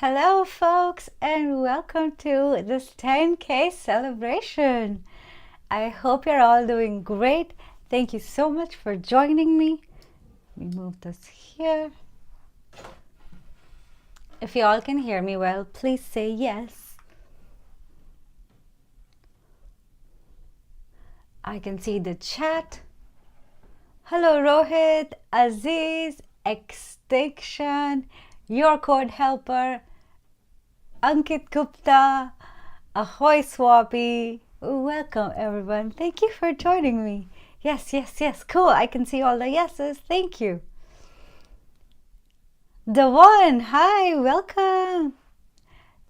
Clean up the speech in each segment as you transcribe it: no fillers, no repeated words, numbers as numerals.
Hello, folks, and welcome to this 10K celebration. I hope you're all doing great. Thank you so much for joining me. Let me move this here. If you all can hear me well, please say yes. I can see the chat. Hello, Rohit, Aziz, Extinction, Your Code Helper, Ankit Gupta, Ahoy Swappy. Welcome, everyone. Thank you for joining me. Yes. Cool. I can see all the yeses. Thank you. The one. Hi. Welcome.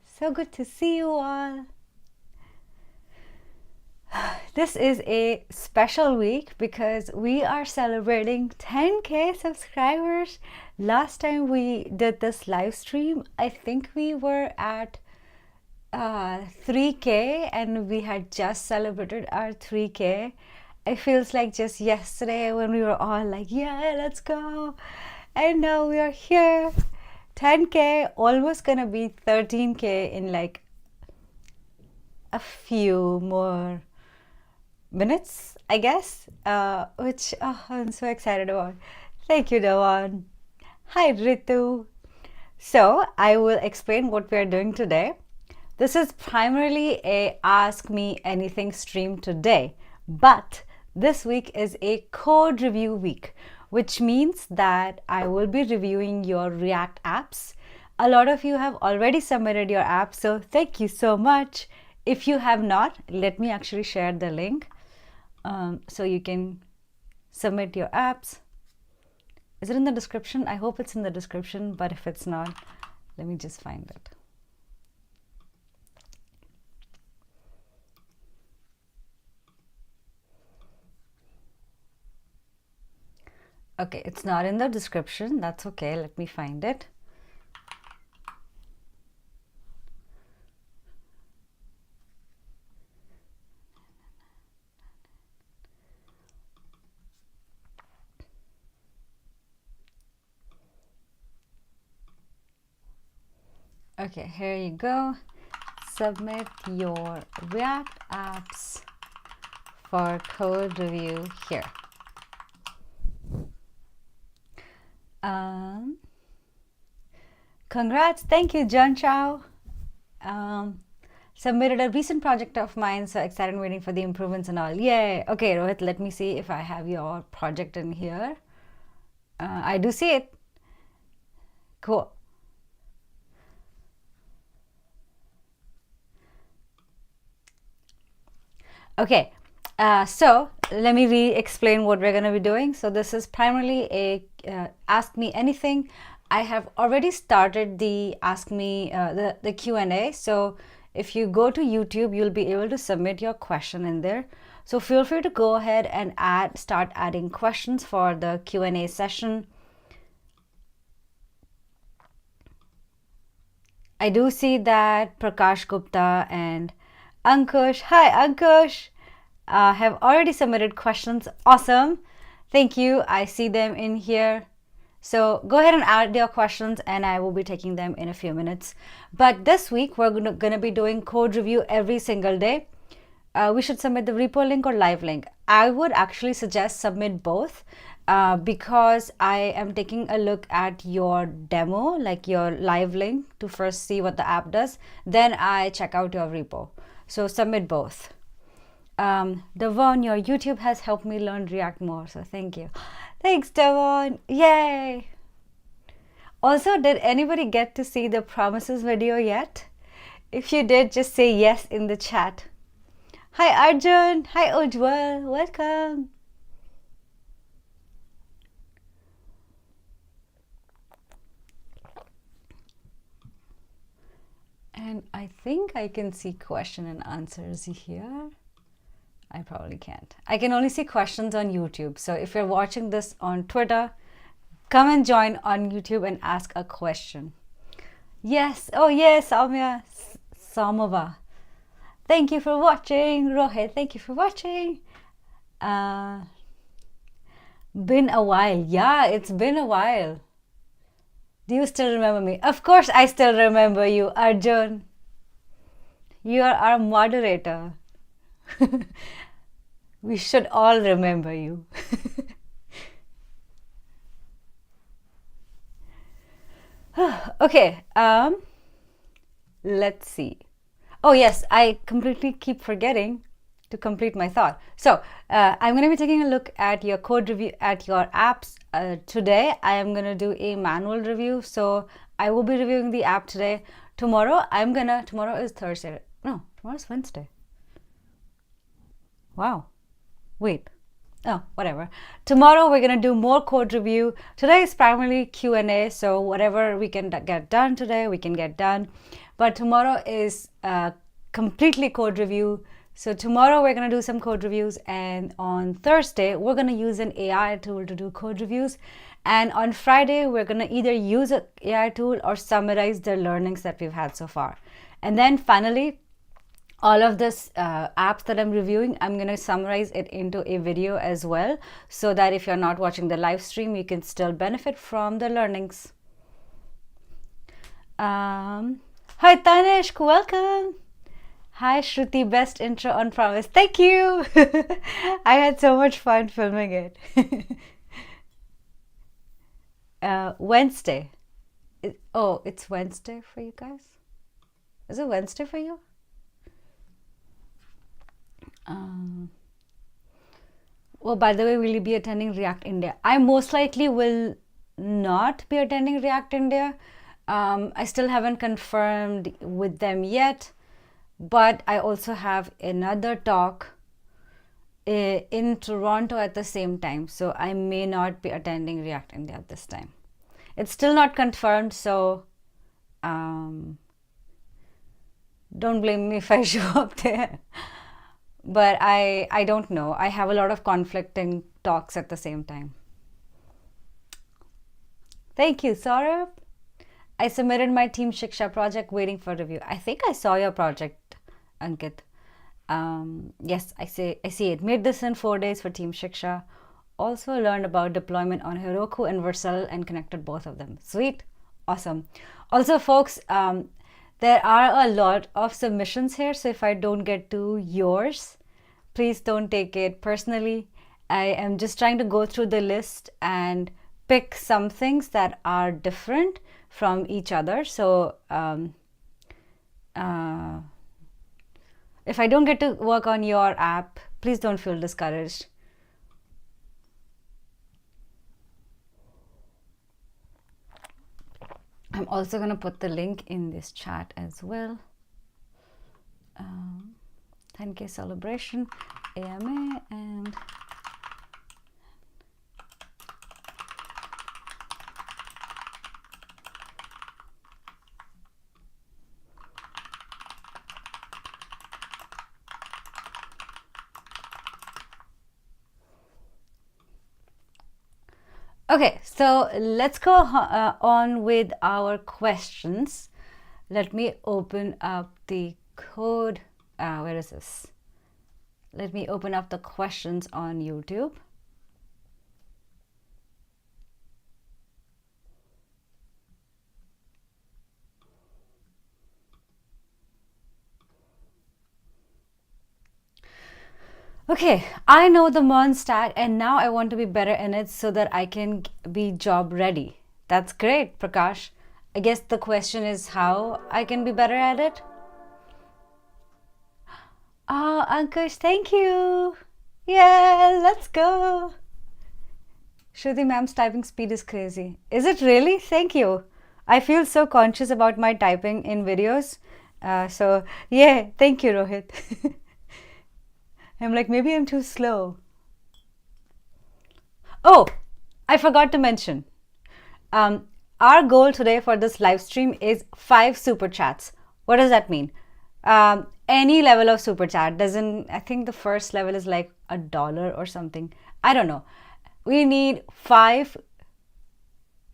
So good to see you all. This is a special week because we are celebrating 10K subscribers. Last time we did this live stream, I think we were at 3K and we had just celebrated our 3K. It feels like just yesterday when we were all like, yeah, let's go. And now we are here. 10K, almost gonna be 13K in like a few more minutes, I guess, which I'm so excited about. Thank you, Dawan. Hi, Ritu. So I will explain what we are doing today. This is primarily a Ask Me Anything stream today, but this week is a code review week, which means that I will be reviewing your React apps. A lot of you have already submitted your apps, so thank you so much. If you have not, let me actually share the link so you can submit your apps. Is it in the description? I hope it's in the description, but if it's not, let me just find it. Okay, it's not in the description. That's okay. Let me find it. Okay, here you go. Submit your React apps for code review here. Congrats. Thank you, John Chow. Submitted a recent project of mine, so excited and waiting for the improvements and all. Yay. Okay, Rohit, let me see if I have your project in here. I do see it. Cool. Okay, so let me re-explain what we're going to be doing. So this is primarily a Ask Me Anything. I have already started the Ask Me, the Q&A. So if you go to YouTube, you'll be able to submit your question in there. So feel free to go ahead and start adding questions for the Q&A session. I do see that Prakash Gupta and Ankush, hi Ankush, have already submitted questions. Awesome. Thank you. I see them in here. So go ahead and add your questions and I will be taking them in a few minutes. But this week, we're going to be doing code review every single day. We should submit the repo link or live link. I would actually suggest submit both because I am taking a look at your demo, like your live link, to first see what the app does. Then I check out your repo. So submit both. Devon, your YouTube has helped me learn React more, so thank you. Thanks, Devon. Yay! Also, did anybody get to see the promises video yet? If you did, just say yes in the chat. Hi, Arjun. Hi, Ujwal. Welcome. And I think I can see question and answers here. I probably can't. I can only see questions on YouTube. So if you're watching this on Twitter, come and join on YouTube and ask a question. Yes. Oh, yes, Soumya Samova. Thank you for watching. Rohit, thank you for watching. Been a while. Yeah, it's been a while. Do you still remember me? Of course, I still remember you, Arjun. You are our moderator. We should all remember you. Okay, let's see. Oh, yes, I completely keep forgetting to complete my thought. So, I'm going to be taking a look at your code review at your apps today. I am going to do a manual review. So, I will be reviewing the app today. Tomorrow is Thursday. No, tomorrow's Wednesday. Wow. Wait. Oh, whatever. Tomorrow we're going to do more code review. Today is primarily Q&A, so whatever we can get done today, we can get done. But tomorrow is completely code review. So tomorrow we're going to do some code reviews, and on Thursday we're going to use an AI tool to do code reviews. And on Friday we're going to either use an AI tool or summarize the learnings that we've had so far. And then finally, all of this apps that I'm reviewing, I'm going to summarize it into a video as well, so that if you're not watching the live stream, you can still benefit from the learnings. Hi Tanishk, welcome. Hi Shruti, best intro on Promise. Thank you. I had so much fun filming it. Wednesday. It's Wednesday for you guys? Is it Wednesday for you? Well, by the way, will you be attending React India? I most likely will not be attending React India. I still haven't confirmed with them yet, but I also have another talk in Toronto at the same time, so I may not be attending React India at this time. It's still not confirmed, so don't blame me if I show up there. But I don't know. I have a lot of conflicting talks at the same time. Thank you, Saurabh. I submitted my Team Shiksha project waiting for review. I think I saw your project, Ankit. Yes, I see it. Made this in 4 days for Team Shiksha. Also learned about deployment on Heroku and Vercel and connected both of them. Sweet. Awesome. Also, folks, there are a lot of submissions here, so if I don't get to yours, please don't take it personally. I am just trying to go through the list and pick some things that are different from each other. So if I don't get to work on your app, please don't feel discouraged. I'm also going to put the link in this chat as well. 10K celebration, AMA, and okay, so let's go on with our questions. Let me open up the code. Where is this? Let me open up the questions on YouTube. Okay, I know the Mon stack and now I want to be better in it so that I can be job ready. That's great, Prakash. I guess the question is how I can be better at it. Oh, Ankush, thank you. Yeah, let's go. Shruti ma'am's typing speed is crazy. Is it really? Thank you. I feel so conscious about my typing in videos. So, yeah, thank you, Rohit. I'm like, maybe I'm too slow. Oh, I forgot to mention. Our goal today for this live stream is 5 super chats. What does that mean? Any level of super chat doesn't, I think the first level is like $1 or something. I don't know. We need 5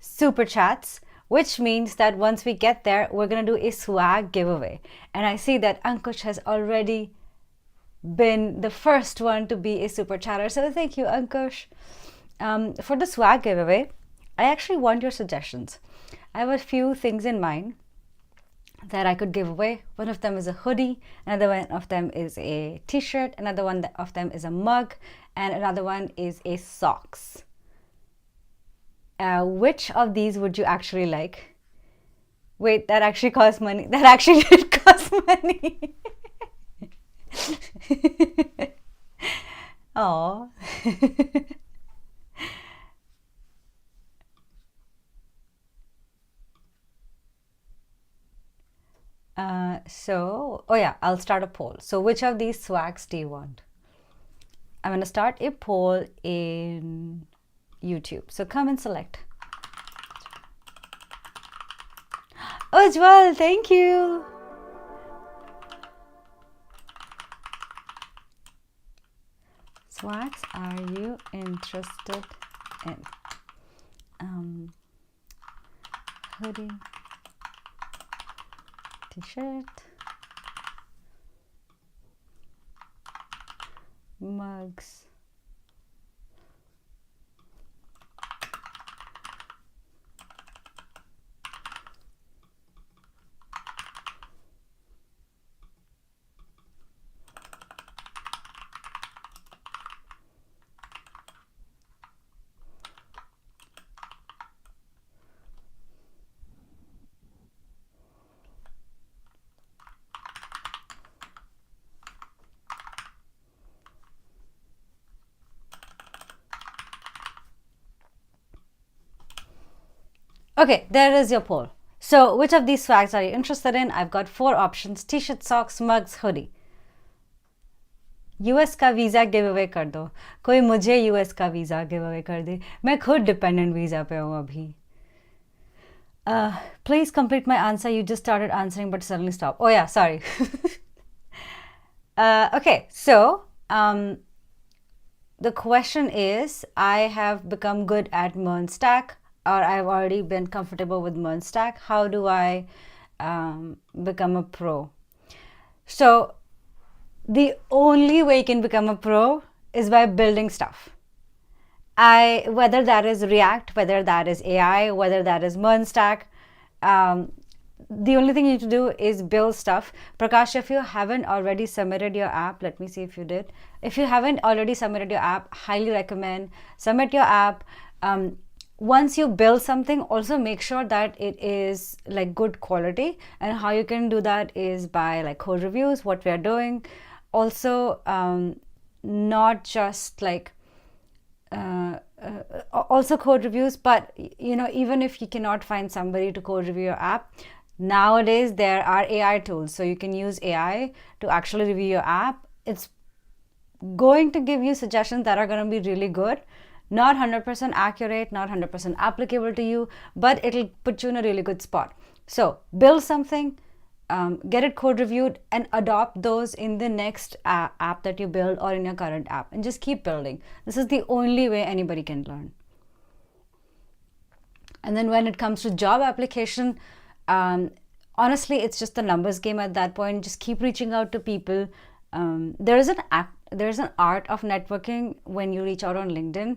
super chats, which means that once we get there, we're going to do a swag giveaway. And I see that Ankush has already been the first one to be a super chatter. So thank you, Ankush. For the swag giveaway, I actually want your suggestions. I have a few things in mind that I could give away. One of them is a hoodie, another one of them is a t-shirt, another one of them is a mug, and another one is a socks. Which of these would you actually like? Wait, that actually costs money. That actually did cost money. Oh. So, oh yeah, I'll start a poll. So, which of these swags do you want? I'm going to start a poll in YouTube. So, come and select. Oh, Ujwal, thank you. Swags are you interested in? Hoodie, t-shirt, mugs, Okay, there is your poll. So, which of these swags are you interested in? I've got 4 options: t-shirt, socks, mugs, hoodie. US का visa give away कर दो, कोई मुझे US का visa give away कर दे, मैं खुद dependent visa पे हूँ अभी. Please complete my answer. You just started answering but suddenly stopped. Oh yeah, sorry. Okay, so the question is, I have become good at MERN-Stack, or I've already been comfortable with MERN-Stack. How do I become a pro? So the only way you can become a pro is by building stuff. Whether that is React, whether that is AI, whether that is MERN-Stack, the only thing you need to do is build stuff. Prakash, if you haven't already submitted your app, let me see if you did. If you haven't already submitted your app, highly recommend submit your app. Once you build something, also make sure that it is like good quality, and how you can do that is by like code reviews, what we are doing. Also, not just like also code reviews, but you know, even if you cannot find somebody to code review your app, nowadays there are AI tools, so you can use AI to actually review your app. It's going to give you suggestions that are going to be really good, not 100% accurate, not 100% applicable to you, but it'll put you in a really good spot. So build something, get it code reviewed, and adopt those in the next app that you build or in your current app, and just keep building. This is the only way anybody can learn. And then when it comes to job application, honestly, it's just the numbers game at that point. Just keep reaching out to people. There's an art of networking when you reach out on LinkedIn.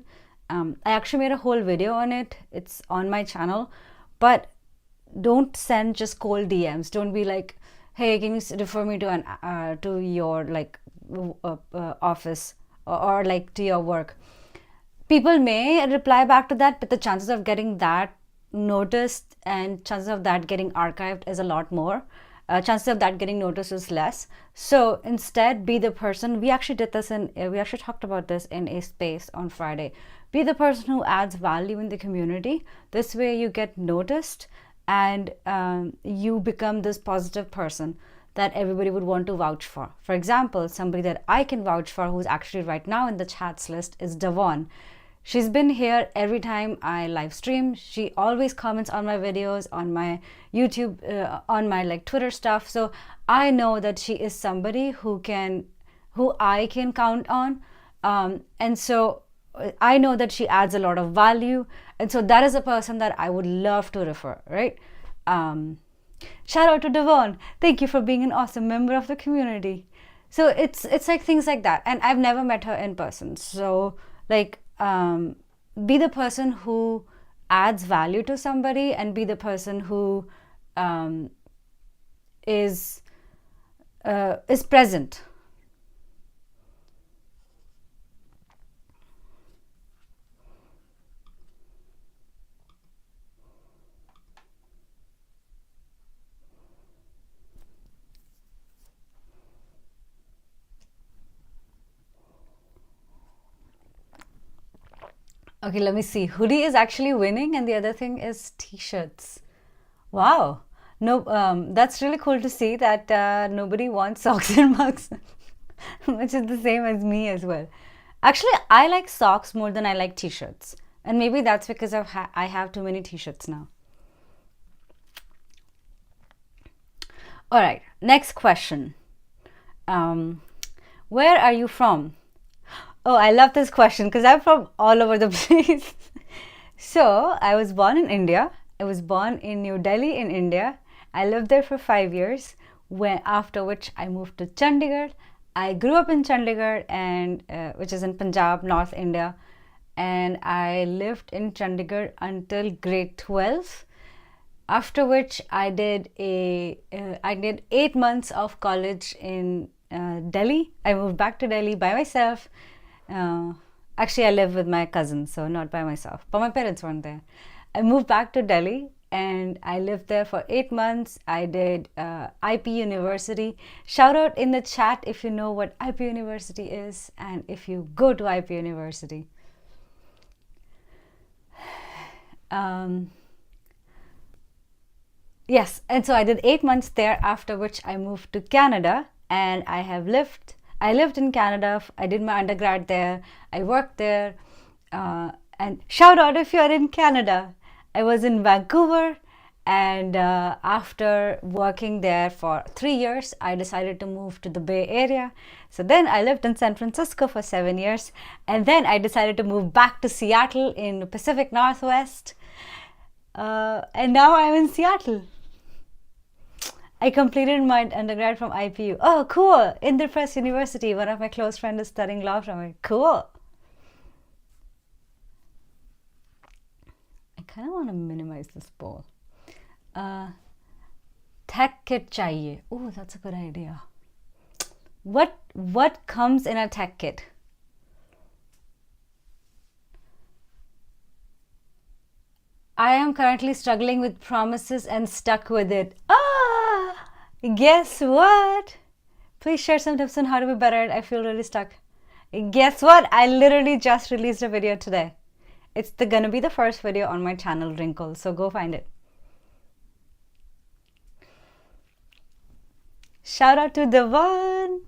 I actually made a whole video on it. It's on my channel. But don't send just cold DMs. Don't be like, hey, can you refer me to to your like office, or like to your work. People may reply back to that, but the chances of getting that noticed and chances of that getting archived is a lot more. Chances of that getting noticed is less. So instead, be the person. We actually did this we actually talked about this in a space on Friday. Be the person who adds value in the community. This way you get noticed, and you become this positive person that everybody would want to vouch for. For example, somebody that I can vouch for, who's actually right now in the chats list, is Devon. She's been here every time I live stream. She always comments on my videos, on my YouTube, on my like Twitter stuff. So I know that she is somebody who I can count on. And so I know that she adds a lot of value. And so that is a person that I would love to refer, right? Shout out to Devon. Thank you for being an awesome member of the community. So it's like things like that. And I've never met her in person. So like, be the person who adds value to somebody and be the person who um, is present. Okay, let me see. Hoodie is actually winning, and the other thing is t-shirts. Wow. No, that's really cool to see that nobody wants socks and mugs, which is the same as me as well. Actually, I like socks more than I like t-shirts, and maybe that's because I have too many t-shirts now. All right, next question. Um, where are you from? Oh, I love this question because I'm from all over the place. So, I was born in India. I was born in New Delhi in India. I lived there for 5 years, after which I moved to Chandigarh. I grew up in Chandigarh, and which is in Punjab, North India, and I lived in Chandigarh until grade 12. After which I did 8 months of college in Delhi. I moved back to Delhi by myself. Actually, I live with my cousins, so not by myself, but my parents weren't there. I moved back to Delhi and I lived there for 8 months. I did IP University. Shout out in the chat if you know what IP University is and if you go to IP University. Yes, and so I did 8 months there, after which I moved to Canada, and I lived in Canada. I did my undergrad there. I worked there. And shout out if you're in Canada. I was in Vancouver, and after working there for 3 years, I decided to move to the Bay Area. So then I lived in San Francisco for 7 years, and then I decided to move back to Seattle in the Pacific Northwest. And now I'm in Seattle. I completed my undergrad from IPU. Oh, cool! Indraprastha University. One of my close friends is studying law from it. Cool. I kind of want to minimize this bowl. Tech kit chahiye. Oh, that's a good idea. What comes in a tech kit? I am currently struggling with promises and stuck with it. Guess what? Please share some tips on how to be better at it. I feel really stuck. Guess what? I literally just released a video today. It's gonna be the first video on my channel, Wrinkle, so go find it. Shout out to Devan.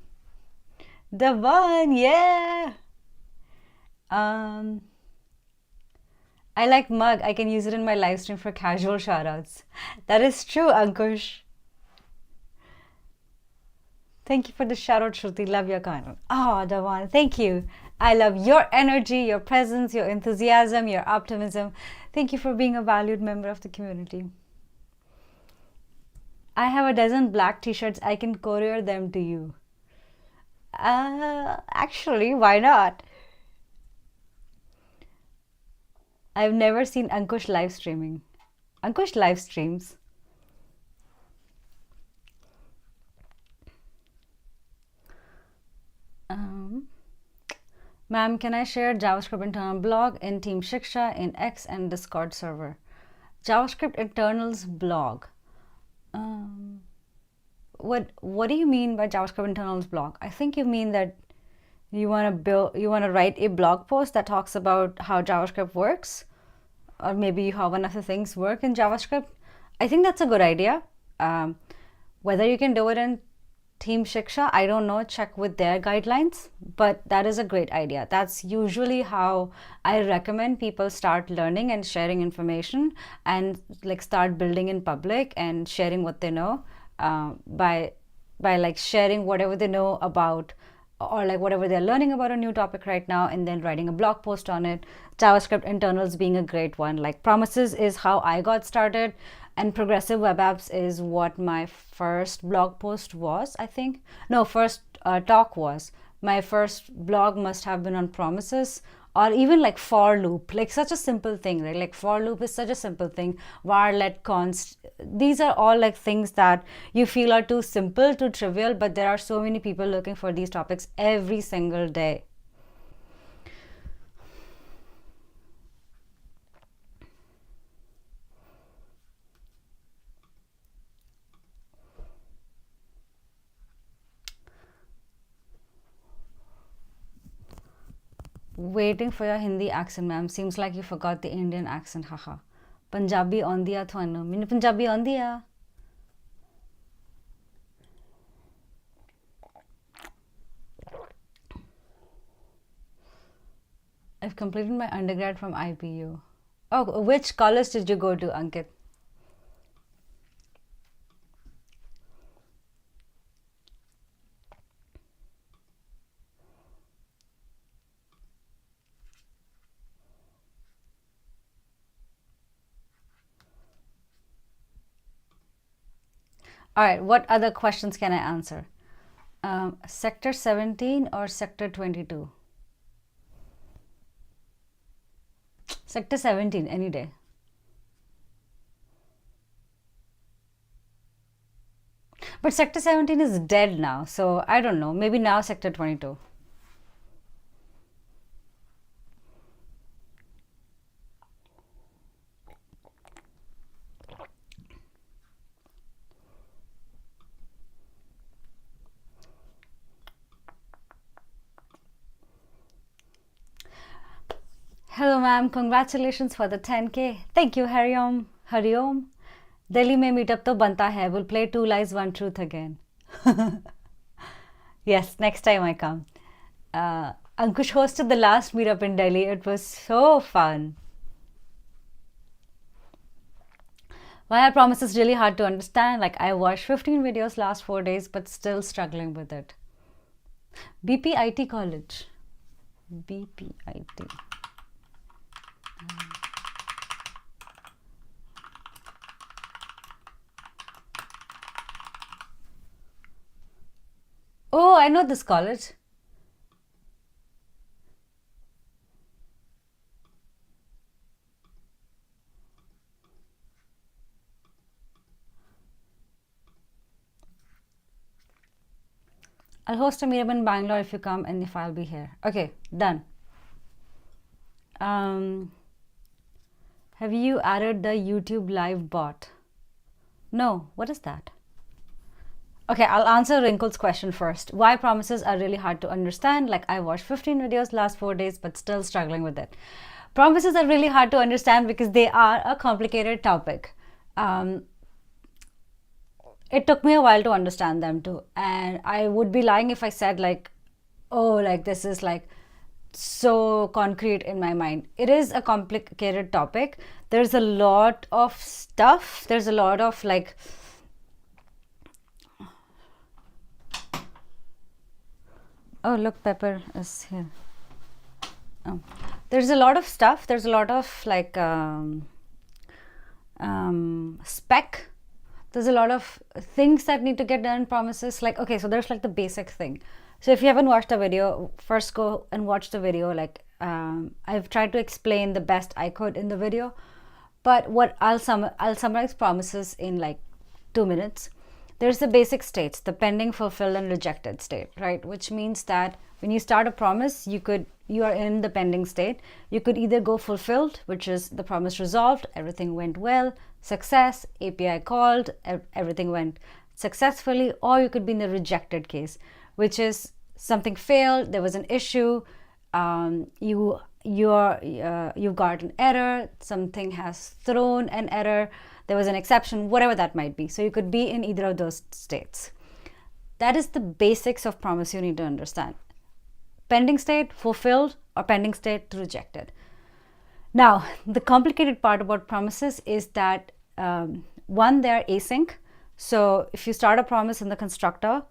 Devan, yeah. I like mug. I can use it in my live stream for casual shoutouts. That is true, Ankush. Thank you for the shout out, Shruti. Love your comment. Oh, Devan, thank you. I love your energy, your presence, your enthusiasm, your optimism. Thank you for being a valued member of the community. I have a dozen black t-shirts. I can courier them to you. Actually, why not? I've never seen Ankush live streaming. Ankush live streams. Ma'am, can I share JavaScript internal blog in Team Shiksha in X and Discord server? JavaScript internals blog. What do you mean by JavaScript internals blog? I think you mean that you want to write a blog post that talks about how JavaScript works, or maybe how one of the things work in JavaScript. I think that's a good idea. Whether you can do it in Team Shiksha, I don't know, check with their guidelines, but that is a great idea. That's usually how I recommend people start learning and sharing information, and like start building in public and sharing what they know, by like sharing whatever they know about, or like whatever they're learning about a new topic right now, and then writing a blog post on it. JavaScript internals being a great one. Like Promises is how I got started, and Progressive Web Apps is what my first blog post was, I think. No, first talk was. My first blog must have been on Promises, or even like for loop, like such a simple thing, right? Like for loop is such a simple thing. Var, let, const, these are all like things that you feel are too simple, too trivial, but there are so many people looking for these topics every single day. Waiting for your Hindi accent, ma'am. Seems like you forgot the Indian accent, haha. Punjabi ਆਉਂਦੀ ਆ ਤੁਹਾਨੂੰ? ਮੈਨੂੰ ਪੰਜਾਬੀ ਆਉਂਦੀ ਆ. I've completed my undergrad from IPU. Oh, which college did you go to, Ankit? All right, what other questions can I answer? Sector 17 or Sector 22? Sector 17, any day. But Sector 17 is dead now, so I don't know. Maybe now Sector 22. Hello ma'am, congratulations for the 10K. Thank you, Hariom. Hariom. Delhi mein meetup to banta hai. We'll play Two Lies, One Truth again. Yes, next time I come. Ankush hosted the last meetup in Delhi. It was so fun. Why are promises really hard to understand? Like I watched 15 videos last 4 days, but still struggling with it. BPIT college. BPIT. Oh, I know this college. I'll host a meetup in Bangalore if you come and if I'll be here. Okay, done. Have you added the YouTube live bot? No, what is that? Okay, I'll answer Wrinkle's question first. Why promises are really hard to understand? Like I watched 15 videos last 4 days, but still struggling with it. Promises are really hard to understand because they are a complicated topic. It took me a while to understand them too. And I would be lying if I said like, oh, like this is like so concrete in my mind. It is a complicated topic. There's a lot of stuff. There's a lot of like, oh look, Pepper is here. Oh, there's a lot of stuff. There's a lot of like spec. There's a lot of things that need to get done, promises. Like, okay, so there's like the basic thing. So if you haven't watched the video, first go and watch the video. Like I've tried to explain the best I could in the video, but what I'll summarize promises in like 2 minutes. There's the basic states, the pending, fulfilled, and rejected state, right? Which means that when you start a promise, you are in the pending state. You could either go fulfilled, which is the promise resolved, everything went well, success, API called, everything went successfully, or you could be in the rejected case, which is something failed, there was an issue, you've got an error, something has thrown an error, there was an exception, whatever that might be. So you could be in either of those states. That is the basics of promise you need to understand. Pending state, fulfilled, or pending state, rejected. Now, the complicated part about promises is that one, they're async. So if you start a promise in the constructor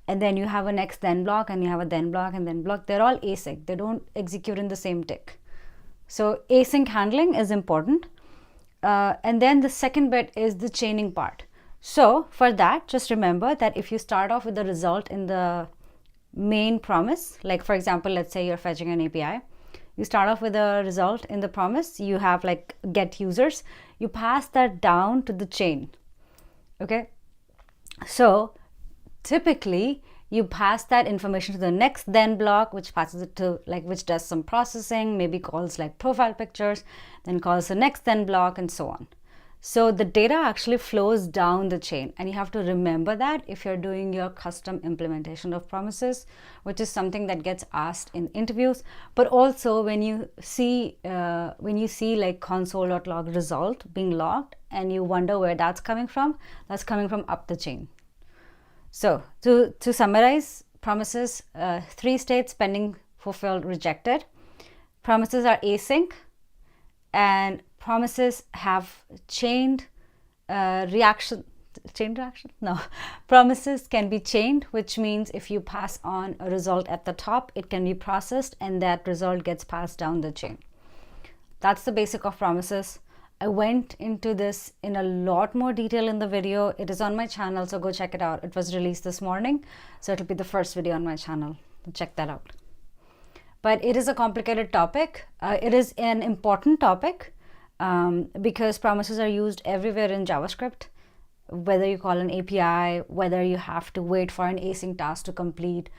and then you have a next then block and you have a then block and then block, they're all async. They don't execute in the same tick. So async handling is important. And then the second bit is the chaining part. So for that, just remember that if you start off with the result in the main promise, like for example, let's say you're fetching an API, You start off with a result in the promise. You have like get users. You pass that down to the chain. Okay. So typically you pass that information to the next then block, which passes it to like, which does some processing, maybe calls like profile pictures, then calls the next then block, and so on. So the data actually flows down the chain, and you have to remember that if you're doing your custom implementation of promises, which is something that gets asked in interviews, but also when you see like console.log result being logged and you wonder where that's coming from up the chain. So to summarize, promises, 3 states: pending, fulfilled, rejected. Promises are async, and promises have chained reaction. Chain reaction? No. Promises can be chained, which means if you pass on a result at the top, it can be processed and that result gets passed down the chain. That's the basic of promises. I went into this in a lot more detail in the video. It is on my channel, so go check it out. It was released this morning, so it'll be the first video on my channel. Check that out. But it is a complicated topic. It is an important topic because promises are used everywhere in JavaScript, whether you call an API, whether you have to wait for an async task to complete.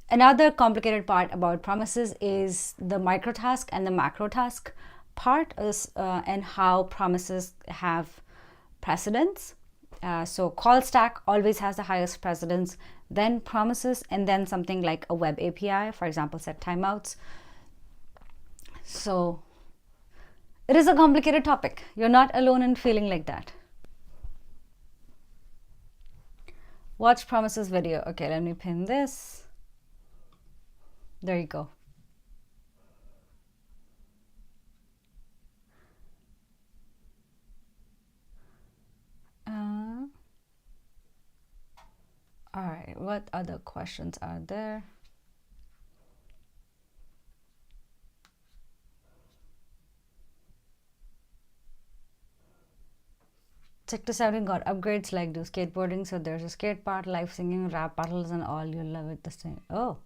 Another complicated part about promises is the microtask and the macrotask part is, and how promises have precedence. So call stack always has the highest precedence, then promises, and then something like a web API, for example, set timeouts. So it is a complicated topic. You're not alone in feeling like that. Watch promises video. Okay, let me pin this. There you go. All right, what other questions are there? Sector 17 got upgrades like do skateboarding, so there's a skate part, live singing, rap battles, and all. You'll love it the same. Oh,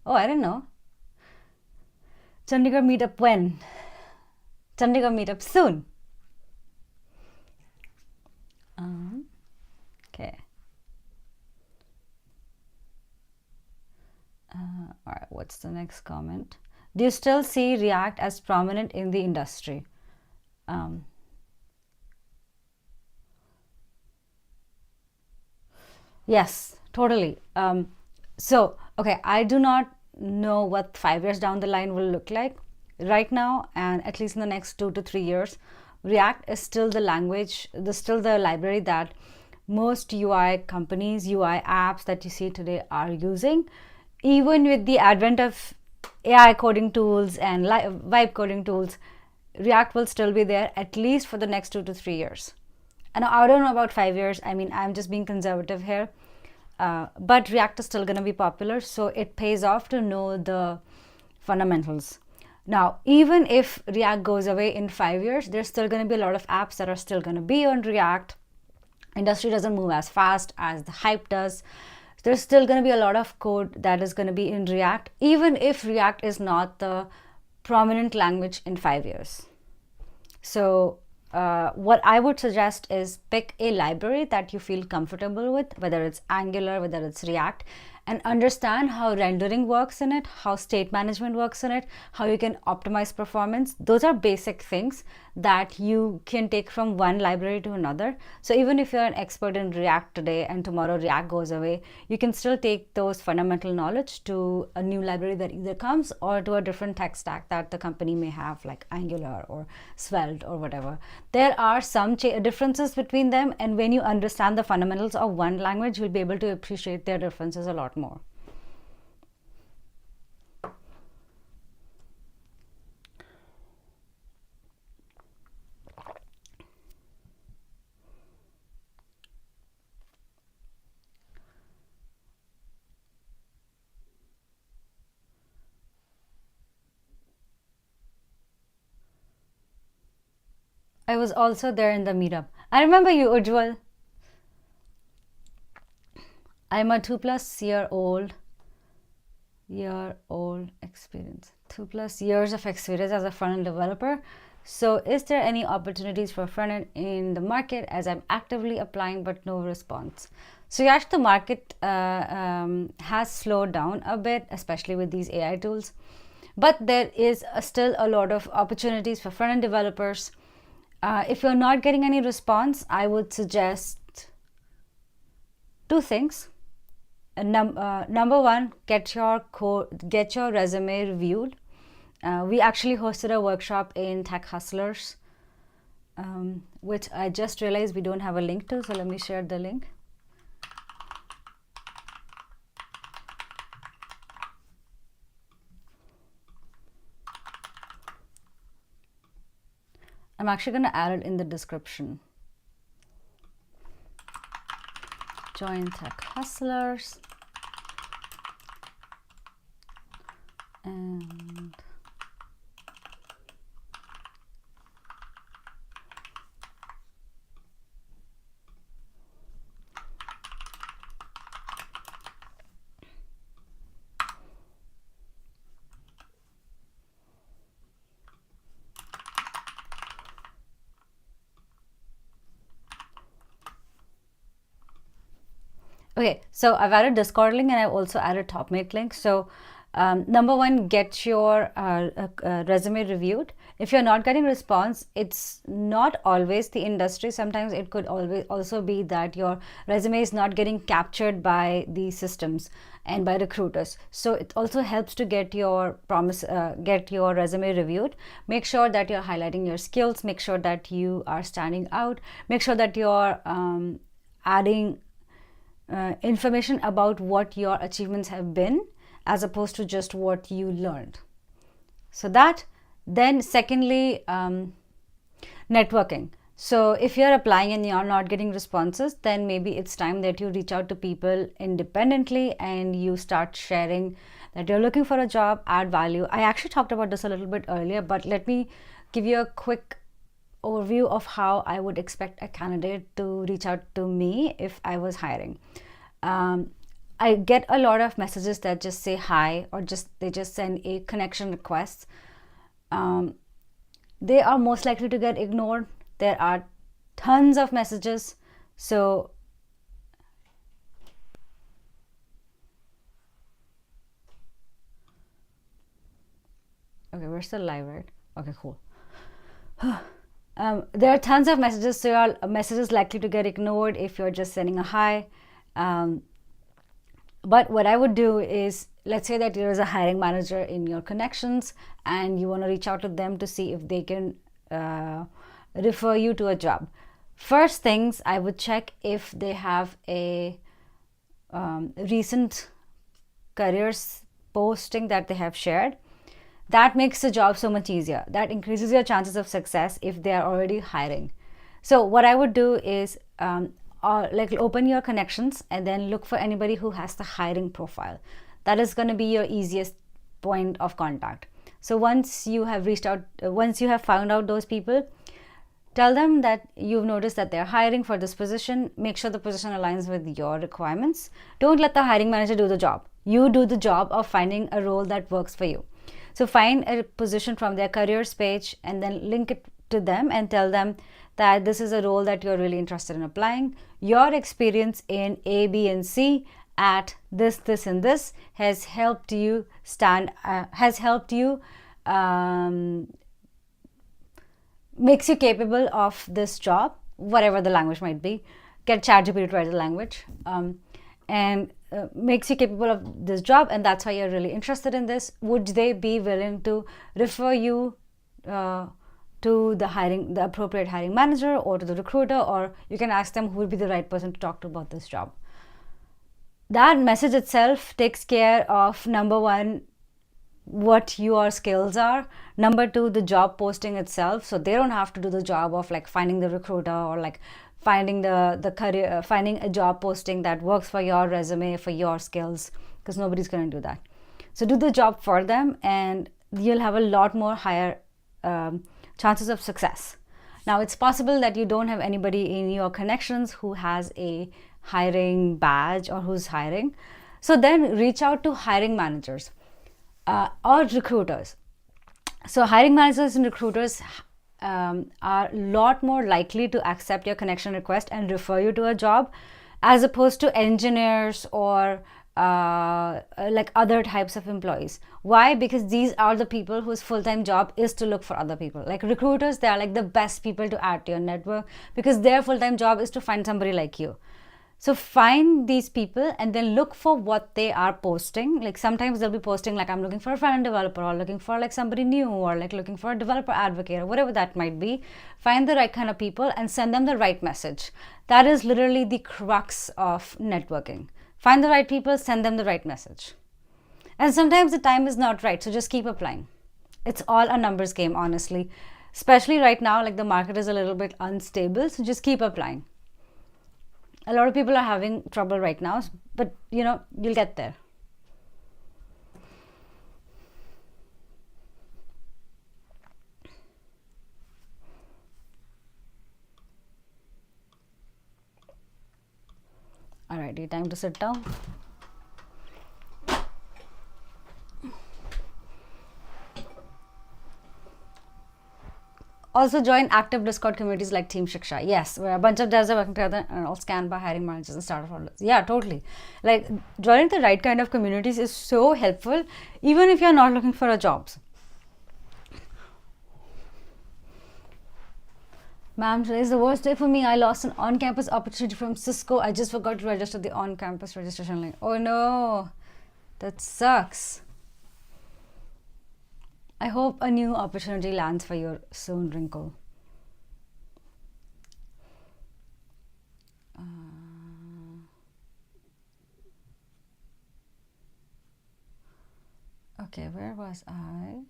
I didn't know. Chandigarh meetup when? Chandigarh meetup soon. Okay. All right, what's the next comment? Do you still see React as prominent in the industry? Yes, totally. So, okay, I do not know what 5 years down the line will look like. Right now, and at least in the next 2 to 3 years, React is still the language, still the library that most UI companies, UI apps that you see today are using. Even with the advent of AI coding tools and vibe coding tools, React will still be there at least for the next 2 to 3 years. And I don't know about 5 years. I mean, I'm just being conservative here. But React is still going to be popular, so it pays off to know the fundamentals. Now, even if React goes away in 5 years, there's still going to be a lot of apps that are still going to be on React. Industry doesn't move as fast as the hype does. There's still going to be a lot of code that is going to be in React, even if React is not the prominent language in 5 years. So what I would suggest is pick a library that you feel comfortable with, whether it's Angular, whether it's React, and understand how rendering works in it, how state management works in it, how you can optimize performance. Those are basic things that you can take from one library to another. So even if you're an expert in React today and tomorrow React goes away, you can still take those fundamental knowledge to a new library that either comes or to a different tech stack that the company may have, like Angular or Svelte or whatever. There are some differences between them, and when you understand the fundamentals of one language, you'll be able to appreciate their differences a lot more. I was also there in the meetup. I remember you, Ujjwal. I'm a 2+ year old experience. 2+ years of experience as a front-end developer. So is there any opportunities for front-end in the market, as I'm actively applying but no response? So yes, the market has slowed down a bit, especially with these AI tools, but there is still a lot of opportunities for front-end developers. If you're not getting any response, I would suggest two things. Number one, get your resume reviewed. We actually hosted a workshop in Tech Hustlers, which I just realized we don't have a link to, so let me share the link. I'm actually going to add it in the description. Join Tech Hustlers. And okay, so I've added Discord link and I've also added Topmate link. So number one, get your resume reviewed. If you're not getting response, it's not always the industry. Sometimes it could also be that your resume is not getting captured by the systems and by recruiters. So it also helps to get your resume reviewed. Make sure that you're highlighting your skills. Make sure that you are standing out. Make sure that you're adding information about what your achievements have been, as opposed to just what you learned. So that, then secondly, networking. So if you're applying and you're not getting responses, then maybe it's time that you reach out to people independently and you start sharing that you're looking for a job, add value. I actually talked about this a little bit earlier, but let me give you a quick overview of how I would expect a candidate to reach out to me if I was hiring. I get a lot of messages that just say hi, or they just send a connection request. They are most likely to get ignored. There are tons of messages. So okay, we're still live, right? Okay, cool. There are tons of messages, so your message is likely to get ignored if you're just sending a hi. But what I would do is, let's say that there is a hiring manager in your connections and you want to reach out to them to see if they can refer you to a job. First things, I would check if they have a recent careers posting that they have shared. That makes the job so much easier. That increases your chances of success if they are already hiring. So what I would do is open your connections and then look for anybody who has the hiring profile. That is going to be your easiest point of contact. So once you have reached out, once you have found out those people, tell them that you've noticed that they're hiring for this position. Make sure the position aligns with your requirements. Don't let the hiring manager do the job. You do the job of finding a role that works for you. So find a position from their careers page and then link it to them and tell them that this is a role that you're really interested in applying. Your experience in A, B, and C at this, and this has helped you makes you capable of this job, whatever the language might be. Get ChatGPT to write the language, and makes you capable of this job, and that's why you're really interested in this. Would they be willing to refer you to the appropriate hiring manager or to the recruiter, or you can ask them who would be the right person to talk to about this job. That message itself takes care of, number one, what your skills are. Number two, the job posting itself, so they don't have to do the job of like finding the recruiter or like finding finding a job posting that works for your resume, for your skills, because nobody's going to do that. So do the job for them and you'll have a lot more higher chances of success. Now, it's possible that you don't have anybody in your connections who has a hiring badge or who's hiring. So then reach out to hiring managers or recruiters. So hiring managers and recruiters are a lot more likely to accept your connection request and refer you to a job, as opposed to engineers or like other types of employees. Why? Because these are the people whose full-time job is to look for other people. Like recruiters, they are like the best people to add to your network, because their full-time job is to find somebody like you. So find these people and then look for what they are posting. Like sometimes they'll be posting like, I'm looking for a front-end developer, or looking for like somebody new, or like looking for a developer advocate, or whatever that might be. Find the right kind of people and send them the right message. That is literally the crux of networking. Find the right people, send them the right message. And sometimes the time is not right, so just keep applying. It's all a numbers game, honestly. Especially right now, like the market is a little bit unstable, so just keep applying. A lot of people are having trouble right now, but you'll get there. Alrighty, time to sit down. Also join active Discord communities like Team Shiksha. Yes, where a bunch of devs are working together and all scanned by hiring managers and startup founders. Yeah, totally. Like joining the right kind of communities is so helpful, even if you're not looking for a job. Ma'am, today is the worst day for me. I lost an on-campus opportunity from Cisco. I just forgot to register the on-campus registration link. Oh no, that sucks. I hope a new opportunity lands for you soon, Wrinkle. Okay, where was I?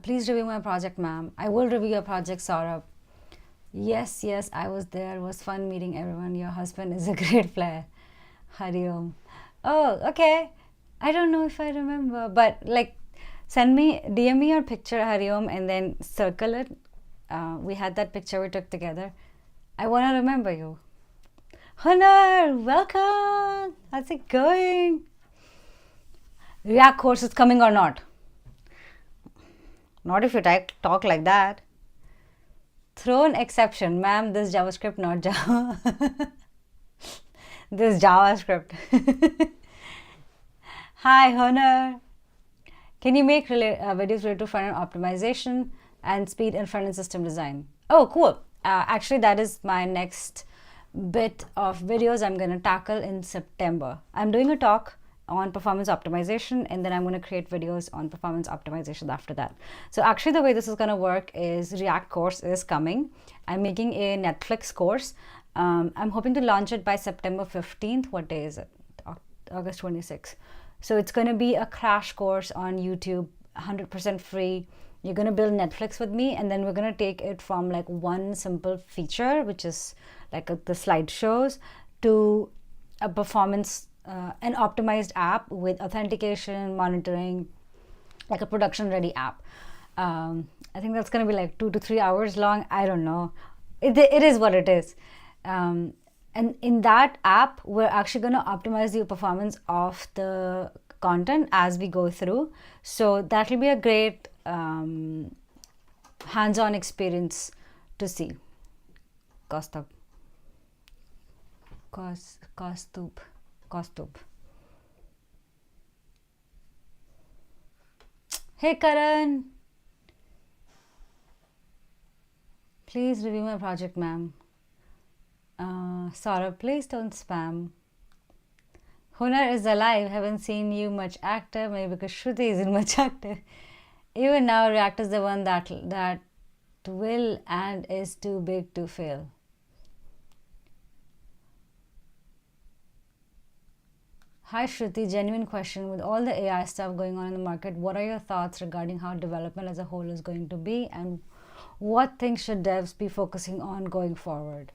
Please review my project, ma'am. I will review your project, Saurabh. Yes, I was there. It was fun meeting everyone. Your husband is a great player. Hariom. Oh, okay. I don't know if I remember, but like, DM me your picture, Hariom, and then circle it. We had that picture we took together. I want to remember you. Honor, welcome. How's it going? React course is coming or not? Not if you talk like that. Throw an exception, ma'am. This JavaScript, not Java. This JavaScript. Hi, Honor. Can you make videos related to front-end optimization and speed and front-end system design? Oh, cool. Actually, that is my next bit of videos I'm going to tackle in September. I'm doing a talk on performance optimization, and then I'm going to create videos on performance optimization after that. So actually the way this is going to work is React course is coming. I'm making a Netflix course. I'm hoping to launch it by September 15th. What day is it? August 26th. So it's going to be a crash course on YouTube, 100% free. You're going to build Netflix with me, and then we're going to take it from like one simple feature, which is like the slideshows, to a performance, an optimized app with authentication, monitoring, like a production ready app. I think that's going to be like 2 to 3 hours long. I don't know. It is what it is. And in that app, we're actually going to optimize the performance of the content as we go through. So that will be a great hands-on experience to see. Kostub. Hey Karan. Please review my project, ma'am. Saurabh, please don't spam. Hunar is alive. Haven't seen you much active. Maybe because Shruti isn't much active. Even now, React is the one that will and is too big to fail. Hi Shruti, genuine question. With all the AI stuff going on in the market, what are your thoughts regarding how development as a whole is going to be, and what things should devs be focusing on going forward?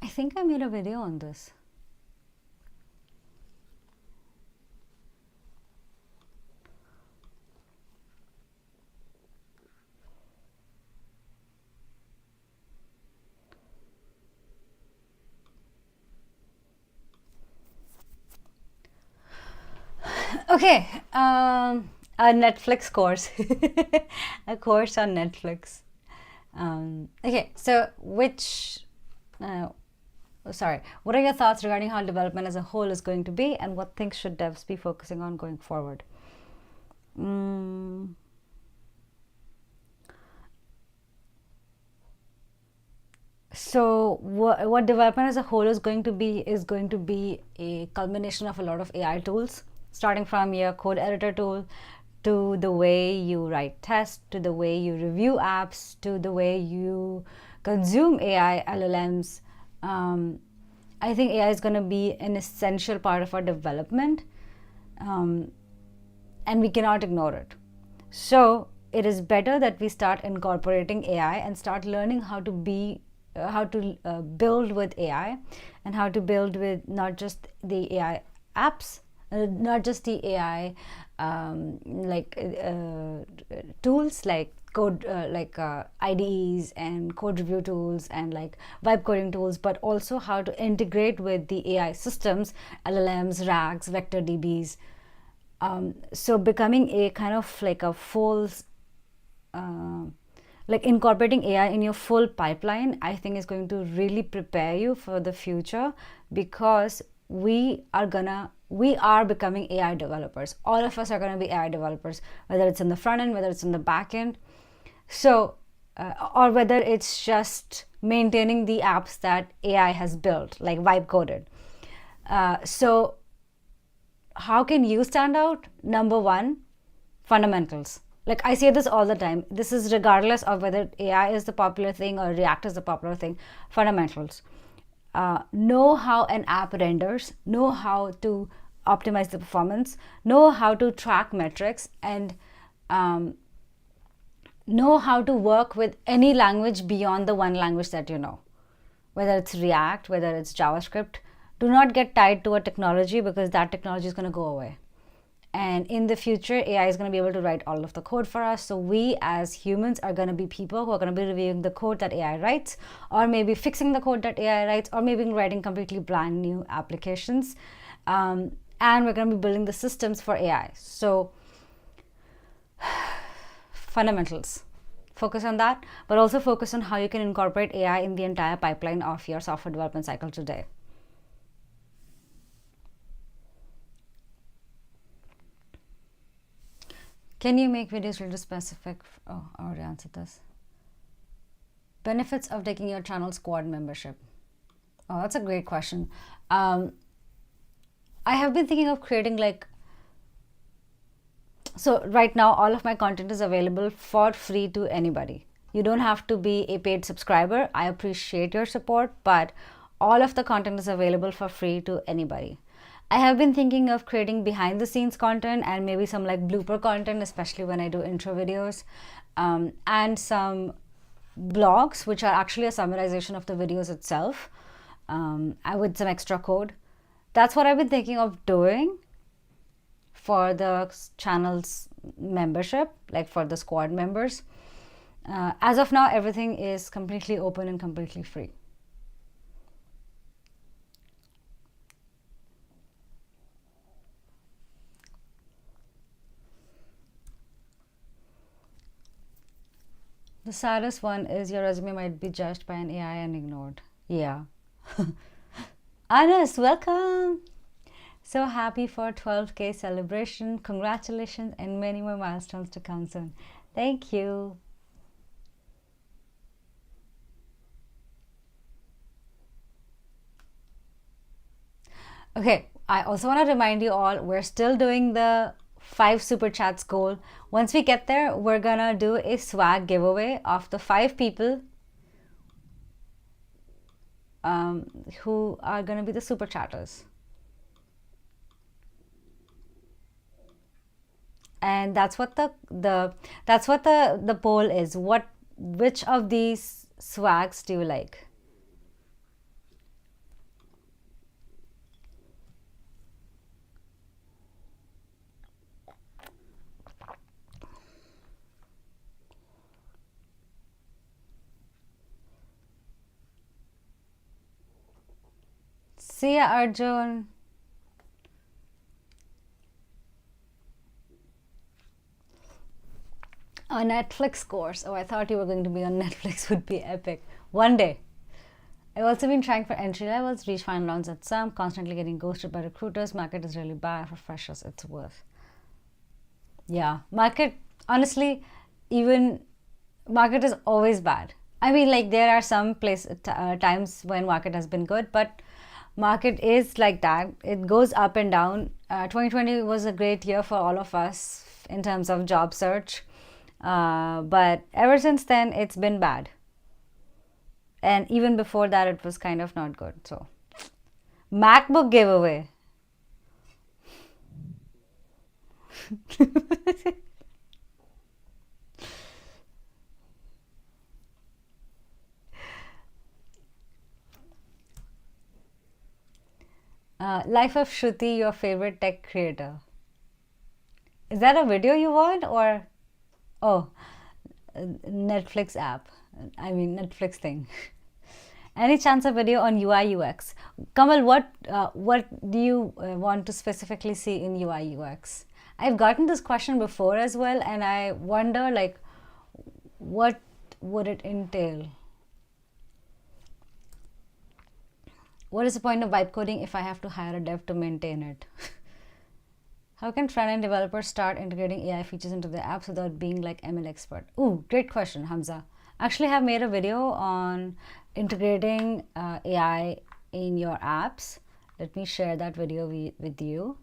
I think I made a video on this. Okay, a Netflix course, a course on Netflix. Okay, so what are your thoughts regarding how development as a whole is going to be, and what things should devs be focusing on going forward? So what development as a whole is going to be a culmination of a lot of AI tools, starting from your code editor tool to the way you write tests, to the way you review apps, to the way you consume AI LLMs. I think AI is going to be an essential part of our development, and we cannot ignore it. So it is better that we start incorporating AI and start learning how to build with AI, and how to build with not just the AI apps, not just the AI tools like code IDEs and code review tools and like vibe coding tools, but also how to integrate with the AI systems, LLMs, RAGs, vector DBs. So becoming a kind of like a full like incorporating AI in your full pipeline, I think is going to really prepare you for the future, because we are becoming AI developers. All of us are going to be AI developers, whether it's in the front end, whether it's in the back end. So, or whether it's just maintaining the apps that AI has built, like vibe coded. So, how can you stand out? Number one, fundamentals. Like I say this all the time. This is regardless of whether AI is the popular thing or React is the popular thing. Fundamentals. Know how an app renders, know how to optimize the performance, know how to track metrics, and know how to work with any language beyond the one language that you know, whether it's React, whether it's JavaScript. Do not get tied to a technology, because that technology is going to go away. And in the future, AI is going to be able to write all of the code for us. So we as humans are going to be people who are going to be reviewing the code that AI writes, or maybe fixing the code that AI writes, or maybe writing completely brand new applications. And we're going to be building the systems for AI. So fundamentals. Focus on that, but also focus on how you can incorporate AI in the entire pipeline of your software development cycle today. Can you make videos really specific? Oh, I already answered this. Benefits of taking your channel squad membership. Oh, that's a great question. I have been thinking of creating so right now all of my content is available for free to anybody. You don't have to be a paid subscriber. I appreciate your support, but all of the content is available for free to anybody. I have been thinking of creating behind the scenes content and maybe some like blooper content, especially when I do intro videos, and some blogs, which are actually a summarization of the videos itself, with some extra code. That's what I've been thinking of doing for the channel's membership, like for the squad members. As of now, everything is completely open and completely free. The saddest one is your resume might be judged by an AI and ignored. Yeah. Anas, welcome. So happy for 12K celebration. Congratulations, and many more milestones to come soon. Thank you. Okay, I also want to remind you all, we're still doing the 5 super chats goal. Once we get there, we're gonna do a swag giveaway of the 5 people who are gonna be the super chatters. And that's what the poll is. Which of these swags do you like? See ya, Arjun. A Netflix course. Oh, I thought you were going to be on Netflix. Would be epic. One day. I've also been trying for entry levels, reach final rounds at some, constantly getting ghosted by recruiters. Market is really bad for freshers. It's worth. Yeah, market, honestly, even market is always bad. I mean, like there are some times when market has been good, but market is like that. It goes up and down. 2020 was a great year for all of us in terms of job search. But ever since then, it's been bad. And even before that, it was kind of not good. So, MacBook giveaway. Life of Shruti, your favorite tech creator. Is that a video you want or oh, Netflix app? I mean Netflix thing. Any chance of video on UI UX? Kamal, what do you want to specifically see in UI UX? I've gotten this question before as well, and I wonder like, what would it entail? What is the point of vibe coding if I have to hire a dev to maintain it? How can front-end developers start integrating AI features into their apps without being like ML expert? Ooh, great question, Hamza. Actually, I have made a video on integrating AI in your apps. Let me share that video with you.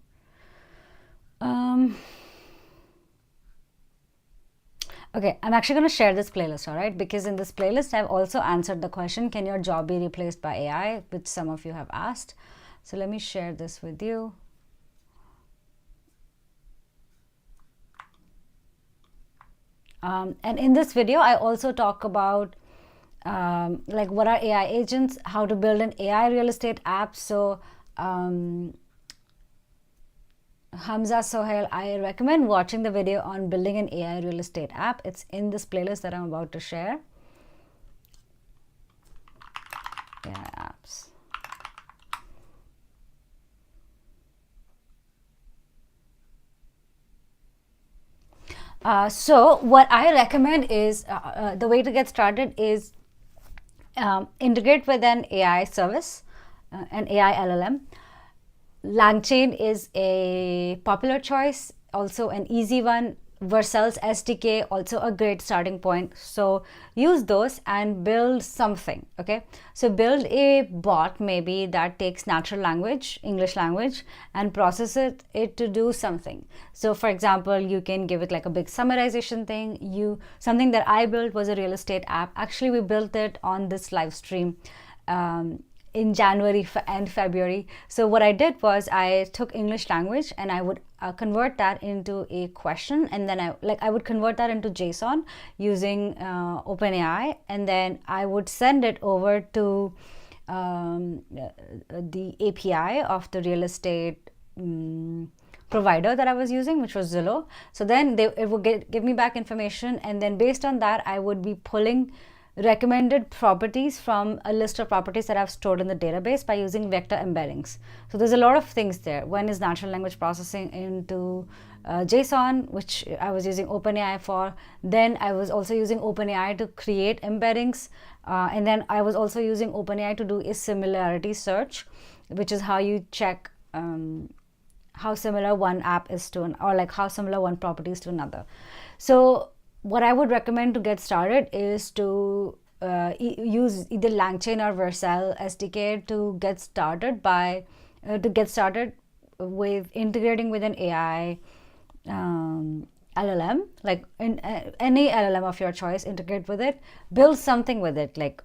Okay, I'm actually going to share this playlist, all right? Because in this playlist, I've also answered the question, can your job be replaced by AI? Which some of you have asked. So let me share this with you. And in this video, I also talk about like what are AI agents, how to build an AI real estate app. So Hamza Sohail, I recommend watching the video on building an AI real estate app. It's in this playlist that I'm about to share. AI apps. So what I recommend is the way to get started is integrate with an AI service, an AI LLM. LangChain is a popular choice, also an easy one. Vercel's SDK, also a great starting point. So use those and build something, okay? So build a bot maybe that takes natural language, English language, and processes it to do something. So for example, you can give it like a big summarization thing. Something that I built was a real estate app. Actually, we built it on this live stream. In January and February. So what I did was I took English language and I would convert that into a question, and then I would convert that into JSON using OpenAI, and then I would send it over to the API of the real estate provider that I was using, which was Zillow. So then it would give me back information, and then based on that, I would be pulling recommended properties from a list of properties that I've stored in the database by using vector embeddings. So there's a lot of things there. One is natural language processing into JSON, which I was using OpenAI for. Then I was also using OpenAI to create embeddings. And then I was also using OpenAI to do a similarity search, which is how you check how similar one app is to or like how similar one property is to another. So what I would recommend to get started is to use either LangChain or Vercel SDK to get started with integrating with an AI LLM, like in any LLM of your choice. Integrate with it, build something with it, like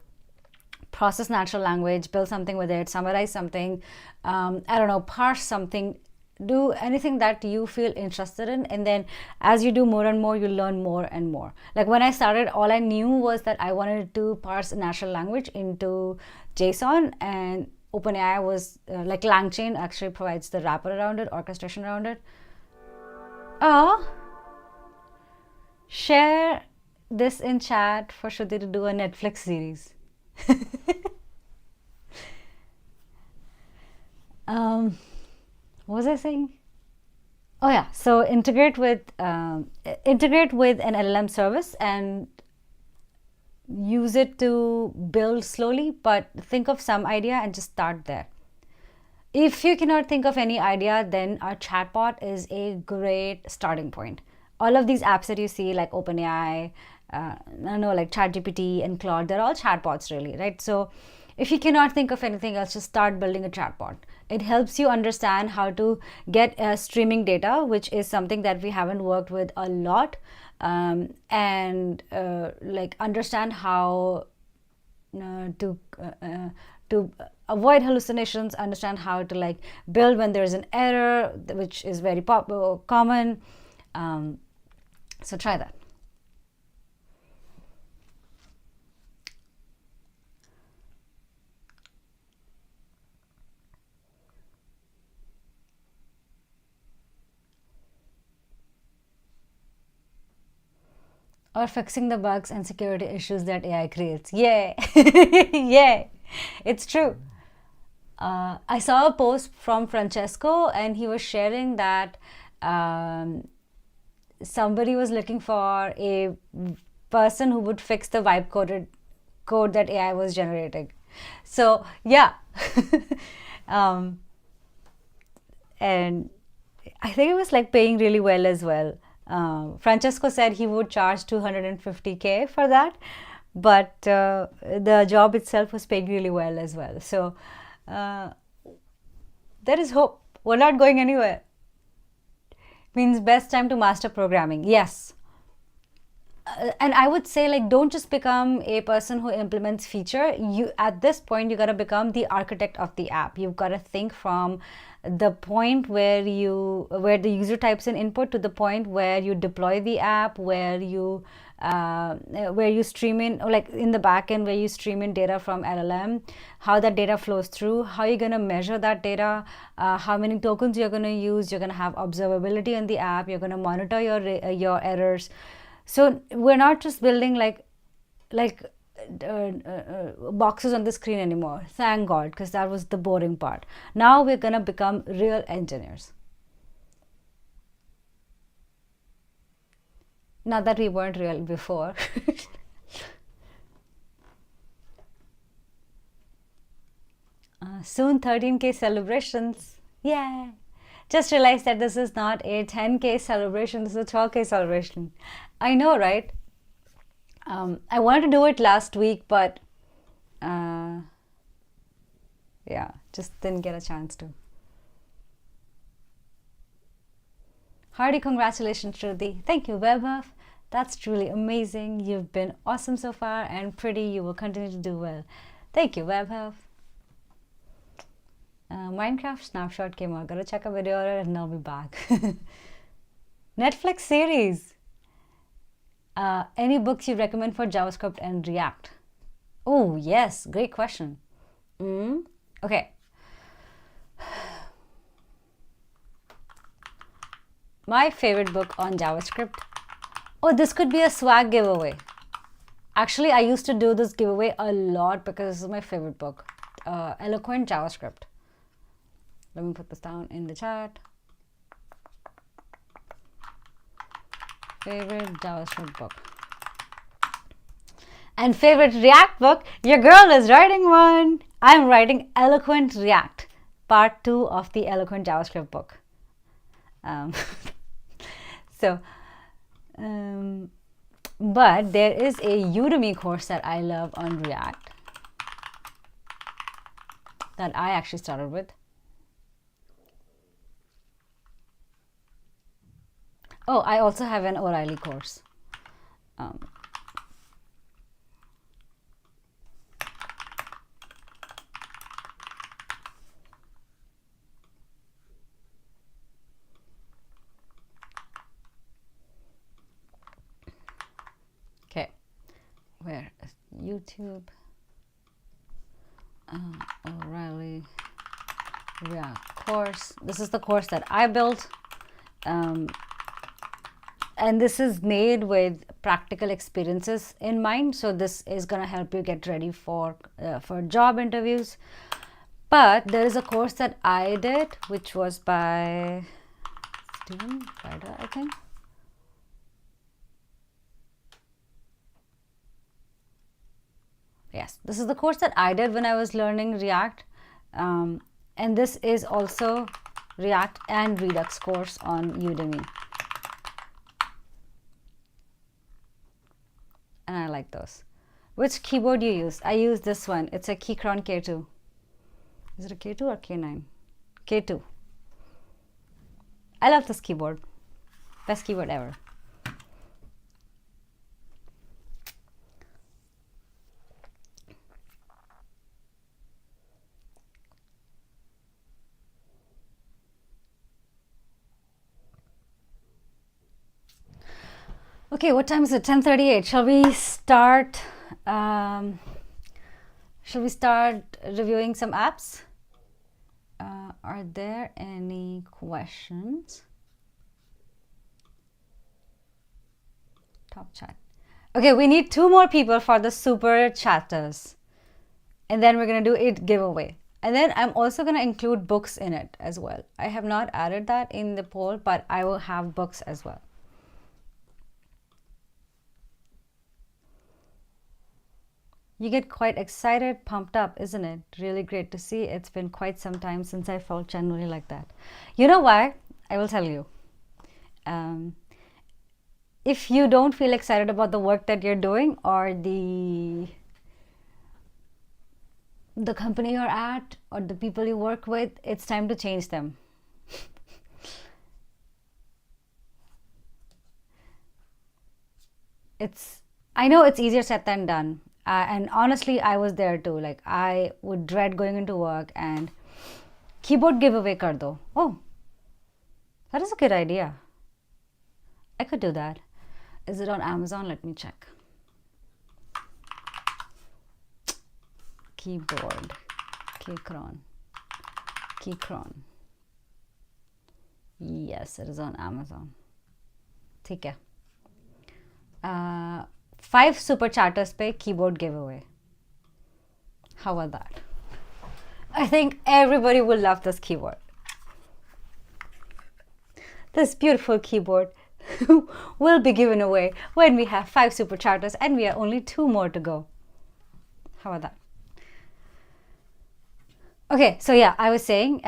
process natural language, build something with it, summarize something, I don't know, parse something. Do anything that you feel interested in, and then as you do more and more, you learn more and more. Like when I started, all I knew was that I wanted to parse natural language into JSON, and OpenAI was like LangChain actually provides the wrapper around it, orchestration around it. Share this in chat for Shruti to do a Netflix series. What was I saying? Oh yeah, so integrate with an LLM service and use it to build slowly, but think of some idea and just start there. If you cannot think of any idea, then a chatbot is a great starting point. All of these apps that you see, like OpenAI, I know, like ChatGPT and Claude, they're all chatbots, really, right? So, if you cannot think of anything else, just start building a chatbot. It helps you understand how to get streaming data, which is something that we haven't worked with a lot, and like understand how uh, to uh, uh, to avoid hallucinations, understand how to like build when there's an error, which is very common. um, so try that. Or fixing the bugs and security issues that AI creates. Yeah. Yeah, it's true. I saw a post from Francesco, and he was sharing that somebody was looking for a person who would fix the vibe coded code that AI was generating. So yeah, um, and I think it was like paying really well as well. Francesco said he would charge 250K for that, but the job itself was paying really well as well. So uh, there is hope. We're not going anywhere. Means best time to master programming. Yes. And I would say, like, don't just become a person who implements feature. You, at this point, you got to become the architect of the app. You've got to think from the point where the user types in input to the point where you deploy the app, where you stream in, or like in the back end, where you stream in data from LLM, how that data flows through, how you're going to measure that data, how many tokens you're going to use. You're going to have observability in the app. You're going to monitor your errors. So we're not just building like boxes on the screen anymore. Thank God, because that was the boring part. Now we're gonna become real engineers. Not that we weren't real before. Soon 13K celebrations. Yeah. Just realized that this is not a 10K celebration, this is a 12K celebration. I know, right? I wanted to do it last week, but uh, yeah, just didn't get a chance to. Hearty congratulations, Shruti. Thank you, Vaibhav. That's truly amazing. You've been awesome so far and pretty. You will continue to do well. Thank you, Vaibhav. Minecraft Snapshot came out. Gotta check a video on it and I'll be back. Netflix series. Any books you recommend for JavaScript and React? Oh, yes. Great question. Okay. My favorite book on JavaScript. Oh, this could be a swag giveaway. Actually, I used to do this giveaway a lot because this is my favorite book. Eloquent JavaScript. Let me put this down in the chat. Favorite JavaScript book. And favorite React book, your girl is writing one. I'm writing Eloquent React, part 2 of the Eloquent JavaScript book. So, but there is a Udemy course that I love on React that I actually started with. Oh, I also have an O'Reilly course. Okay, where is YouTube? O'Reilly React course. This is the course that I built. And this is made with practical experiences in mind. So this is going to help you get ready for job interviews. But there is a course that I did, which was by Steven Ryder, I think. Yes, this is the course that I did when I was learning React. And this is also React and Redux course on Udemy. And I like those. Which keyboard you use? I use this one. It's a Keychron K2. Is it a K2 or K9? K2. I love this keyboard. Best keyboard ever. Okay, what time is it? 10:38. Shall we start? Shall we start reviewing some apps? Are there any questions? Top chat. Okay, we need 2 more people for the super chatters. And then we're going to do it giveaway. And then I'm also going to include books in it as well. I have not added that in the poll, but I will have books as well. You get quite excited, pumped up, isn't it? Really great to see. It's been quite some time since I felt genuinely like that. You know why? I will tell you. If you don't feel excited about the work that you're doing or the company you're at or the people you work with, it's time to change them. I know it's easier said than done. And honestly, I was there too. Like, I would dread going into work and keyboard giveaway kar do. Oh, that is a good idea. I could do that. Is it on Amazon? Let me check. Keyboard. Keychron. Yes, it is on Amazon. ठीक है. 5 super chatters पे keyboard giveaway. How about that? I think everybody will love this keyboard. This beautiful keyboard will be given away when we have 5 super chatters and we are only 2 more to go. How about that? Okay, so yeah, I was saying,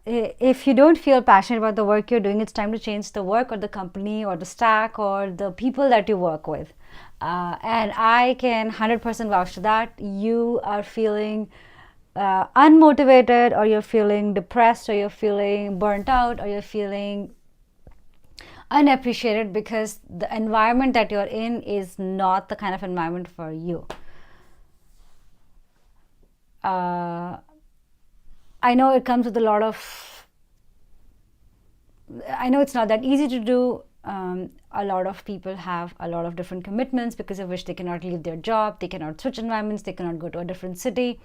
if you don't feel passionate about the work you're doing, it's time to change the work or the company or the stack or the people that you work with. And I can 100% vouch to that. You are feeling unmotivated, or you're feeling depressed, or you're feeling burnt out, or you're feeling unappreciated because the environment that you're in is not the kind of environment for you. I know it comes with a lot of, I know it's not that easy to do. A lot of people have a lot of different commitments because of which they cannot leave their job, they cannot switch environments, they cannot go to a different city.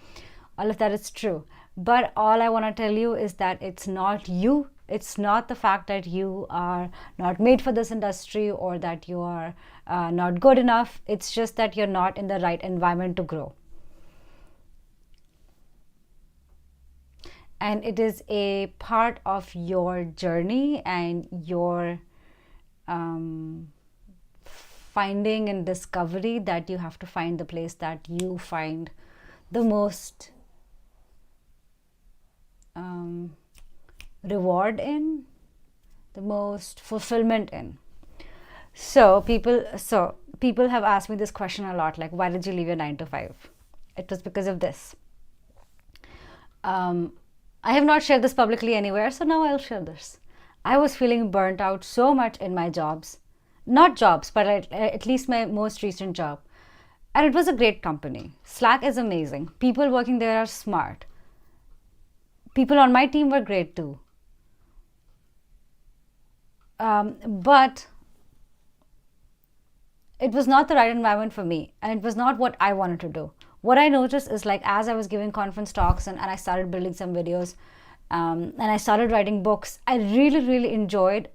All of that is true. But all I want to tell you is that it's not you. It's not the fact that you are not made for this industry or that you are not good enough. It's just that you're not in the right environment to grow. And it is a part of your journey and your finding and discovery that you have to find the place that you find the most reward in, the most fulfillment in. So people have asked me this question a lot, like, why did you leave your 9 to 5? It was because of this. I have not shared this publicly anywhere, so now I'll share this. I was feeling burnt out so much in my jobs. Not jobs, but at least my most recent job. And it was a great company. Slack is amazing. People working there are smart. People on my team were great too. But it was not the right environment for me, and it was not what I wanted to do. What I noticed is, like, as I was giving conference talks and I started building some videos, and I started writing books, I really enjoyed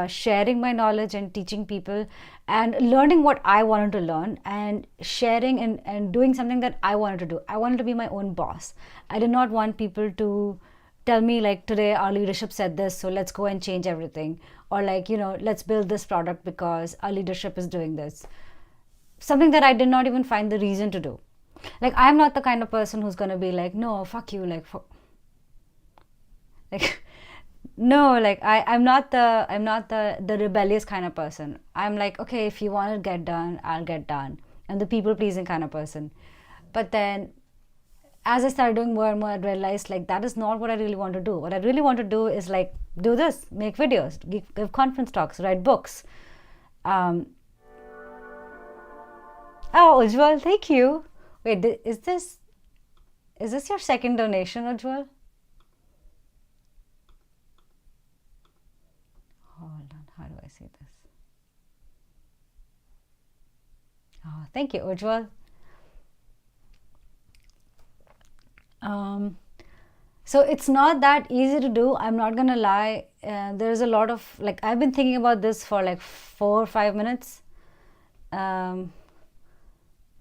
sharing my knowledge and teaching people and learning what I wanted to learn and sharing and doing something that I wanted to do. I wanted to be my own boss. I did not want people to tell me like today our leadership said this, so let's go and change everything, or like, let's build this product because our leadership is doing this. Something that I did not even find the reason to do. Like, I'm not the kind of person who's going to be like, no, fuck you, like no, like I'm not the rebellious kind of person. I'm like, okay, if you want to get done, I'll get done. I'm the people pleasing kind of person. But then as I started doing more and more, I realized like that is not what I really want to do. What I really want to do is like do this, make videos, give conference talks, write books. Oh, Ujjwal, thank you. Wait, is this your second donation, Ujjwal? Hold on, how do I say this? Oh, thank you, Ujjwal. So it's not that easy to do. I'm not gonna lie. There's a lot of like I've been thinking about this for like 4 or 5 minutes. Um,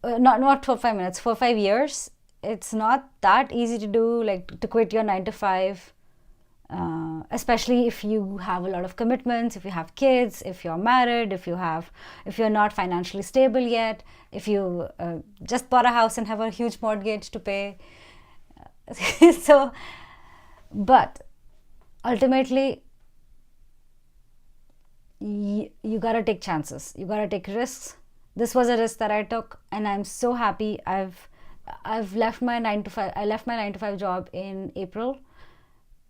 not for 5 minutes, for 5 years. It's not that easy to do, like to quit your 9 to 5, especially if you have a lot of commitments, if you have kids, if you're married, if you're not financially stable yet, if you just bought a house and have a huge mortgage to pay. So, but ultimately, you gotta take chances. You gotta take risks. This was a risk that I took, and I'm so happy. I've left my 9 to 5. I left my 9 to 5 job in April.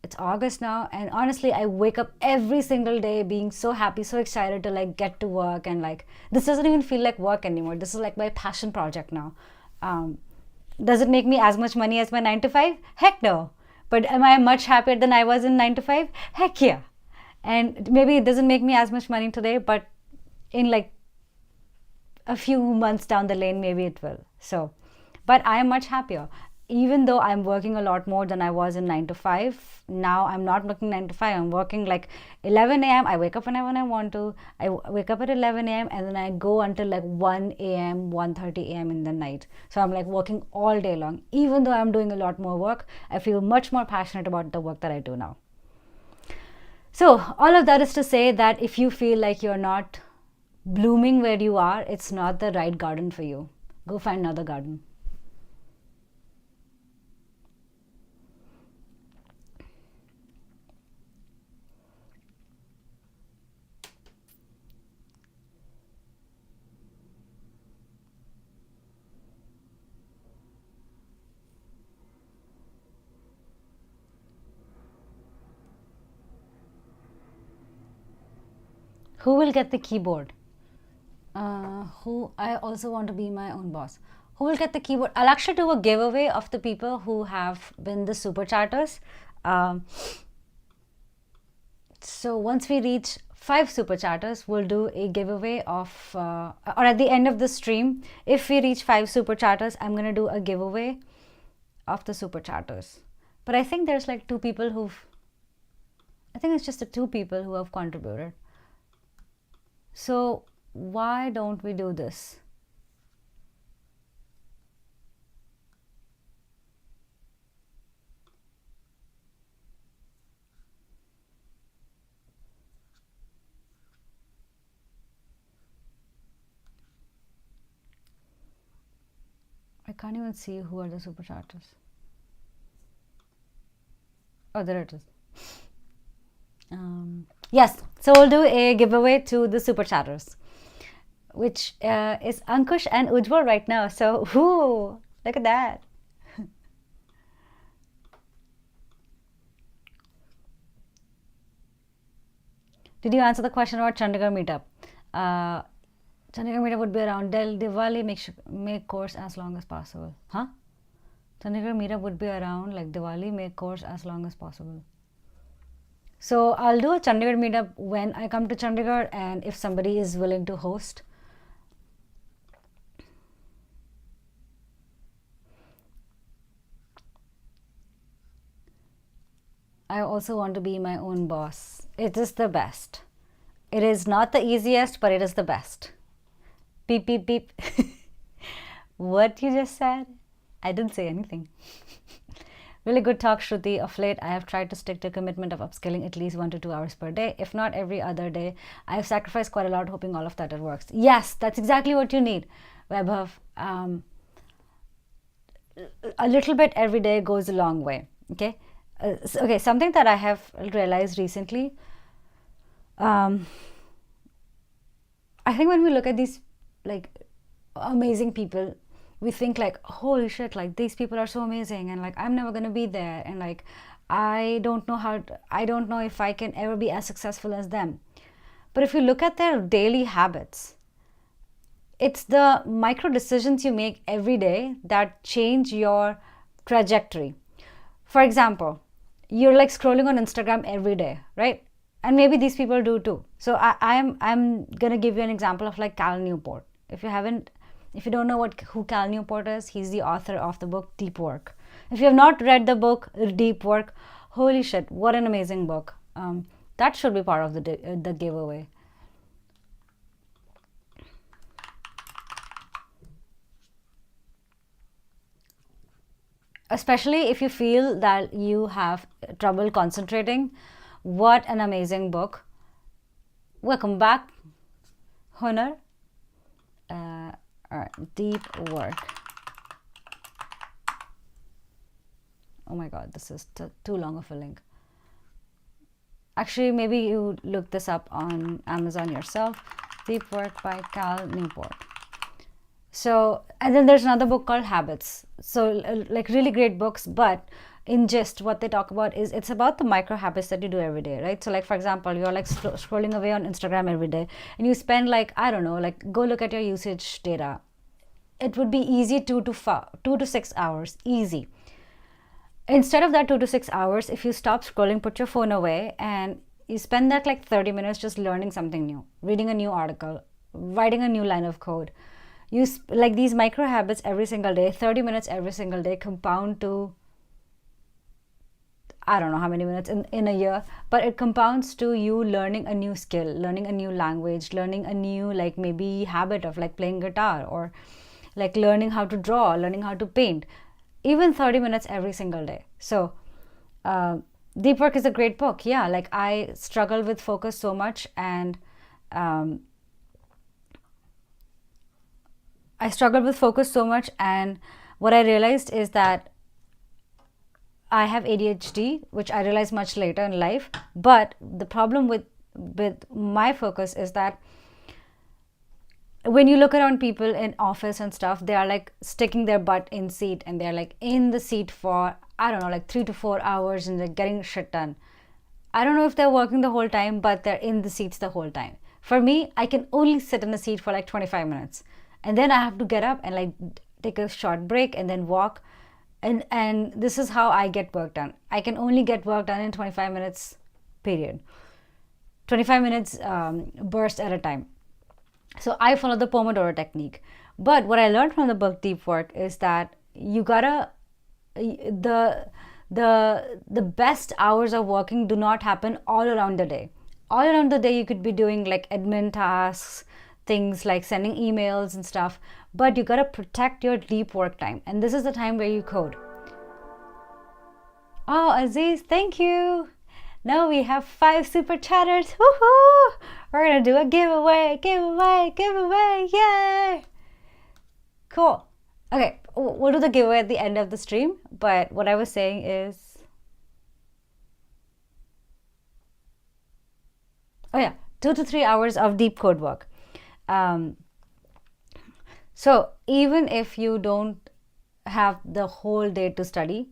It's August now, and honestly, I wake up every single day being so happy, so excited to like get to work, and like this doesn't even feel like work anymore. This is like my passion project now. Um, does it make me as much money as my 9 to 5? Heck no. But am I much happier than I was in 9 to 5? Heck yeah. And maybe it doesn't make me as much money today, but in like a few months down the lane, maybe it will. So, but I am much happier. Even though I'm working a lot more than I was in 9 to 5, now I'm not working 9 to 5. I'm working like 11 a.m. I wake up whenever I want to. I wake up at 11 a.m. and then I go until like 1 a.m., 1:30 a.m. in the night. So I'm like working all day long. Even though I'm doing a lot more work, I feel much more passionate about the work that I do now. So all of that is to say that if you feel like you're not blooming where you are, it's not the right garden for you. Go find another garden. Who will get the keyboard? Who I also want to be my own boss. Who will get the keyboard? I'll actually do a giveaway of the people who have been the super chatters. Um, so once we reach 5 super chatters, we'll do a giveaway of, or at the end of the stream, if we reach 5 super chatters, I'm gonna do a giveaway of the super chatters. But I think there's like I think it's just the 2 people who have contributed. So why don't we do this? I can't even see who are the super chatters. Oh, there it is. Yes, so we'll do a giveaway to the super chatters, which is Ankush and Ujjwal right now. So, whoo, look at that. Did you answer the question about Chandigarh meetup? Chandigarh meetup would be around Diwali. Make course as long as possible. Huh? Chandigarh meetup would be around like Diwali. Make course as long as possible. So I'll do a Chandigarh meetup when I come to Chandigarh, and if somebody is willing to host. I also want to be my own boss. It is the best. It is not the easiest, but it is the best. Beep, beep, beep. What you just said? I didn't say anything. Really good talk, Shruti. Of late, I have tried to stick to a commitment of upskilling at least 1 to 2 hours per day, if not every other day. I have sacrificed quite a lot, hoping all of that it works. Yes, that's exactly what you need, Vaibhav. A little bit every day goes a long way. Okay. Okay. Something that I have realized recently. Um, I think when we look at these like amazing people, we think like, holy shit, like these people are so amazing, and like I'm never gonna be there, and like I don't know if I can ever be as successful as them. But if you look at their daily habits, it's the micro decisions you make every day that change your trajectory. For example, you're like scrolling on Instagram every day, right? And maybe these people do too. So I'm gonna give you an example of like Cal Newport. If you don't know who Cal Newport is, he's the author of the book Deep Work. If you have not read the book Deep Work, holy shit, what an amazing book. That should be part of the giveaway. Especially if you feel that you have trouble concentrating, what an amazing book. Welcome back, Hunar. All right, Deep Work. Oh my god, this is too long of a link. Actually, maybe you look this up on Amazon yourself. Deep Work by Cal Newport. So, and then there's another book called Habits. So, like really great books, but in gist, what they talk about is it's about the micro habits that you do every day, right? So, like for example, you're like scrolling away on Instagram every day, and you spend like, I don't know, like go look at your usage data. It would be easy 2 to 6 hours, easy. Instead of that 2 to 6 hours, if you stop scrolling, put your phone away, and you spend that like 30 minutes just learning something new, reading a new article, writing a new line of code. You like these micro habits every single day, 30 minutes every single day compound to, I don't know how many minutes in a year, but it compounds to you learning a new skill, learning a new language, learning a new like maybe habit of like playing guitar, or like learning how to draw, learning how to paint, even 30 minutes every single day. So Deep Work is a great book. Yeah, like I struggle with focus so much, and I struggled with focus so much, and what I realized is that I have ADHD, which I realized much later in life. But the problem with my focus is that when you look around people in office and stuff, they are like sticking their butt in seat, and they're like in the seat for, I don't know, like 3 to 4 hours, and they're getting shit done. I don't know if they're working the whole time, but they're in the seats the whole time. For me, I can only sit in the seat for like 25 minutes. And then I have to get up and like take a short break and then walk. And this is how I get work done. I can only get work done in 25 minutes period. 25 minutes burst at a time. So I follow the Pomodoro technique. But what I learned from the book Deep Work is that you gotta the best hours of working do not happen all around the day. All around the day you could be doing like admin tasks, things like sending emails and stuff, but you gotta protect your deep work time, and this is the time where you code. Oh, Aziz, thank you. Now we have 5 super chatters. Woohoo! We're gonna do a giveaway, yay! Cool. Okay, we'll do the giveaway at the end of the stream, but what I was saying is, oh yeah, 2 to 3 hours of deep code work. So even if you don't have the whole day to study,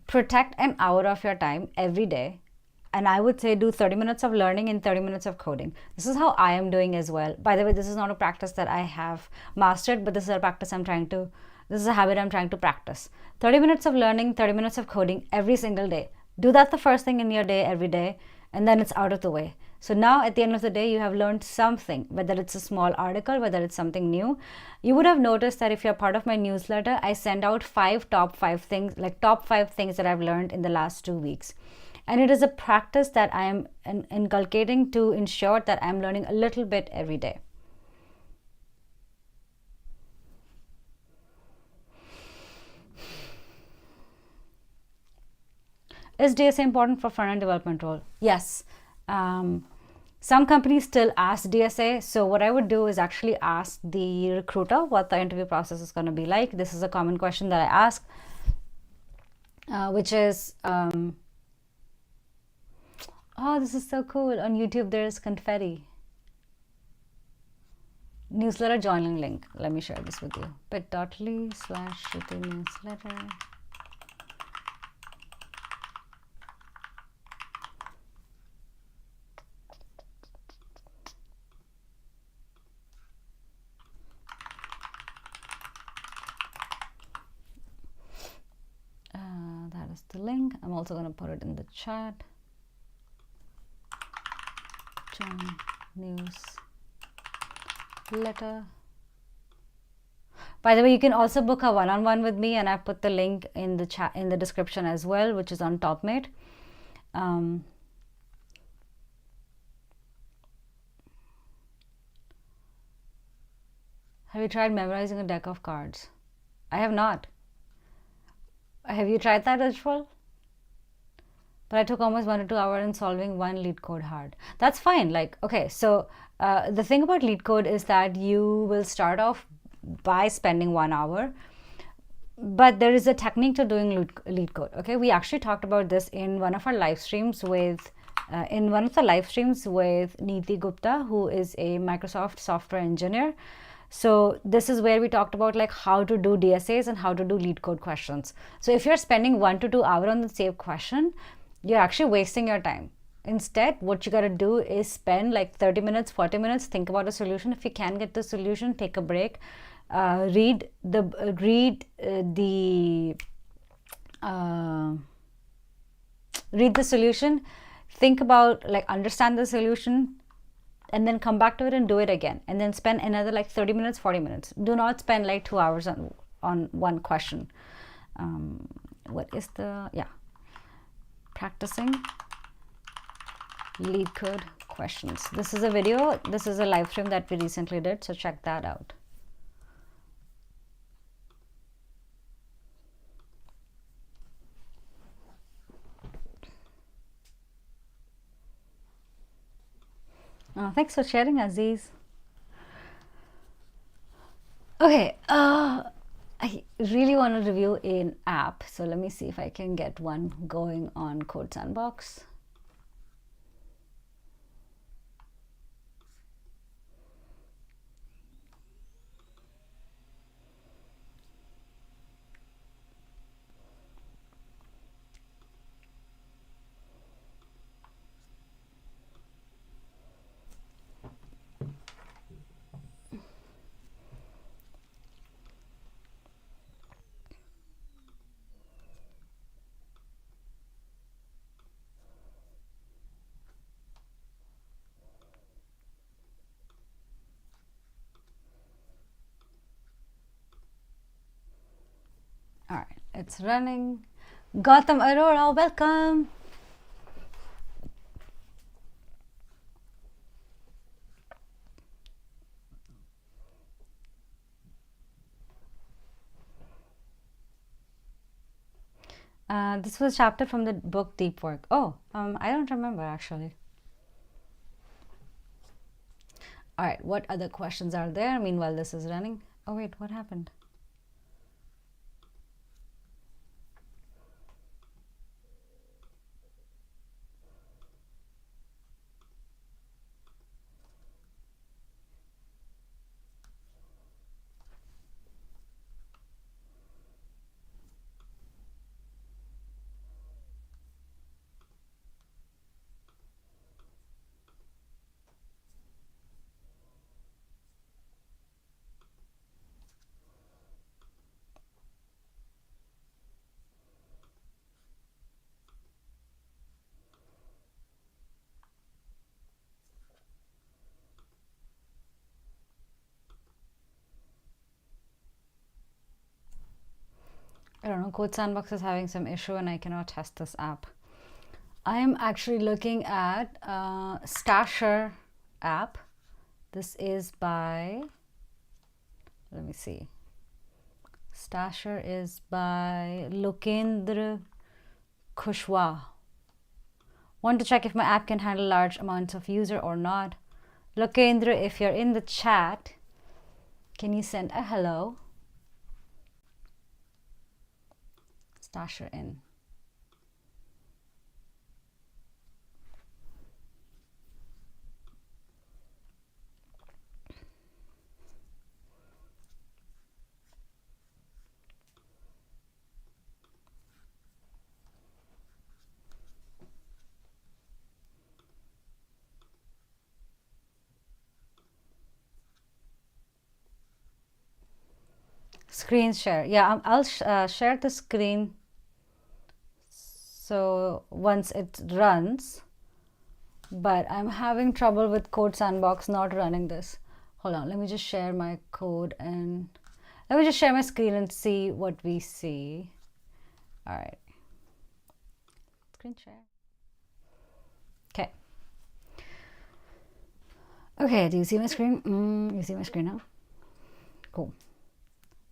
protect an hour of your time every day. And I would say do 30 minutes of learning and 30 minutes of coding. This is how I am doing as well. By the way, this is not a practice that I have mastered, but this is a practice this is a habit I'm trying to practice. 30 minutes of learning, 30 minutes of coding every single day. Do that the first thing in your day every day, and then it's out of the way. So now at the end of the day, you have learned something, whether it's a small article, whether it's something new. You would have noticed that if you're part of my newsletter, I send out top 5 things that I've learned in the last 2 weeks. And it is a practice that I am inculcating to ensure that I'm learning a little bit every day. Is DSA important for front-end development role? Yes. Some companies still ask DSA. So what I would do is actually ask the recruiter what the interview process is going to be like. This is a common question that I ask, which is, oh, this is so cool. On YouTube, there's confetti. Newsletter joining link. Let me share this with you. bit.ly/newsletter. That is the link. I'm also going to put it in the chat. Join newsletter. By the way, you can also book a one-on-one with me, and I've put the link in the chat, in the description as well, which is on TopMate. Have you tried memorizing a deck of cards? I have not. Have you tried that, Ujjwal? But I took almost 1 to 2 hours in solving one lead code hard. That's fine. Like, okay, so the thing about lead code is that you will start off by spending 1 hour, but there is a technique to doing lead code. Okay, we actually talked about this in one of our live streams with Neeti Gupta, who is a Microsoft software engineer. So this is where we talked about like how to do DSAs and how to do lead code questions. So if you're spending 1 to 2 hours on the same question, you're actually wasting your time. Instead, what you got to do is spend like 30 minutes, 40 minutes, think about a solution. If you can get the solution, take a break, read the solution, think about, like, understand the solution, and then come back to it and do it again, and then spend another like 30 minutes, 40 minutes. Do not spend like 2 hours on one question. What is the, yeah, practicing lead code questions. This is a video, this is a live stream that we recently did, so check that out. Thanks for sharing, Aziz. Okay, I really want to review an app, so let me see if I can get one going on Code Sandbox. All right, it's running. Gautam Arora, welcome. This was a chapter from the book Deep Work. Oh, I don't remember actually. All right, what other questions are there? Meanwhile, this is running. Oh wait, what happened? I don't know, Code Sandbox is having some issue and I cannot test this app. I am actually looking at Stasher app. This is by, let me see. Stasher is by Lokendra Kushwaha. Want to check if my app can handle large amounts of user or not. Lokendra, if you're in the chat, can you send a hello? Stasher in. Screen share. Yeah, I'll share the screen. So once it runs, but I'm having trouble with Code Sandbox not running this. Hold on, let me just share my code and let me just share my screen and see what we see. All right. Screen share. Okay. Okay, do you see my screen? You see my screen now? Cool.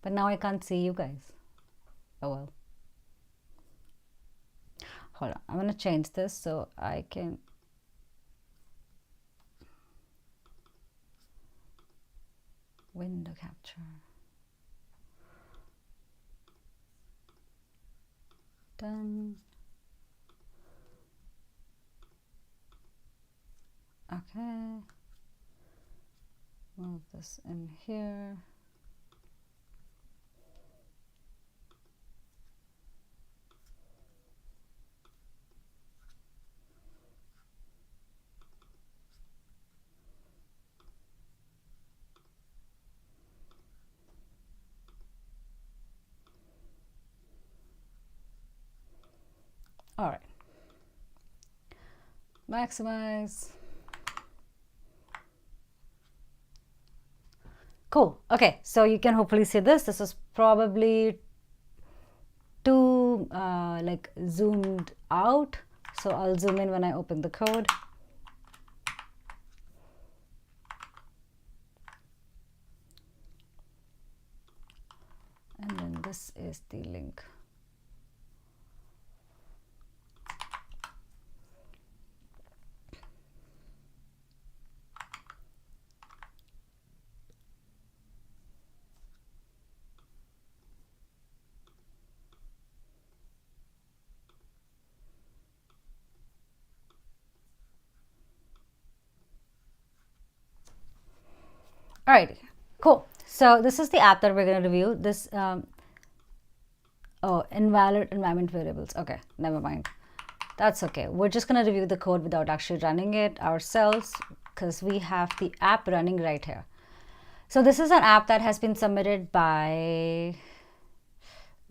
But now I can't see you guys. Oh well. Hold on, I'm gonna change this so I can. Window capture. Done. Okay. Move this in here. All right. Maximize. Cool. Okay, so you can hopefully see this. This is probably too like zoomed out. So I'll zoom in when I open the code. And then this is the link. All right, cool. So this is the app that we're going to review. This, oh, invalid environment variables. Okay, never mind. That's okay. We're just going to review the code without actually running it ourselves because we have the app running right here. So this is an app that has been submitted by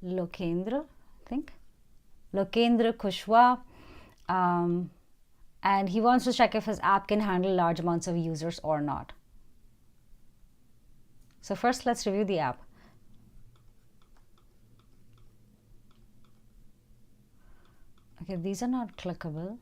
Lokendra, I think. Lokendra Kushwaha. And he wants to check if his app can handle large amounts of users or not. So first, let's review the app. Okay, these are not clickable.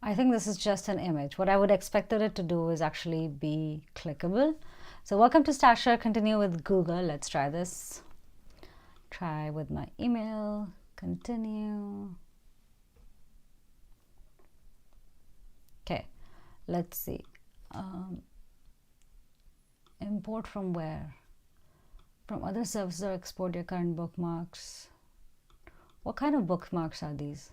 I think this is just an image. What I would expect it to do is actually be clickable. So welcome to Stasher. Continue with Google. Let's try this. Try with my email. Continue. Okay, let's see. Import from where? From other services or export your current bookmarks. What kind of bookmarks are these?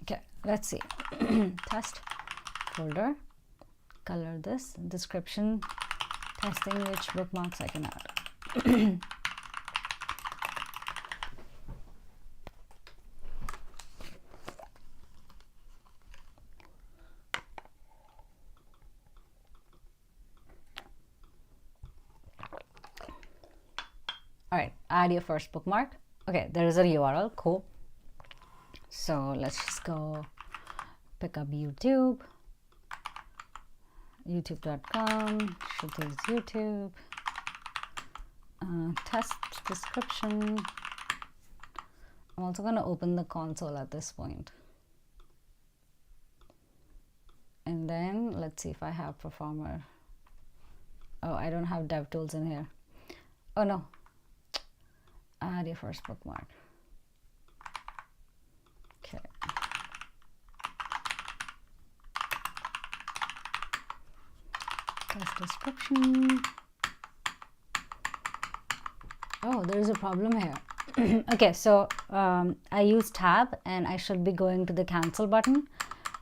Okay, let's see. Test folder, color this, description, testing which bookmarks I can add. All right, add your first bookmark. Okay, there is a URL, cool. So let's just go pick up YouTube. youtube.com, Shrutis YouTube, test description. I'm also going to open the console at this point. And then let's see if I have Performer. Oh, I don't have DevTools in here. Oh no. Add your first bookmark. Okay. Test description. Oh, there's a problem here. Okay, so I use tab and I should be going to the cancel button,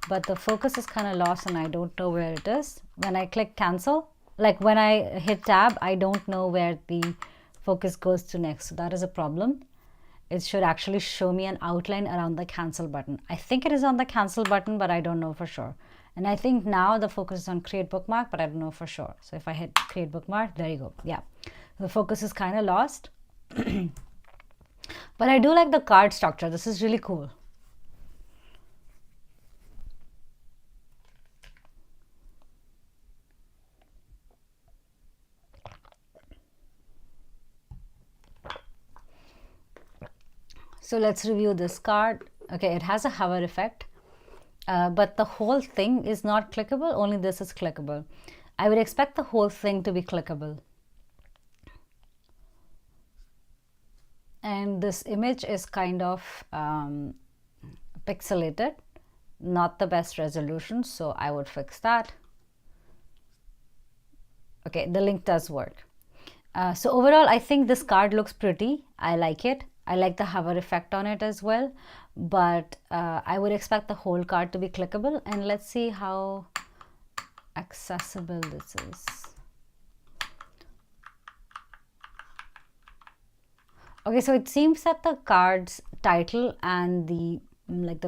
but the focus is kind of lost and I don't know where it is. When I click cancel, like when I hit tab, I don't know where the focus goes to next. So that is a problem. It should actually show me an outline around the cancel button. I think it is on the cancel button, but I don't know for sure. And I think now the focus is on create bookmark, but I don't know for sure. So if I hit create bookmark, there you go. Yeah, the focus is kind of lost. But I do like the card structure. This is really cool. So let's review this card. Okay, it has a hover effect, but the whole thing is not clickable. Only this is clickable. I would expect the whole thing to be clickable. And this image is kind of pixelated, not the best resolution, so I would fix that. Okay, the link does work. So overall, I think this card looks pretty. I like it. I like the hover effect on it as well, but I would expect the whole card to be clickable. And let's see how accessible this is. Okay, so it seems that the card's title and the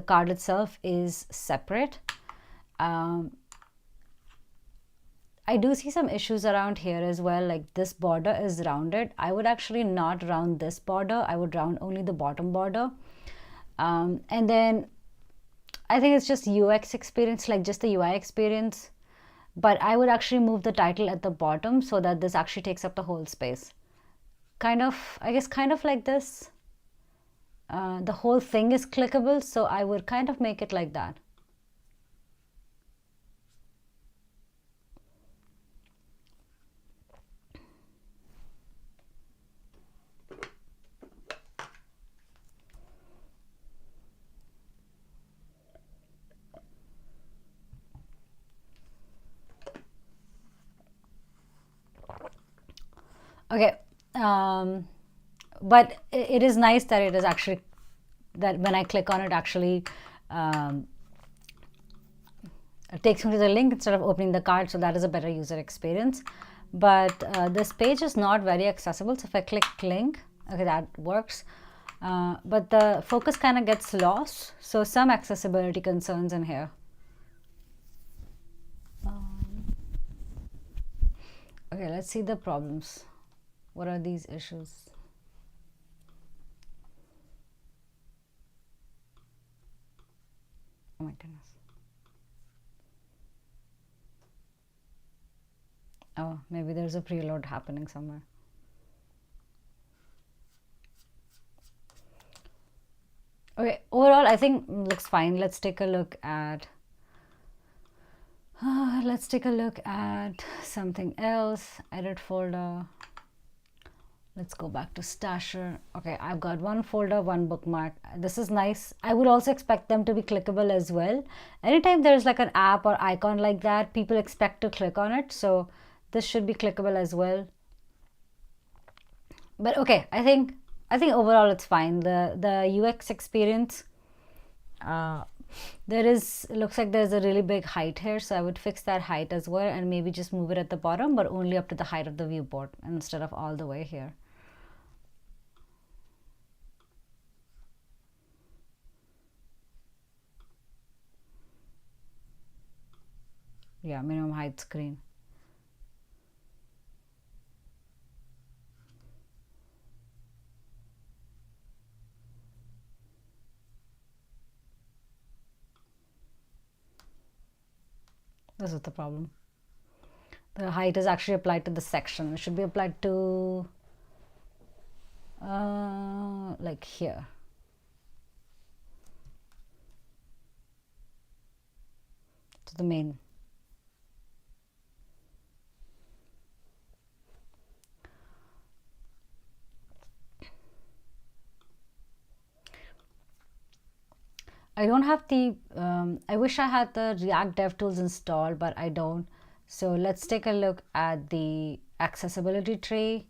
card itself is separate. I do see some issues around here as well, like this border is rounded. I would actually not round this border. I would round only the bottom border. And then I think it's just UX experience, like just the UI experience. But I would actually move the title at the bottom so that this actually takes up the whole space. Kind of, I guess, kind of like this. The whole thing is clickable, so I would kind of make it like that. Okay, but it is nice that it is actually, that when I click on it, actually it takes me to the link instead of opening the card, so that is a better user experience. But this page is not very accessible, so if I click link, okay, that works. But the focus kind of gets lost, so some accessibility concerns in here. Okay, let's see the problems. What are these issues? Oh my goodness. Oh, maybe there's a preload happening somewhere. Okay, overall I think looks fine. Let's take a look at something else. Edit folder. Let's go back to Stasher. Okay, I've got one folder, one bookmark. This is nice. I would also expect them to be clickable as well. Anytime there's like an app or icon like that, people expect to click on it. So this should be clickable as well. But okay, I think overall it's fine. The UX experience, looks like there's a really big height here, so I would fix that height as well and maybe just move it at the bottom, but only up to the height of the viewport instead of all the way here. Yeah, minimum height screen. This is the problem. The height is actually applied to the section. It should be applied to like here. To the main. I don't have the, I wish I had the React DevTools installed, but I don't. So let's take a look at the accessibility tree.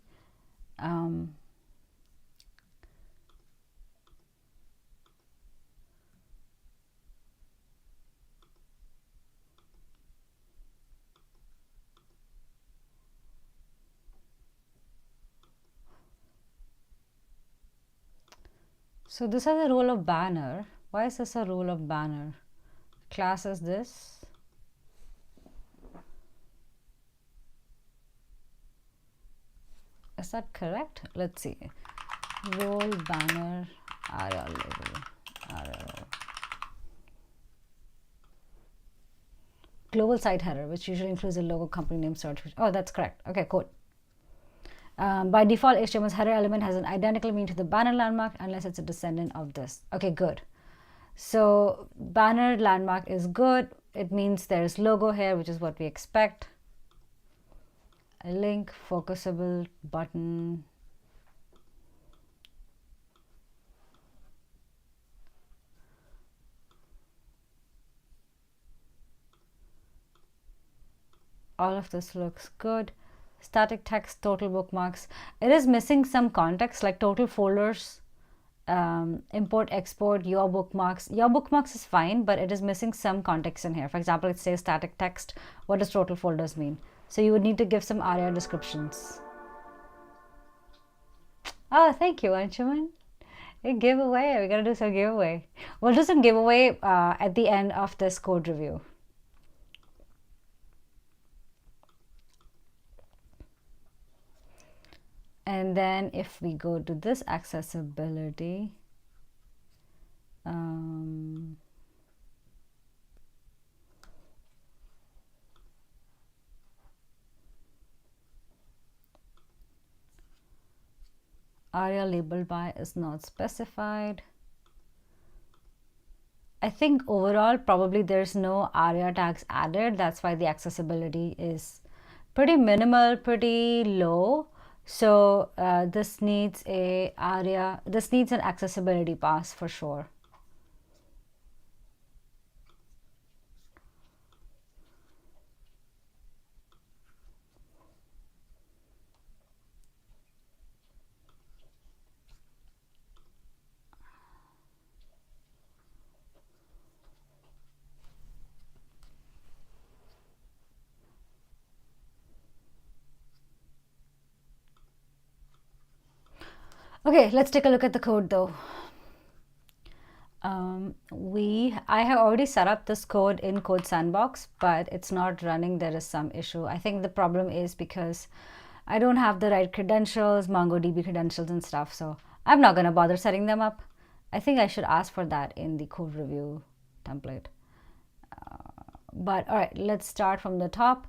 So this has a role of banner. Why is this a role of banner? Class is this. Is that correct? Let's see. Role banner RL label. RL. Global site header, which usually includes a logo, company name, search. Oh, that's correct. Okay, cool. By default, HTML's header element has an identical meaning to the banner landmark unless it's a descendant of this. Okay, good. So banner landmark is good. It means there's logo here, which is what we expect. A link, focusable button. All of this looks good. Static text, total bookmarks. It is missing some context, like total folders, import, export, your bookmarks. Your bookmarks is fine, but it is missing some context in here. For example, it says static text. What does total folders mean? So you would need to give some ARIA descriptions. Oh, thank you, Anshuman. A giveaway. We're gonna do some giveaway. We'll do some giveaway at the end of this code review. And then if we go to this accessibility, ARIA labeled by is not specified. I think overall probably there's no ARIA tags added. That's why the accessibility is pretty minimal, pretty low. So this needs a ARIA, this needs an accessibility pass for sure. Okay, let's take a look at the code though. I have already set up this code in Code Sandbox, but it's not running. There is some issue. I think the problem is because I don't have the right credentials, MongoDB credentials and stuff. So I'm not going to bother setting them up. I think I should ask for that in the code review template. But all right, let's start from the top.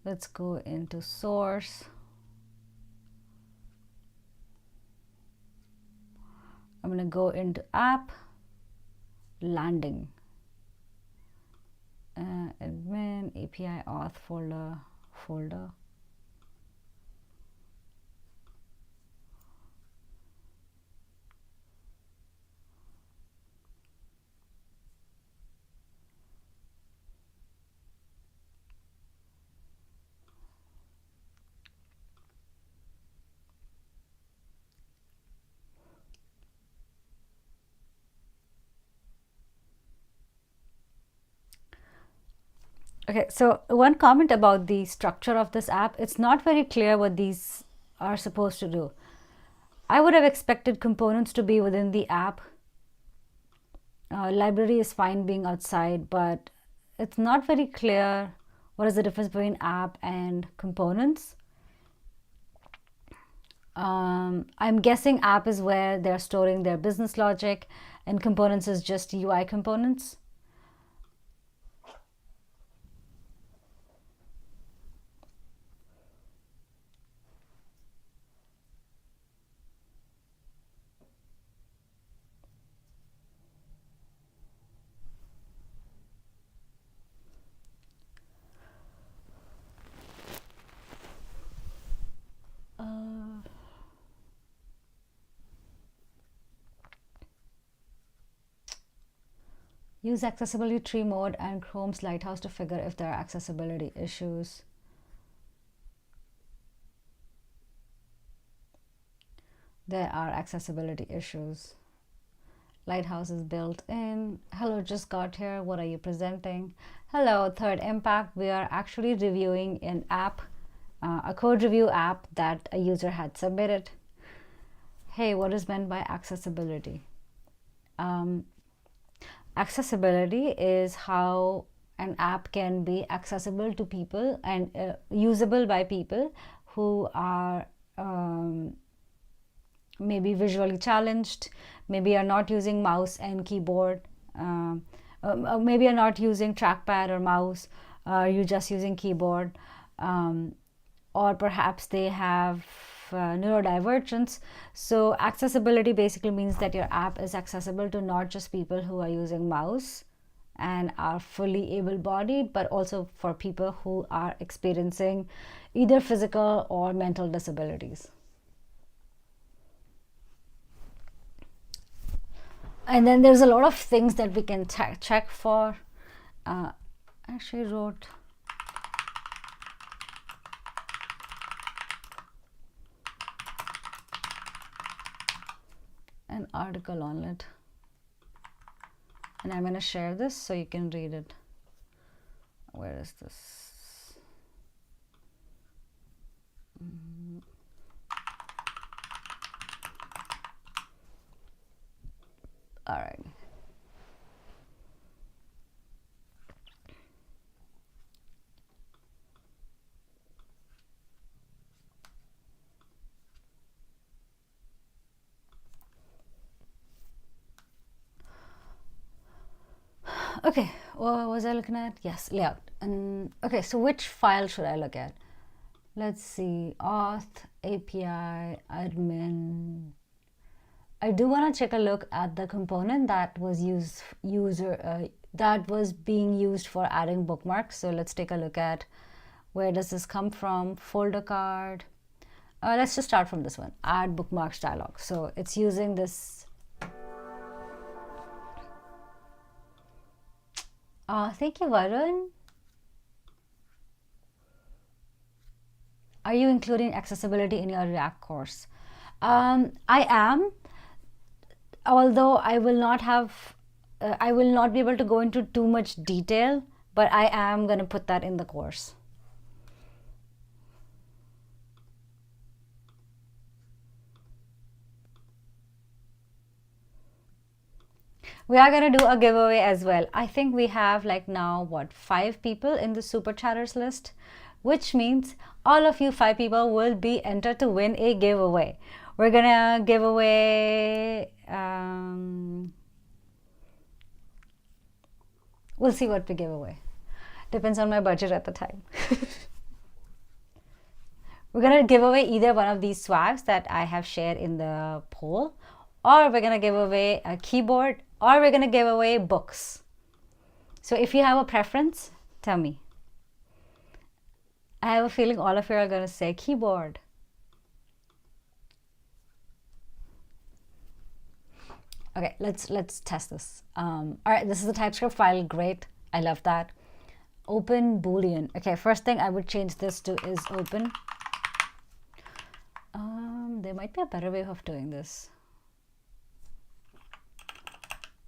Let's go into source. I'm going to go into app, landing, admin, API auth folder. Okay, so one comment about the structure of this app, it's not very clear what these are supposed to do. I would have expected components to be within the app. Library is fine being outside, but it's not very clear what is the difference between app and components. I'm guessing app is where they're storing their business logic and components is just UI components. Use accessibility tree mode and Chrome's Lighthouse to figure if there are accessibility issues. There are accessibility issues. Lighthouse is built in. Hello, just got here. What are you presenting? Hello, Third Impact. We are actually reviewing an app, a code review app that a user had submitted. Hey, what is meant by accessibility? Accessibility is how an app can be accessible to people and usable by people who are maybe visually challenged, maybe are not using mouse and keyboard, maybe are not using trackpad or mouse, you're just using keyboard, or perhaps they have neurodivergence. So accessibility basically means that your app is accessible to not just people who are using mouse and are fully able-bodied, but also for people who are experiencing either physical or mental disabilities. And then there's a lot of things that we can check for. I actually wrote an article on it, and I'm going to share this so you can read it. Where is this? All right. Okay, what was I looking at? Yes, layout. And okay, so which file should I look at? Let's see, auth, API, admin. I do want to take a look at the component that was that was being used for adding bookmarks. So let's take a look at where does this come from. Folder card. Let's just start from this one. Add bookmarks dialog. So it's using this. Thank you, Varun. Are you including accessibility in your React course? I am, although I will not be able to go into too much detail, but I am going to put that in the course. We are going to do a giveaway as well. I think we have like now, what, 5 people in the super chatters list, which means all of you 5 people will be entered to win a giveaway. We're going to give away, we'll see what we give away. Depends on my budget at the time. We're going to give away either one of these swags that I have shared in the poll, or we're going to give away a keyboard, or we're going to give away books. So if you have a preference, tell me. I have a feeling all of you are going to say keyboard. Okay, let's test this. All right, this is the TypeScript file. Great, I love that. Open Boolean. Okay, first thing I would change this to is open. There might be a better way of doing this.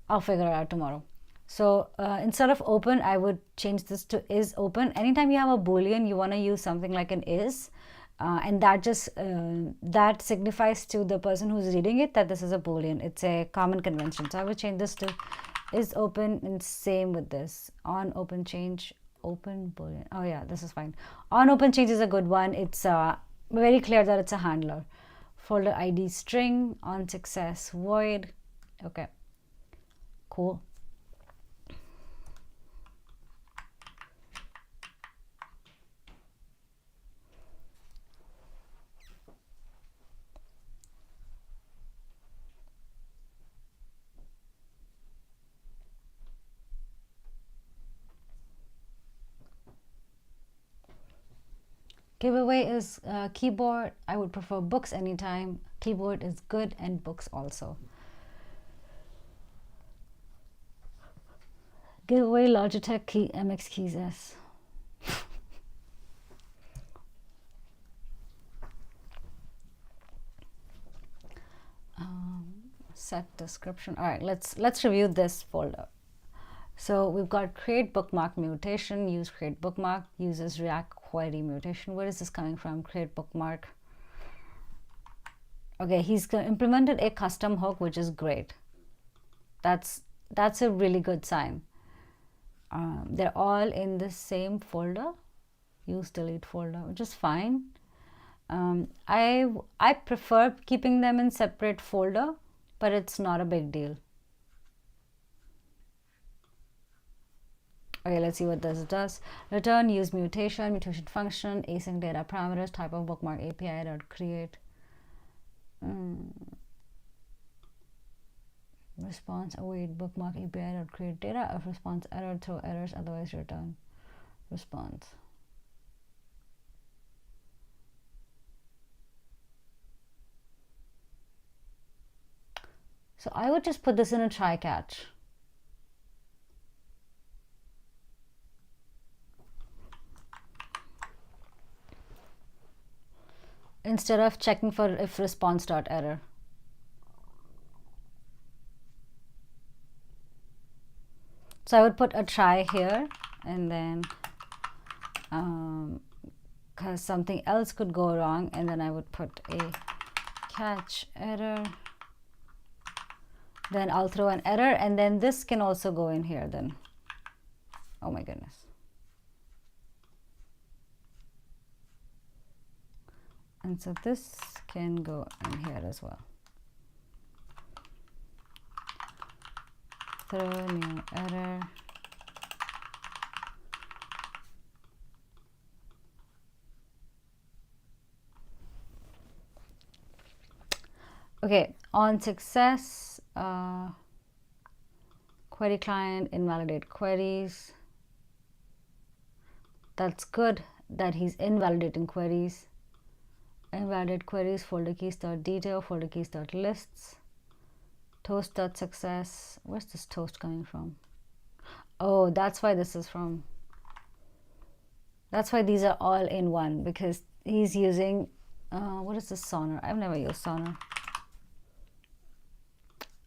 I'll figure it out tomorrow. So instead of open, I would change this to is open. Anytime you have a Boolean, you want to use something like an is, and that just that signifies to the person who's reading it that this is a Boolean. It's a common convention. So I would change this to is open, and same with this. On open change open Boolean. Oh yeah, this is fine. On open change is a good one. It's very clear that it's a handler. Folder ID string, on success void. Okay. Cool. Giveaway is keyboard. I would prefer books anytime. Keyboard is good and books also. Giveaway Logitech key MX Keys S. Set description. All right, let's review this folder. So we've got create bookmark mutation, use create bookmark, uses React query mutation. Where is this coming from? Create bookmark. Okay, he's implemented a custom hook, which is great. That's a really good sign. They're all in the same folder, use delete folder, which is fine. I prefer keeping them in separate folder, but it's not a big deal. Okay, let's see what this does. Return, use mutation function, async data parameters, type of bookmark API dot create. Response await bookmark API dot create data. If response error, throw errors, otherwise return response. So I would just put this in a try catch. Instead of checking for if response dot error. So I would put a try here, and then because something else could go wrong, and then I would put a catch error. Then I'll throw an error, and then this can also go in here then. Oh my goodness. And so this can go in here as well. Throw new error. Okay, on success, query client, invalidate queries. That's good that he's invalidating queries. Invalidate queries, folder keys dot detail, folder keys dot lists, toast dot success. Where's this toast coming from? Oh, that's why this is from. That's why these are all in one, because he's using, what is this, Sonar? I've never used Sonar.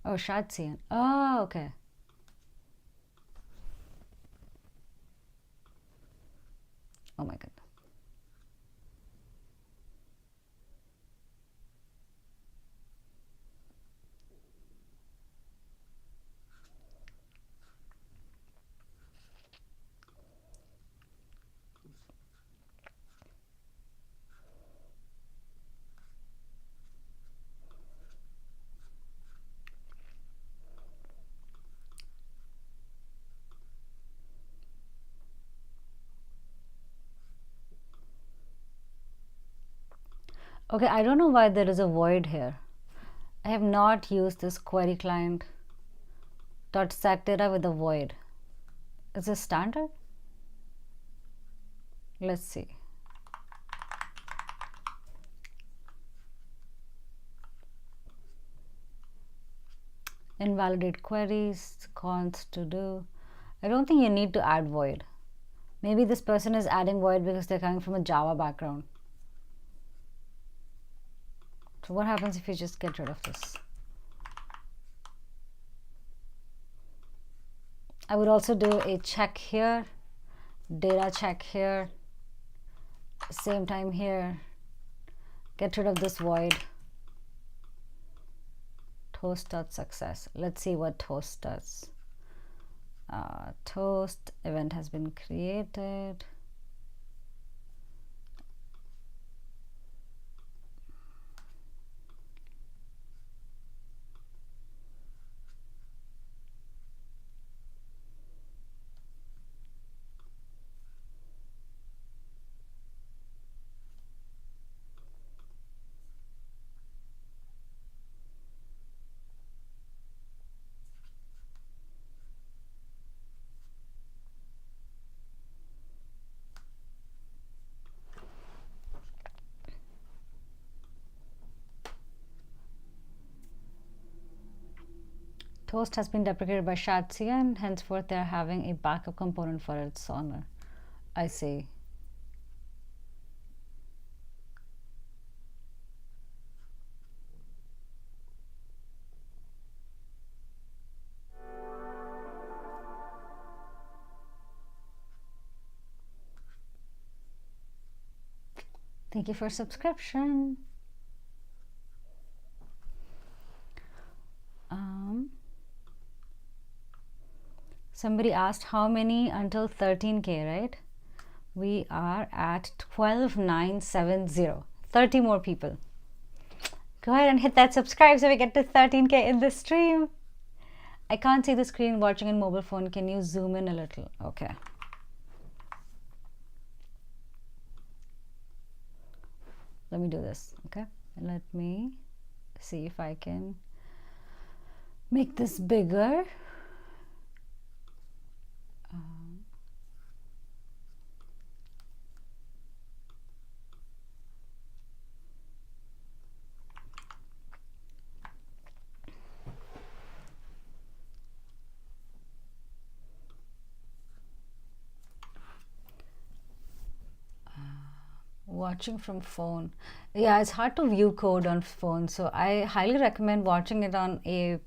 Oh, Shadcyan. Oh, okay. Oh my goodness. Okay, I don't know why there is a void here. I have not used this query client dot set data with a void. Is this standard? Let's see. Invalidate queries, const to do. I don't think you need to add void. Maybe this person is adding void because they're coming from a Java background. So what happens if you just get rid of this? I would also do a check here, data check here, same time here, get rid of this void, toast.success. Let's see what toast does. Toast event has been created. Ghost has been deprecated by Shatsia, and henceforth they are having a backup component for its honor. I see. Thank you for subscription. Somebody asked how many until 13K, right? We are at 12,970. 30 more people. Go ahead and hit that subscribe so we get to 13K in this stream. I can't see the screen watching in mobile phone. Can you zoom in a little? Okay. Let me do this, okay? Let me see if I can make this bigger. Watching from phone. Yeah, it's hard to view code on phone, so I highly recommend watching it on a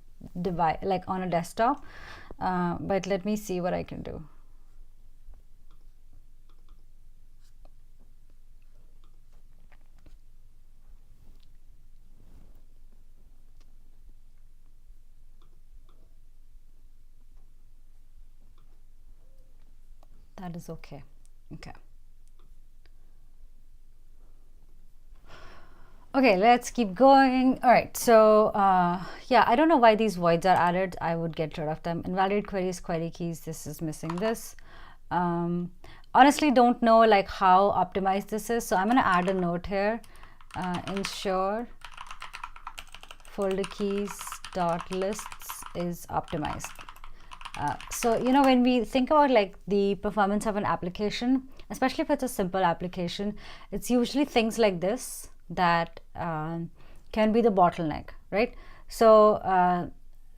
device, like on a desktop. But let me see what I can do. That is okay. Okay. Okay, let's keep going. All right, so yeah, I don't know why these voids are added. I would get rid of them. Invalid queries, query keys. This is missing this. Honestly, don't know like how optimized this is. So I'm gonna add a note here. Ensure folder keys dot lists is optimized. So you know, when we think about like the performance of an application, especially if it's a simple application, it's usually things like this that can be the bottleneck, right? So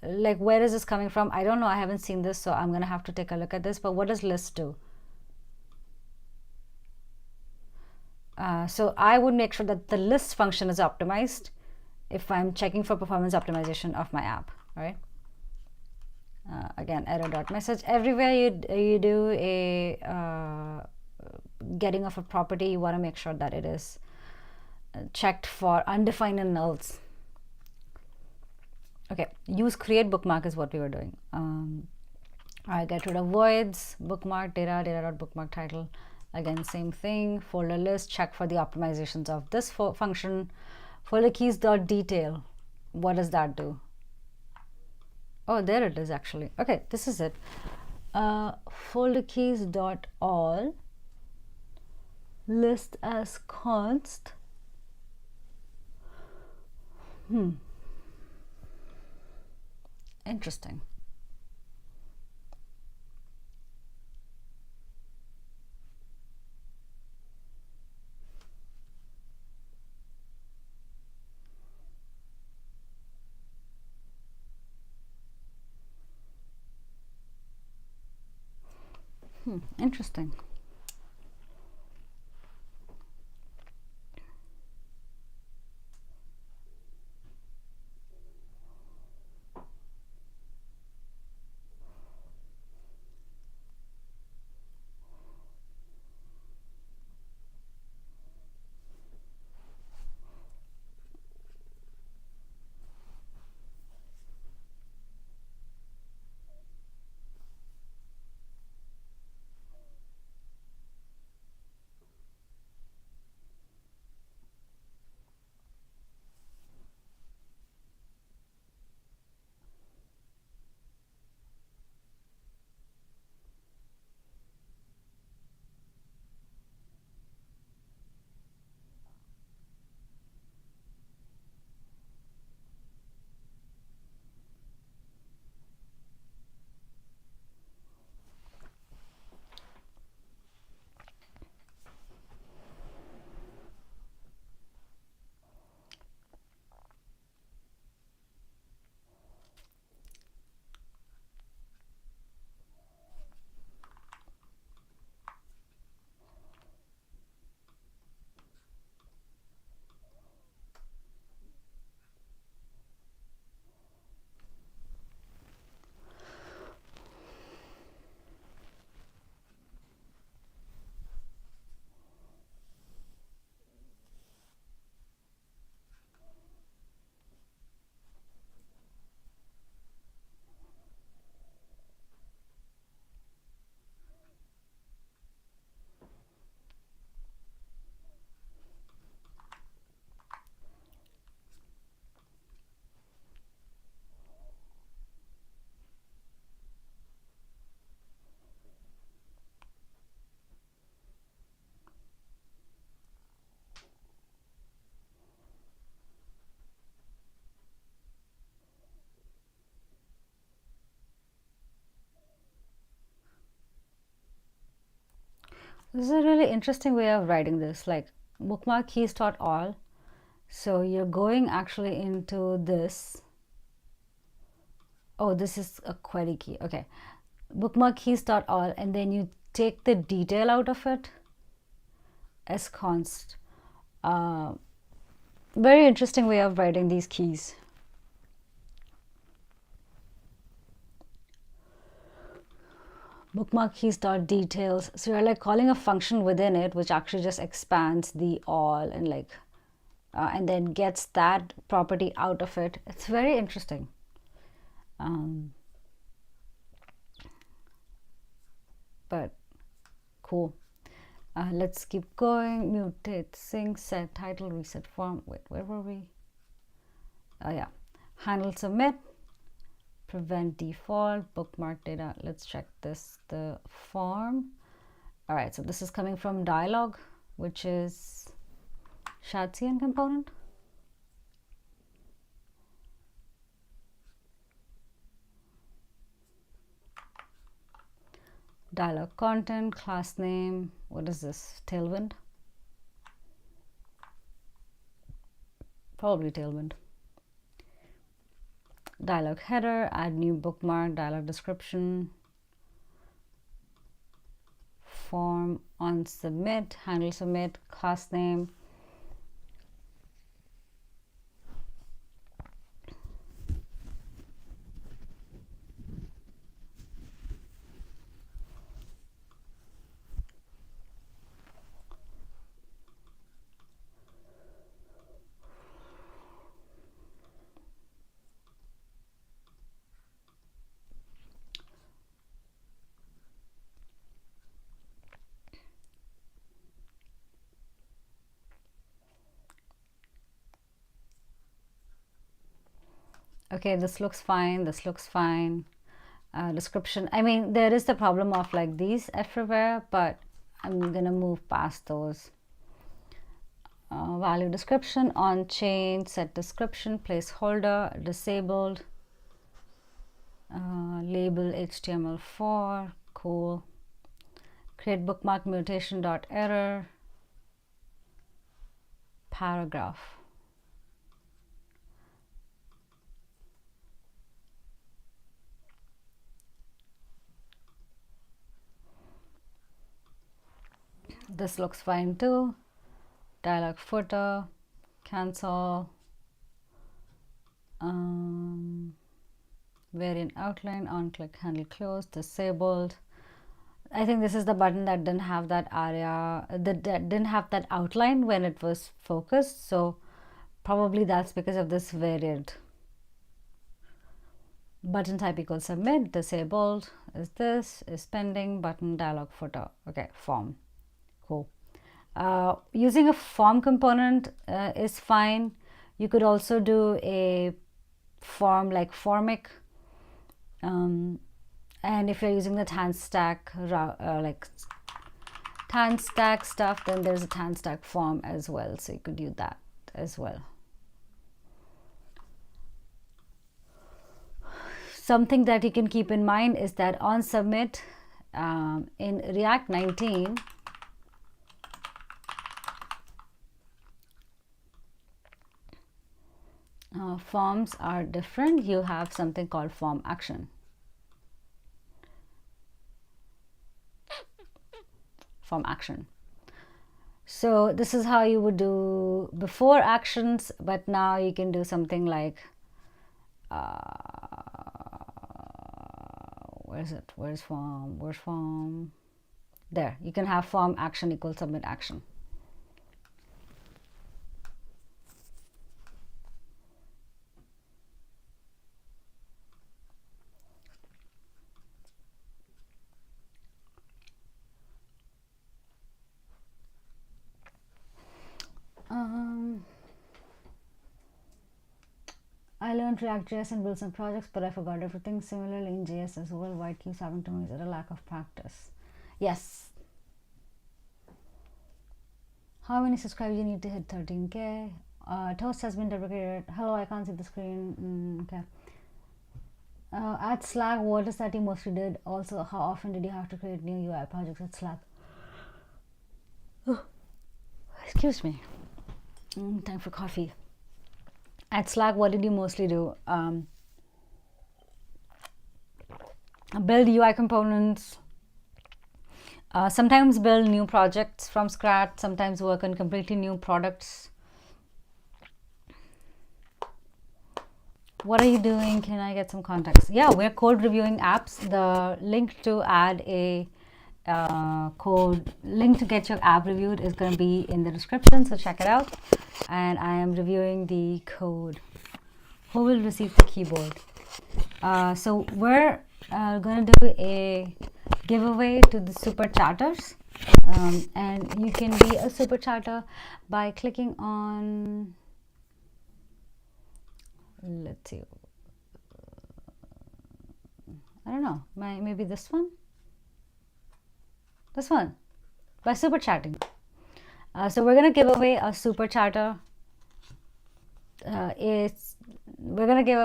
like where is this coming from? I don't know. I haven't seen this, so I'm gonna have to take a look at this. But what does list do? So I would make sure that the list function is optimized if I'm checking for performance optimization of my app. All right. Again, error.message. Everywhere you do a getting of a property, you want to make sure that it is checked for undefined and nulls. Okay, use create bookmark is what we were doing. I get rid of voids, bookmark data, data.bookmark title. Again, same thing. Folder list, check for the optimizations of this function. Folder keys dot detail. What does that do? Oh, there it is actually. Okay, this is it. Folder keys dot all list as const. Interesting. Interesting. This is a really interesting way of writing this, like bookmarkkeys.all. So you're going actually into this. Oh, this is a query key. Okay. Bookmarkkeys.all, and then you take the detail out of it as const. Very interesting way of writing these keys. Bookmark keys.details. So you're like calling a function within it, which actually just expands the all and like, and then gets that property out of it. It's very interesting. But cool. Let's keep going. Mutate, sync, set, title, reset form. Wait, where were we? Oh yeah. Handle, submit, prevent default, bookmark data. Let's check this, the form. All right, so this is coming from dialog, which is Shadcn component. Dialog content, class name. What is this? Tailwind? Probably Tailwind. Dialog header, add new bookmark, dialog description, form on submit, handle submit, class name. Okay, this looks fine, this looks fine. Description, I mean, there is the problem of like these everywhere, but I'm gonna move past those. Value description, on chain, set description, placeholder, disabled, label HTML4, cool. Create bookmark mutation dot error, paragraph. This looks fine too. Dialog footer, cancel, variant outline, on click, handle close, disabled. I think this is the button that didn't have that area, that didn't have that outline when it was focused. So probably that's because of this variant. Button type equals submit, disabled is this, is pending, button, dialog footer. Okay, form. Cool. Using a form component is fine. You could also do a form like Formic. And if you're using the TanStack like TanStack stuff, then there's a TanStack form as well, so you could do that as well. Something that you can keep in mind is that on submit in React 19, forms are different. You have something called form action. Form action. So this is how you would do before actions, but now you can do something like where's it? Where's form? Where's form? There, you can have form action equals submit action. I learned React.js and built some projects, but I forgot everything. Similarly in JS as well, why it keeps happening to me? Is it a lack of practice? Yes. How many subscribers you need to hit 13K? Toast has been deprecated. Hello, I can't see the screen. Okay. At Slack, what is that you mostly did? Also, how often did you have to create new UI projects at Slack? Excuse me. Time for coffee. At Slack, what did you mostly do? Build UI components. Sometimes build new projects from scratch. Sometimes work on completely new products. What are you doing? Can I get some context? Yeah, we're code reviewing apps. The link to add a link to get your app reviewed is going to be in the description, so check it out. And I am reviewing the code. Who will receive the keyboard? So we're going to do a giveaway to the super chatters, and you can be a super chatter by clicking on, let's see, I don't know, maybe this one by super chatting. So we're gonna give away a super chatter. We're gonna give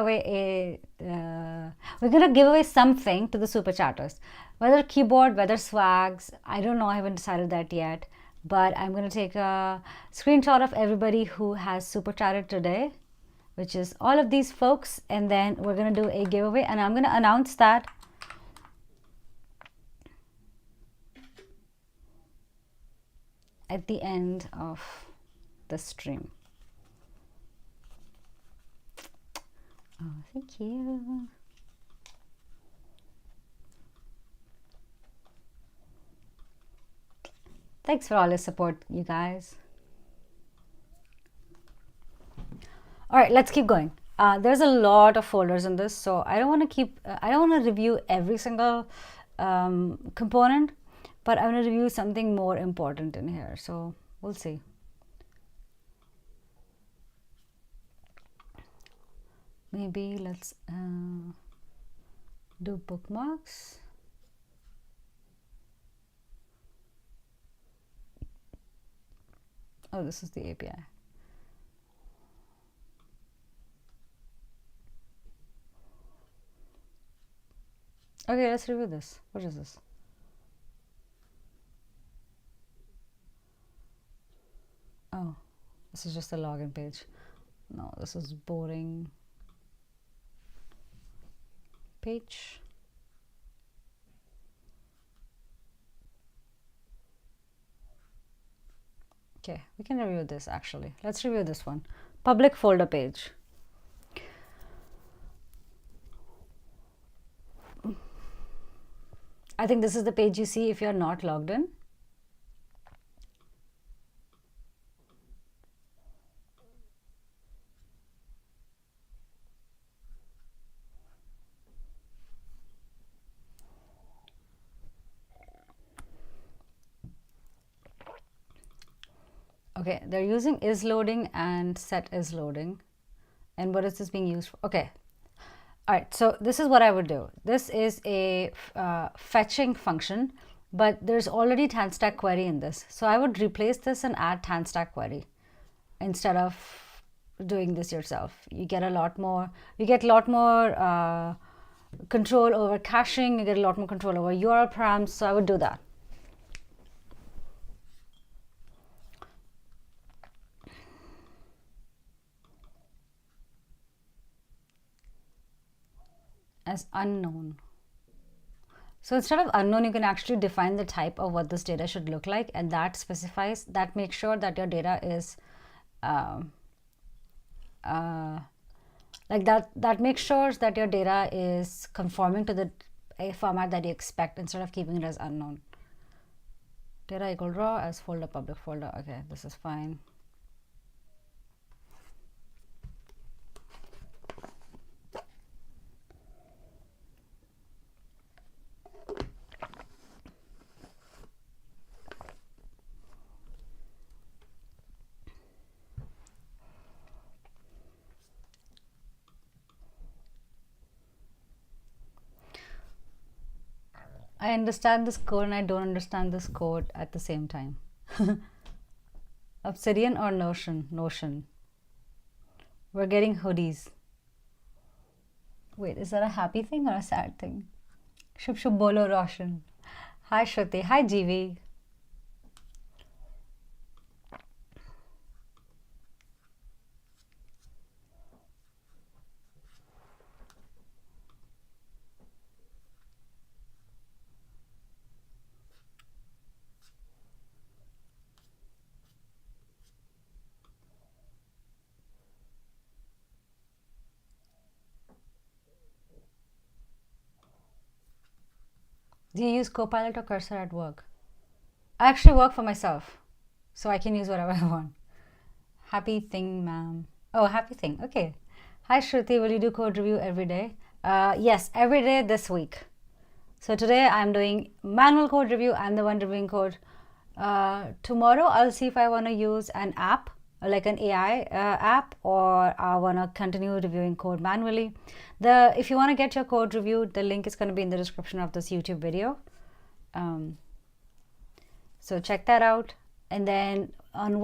away something to the super chatters, whether keyboard, whether swags, I don't know, I haven't decided that yet, but I'm gonna take a screenshot of everybody who has super chatted today, which is all of these folks, and then we're gonna do a giveaway, and I'm gonna announce that at the end of the stream. Oh, thank you. Thanks for all your support, you guys. All right, let's keep going. There's a lot of folders in this, so I don't want to review every single component, but I want to review something more important in here, so we'll see. Maybe let's do bookmarks. Oh, this is the API. Okay, let's review this. What is this? Oh, this is just a login page. No, this is boring page. Okay, we can review this actually. Let's review this one. Public folder page. I think this is the page you see if you're not logged in. Okay, they're using is loading and set is loading. And what is this being used for? Okay. All right, so this is what I would do. This is a fetching function, but there's already TanStack query in this. So I would replace this and add TanStack query instead of doing this yourself. You get a lot more control over caching, you get a lot more control over URL params, so I would do that. As unknown. So instead of unknown, you can actually define the type of what this data should look like, and that specifies, that makes sure that your data is like that makes sure that your data is conforming to a format that you expect instead of keeping it as unknown. Data equal raw as folder public folder. Okay, this is fine. I understand this code and I don't understand this code at the same time. Obsidian or Notion? Notion. We're getting hoodies. Wait, is that a happy thing or a sad thing? Shub Shub Bolo Roshan. Hi Shruti. Hi GV. Do you use Copilot or Cursor at work? I actually work for myself, so I can use whatever I want. Happy thing, ma'am. Oh, happy thing. Okay. Hi, Shruti. Will you do code review every day? Yes, every day this week. So today I'm doing manual code review. I'm the one reviewing code. Tomorrow I'll see if I want to use an app, like an AI app, or I want to continue reviewing code manually. If you want to get your code reviewed, the link is going to be in the description of this YouTube video. So check that out. And then on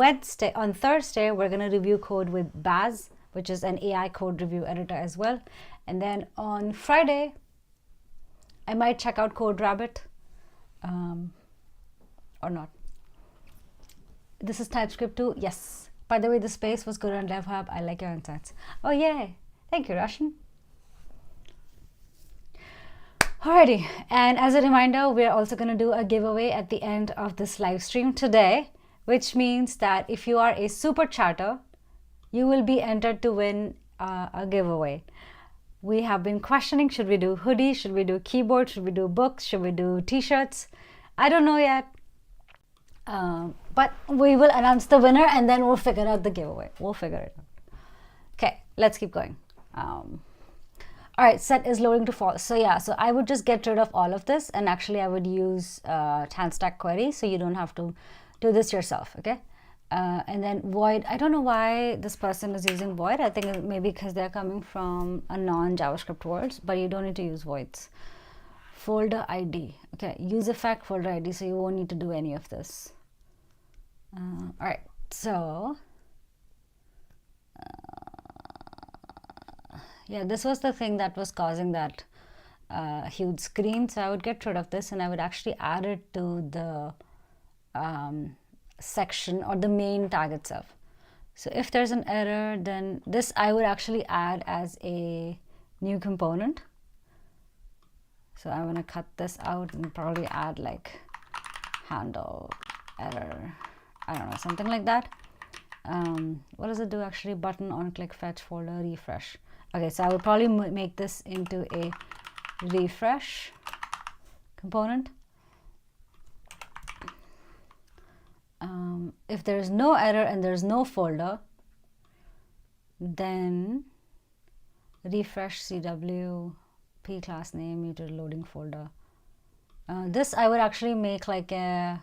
Thursday, we're going to review code with Baz, which is an AI code review editor as well. And then on Friday, I might check out CodeRabbit or not. This is TypeScript too. Yes. By the way, the space was good on DevHub. I like your insights. Oh, yay. Thank you, Roshan. Alrighty. And as a reminder, we're also going to do a giveaway at the end of this live stream today, which means that if you are a super chatter, you will be entered to win a giveaway. We have been questioning, should we do hoodies, should we do keyboard, should we do books, should we do t-shirts? I don't know yet. But we will announce the winner and then we'll figure out the giveaway. We'll figure it out. Okay, let's keep going. All right, set is loading to false. So yeah, so I would just get rid of all of this, and actually I would use TanStack query, so you don't have to do this yourself, okay? And then void, I don't know why this person is using void. I think maybe because they're coming from a non-JavaScript world, but you don't need to use voids. Folder ID, okay, use effect folder ID, so you won't need to do any of this. All right, so yeah, this was the thing that was causing that huge screen. So I would get rid of this and I would actually add it to the section or the main tag itself. So if there's an error, then this I would actually add as a new component. So I'm going to cut this out and probably add like handle error. I don't know, something like that. What does it do actually? Button on click fetch folder refresh. Okay, so I would probably make this into a refresh component. If there's no error and there's no folder, then refresh CW p class name muted loading folder. This I would actually make like a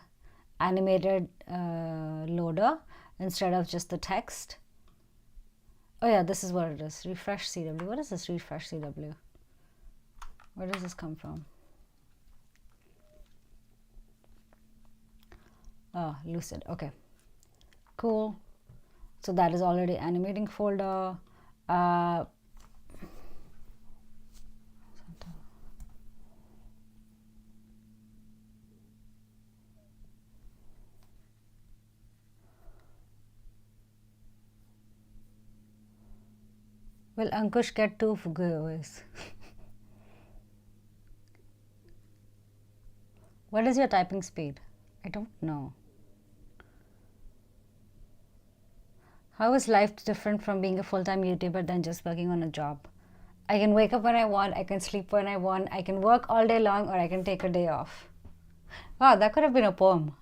animated loader instead of just the text. Oh yeah, this is what it is. Refresh CW. What is this refresh CW? Where does this come from? Oh, Lucid. Okay. Cool. So that is already animating folder. Will Ankush get 2 giveaways? What is your typing speed? I don't know. How is life different from being a full-time YouTuber than just working on a job? I can wake up when I want, I can sleep when I want, I can work all day long, or I can take a day off. Wow, that could have been a poem.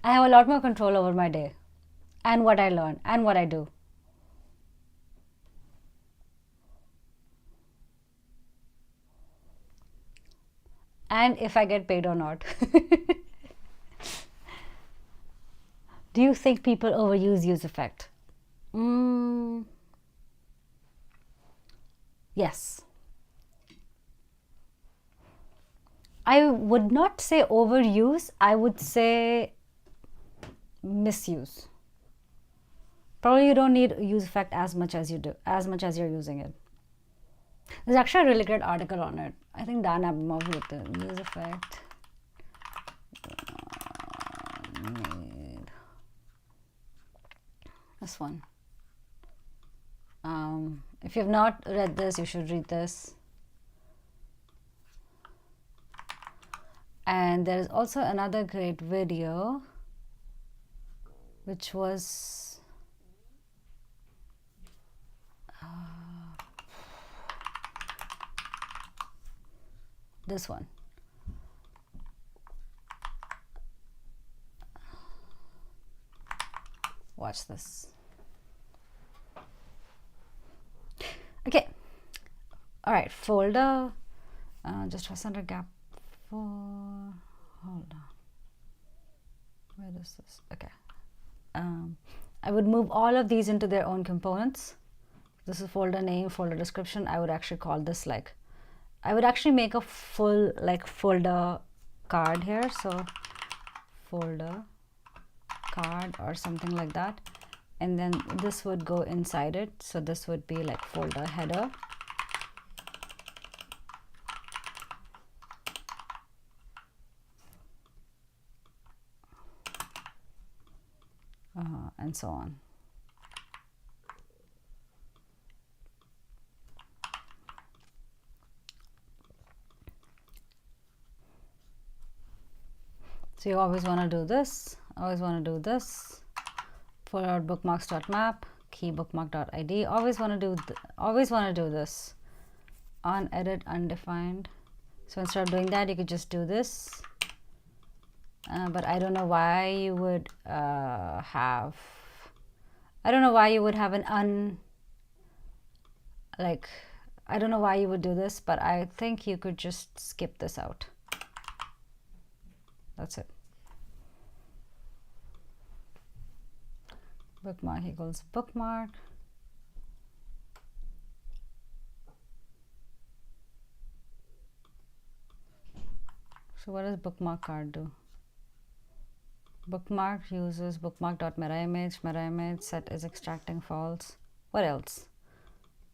I have a lot more control over my day and what I learn and what I do. And if I get paid or not. Do you think people overuse use effect? Yes. I would not say overuse, I would say misuse. Probably you don't need use effect as much as you do, as much as you're using it. There's actually a really great article on it. I think Dan Abramov wrote the use effect. This one. If you have not read this, you should read this. And there is also another great video, which was this one. Watch this. Okay. All right, folder. Just press under gap 4. Hold on. Where is this? Okay. I would move all of these into their own components. This is folder name, folder description. I would actually call this like, I would actually make a full like folder card here. So folder card or something like that. And then this would go inside it. So this would be like folder header. And so on. So you always want to do this, always want to do this. Pull out bookmarks.map, key bookmark.id. Always want to do this. On edit undefined. So instead of doing that, you could just do this. But I don't know why you would have. I don't know why you would have an I don't know why you would do this, but I think you could just skip this out. That's it. Bookmark equals bookmark. So what does bookmark card do? Bookmark uses bookmark.mirrorImage. Mirror set is extracting false. What else?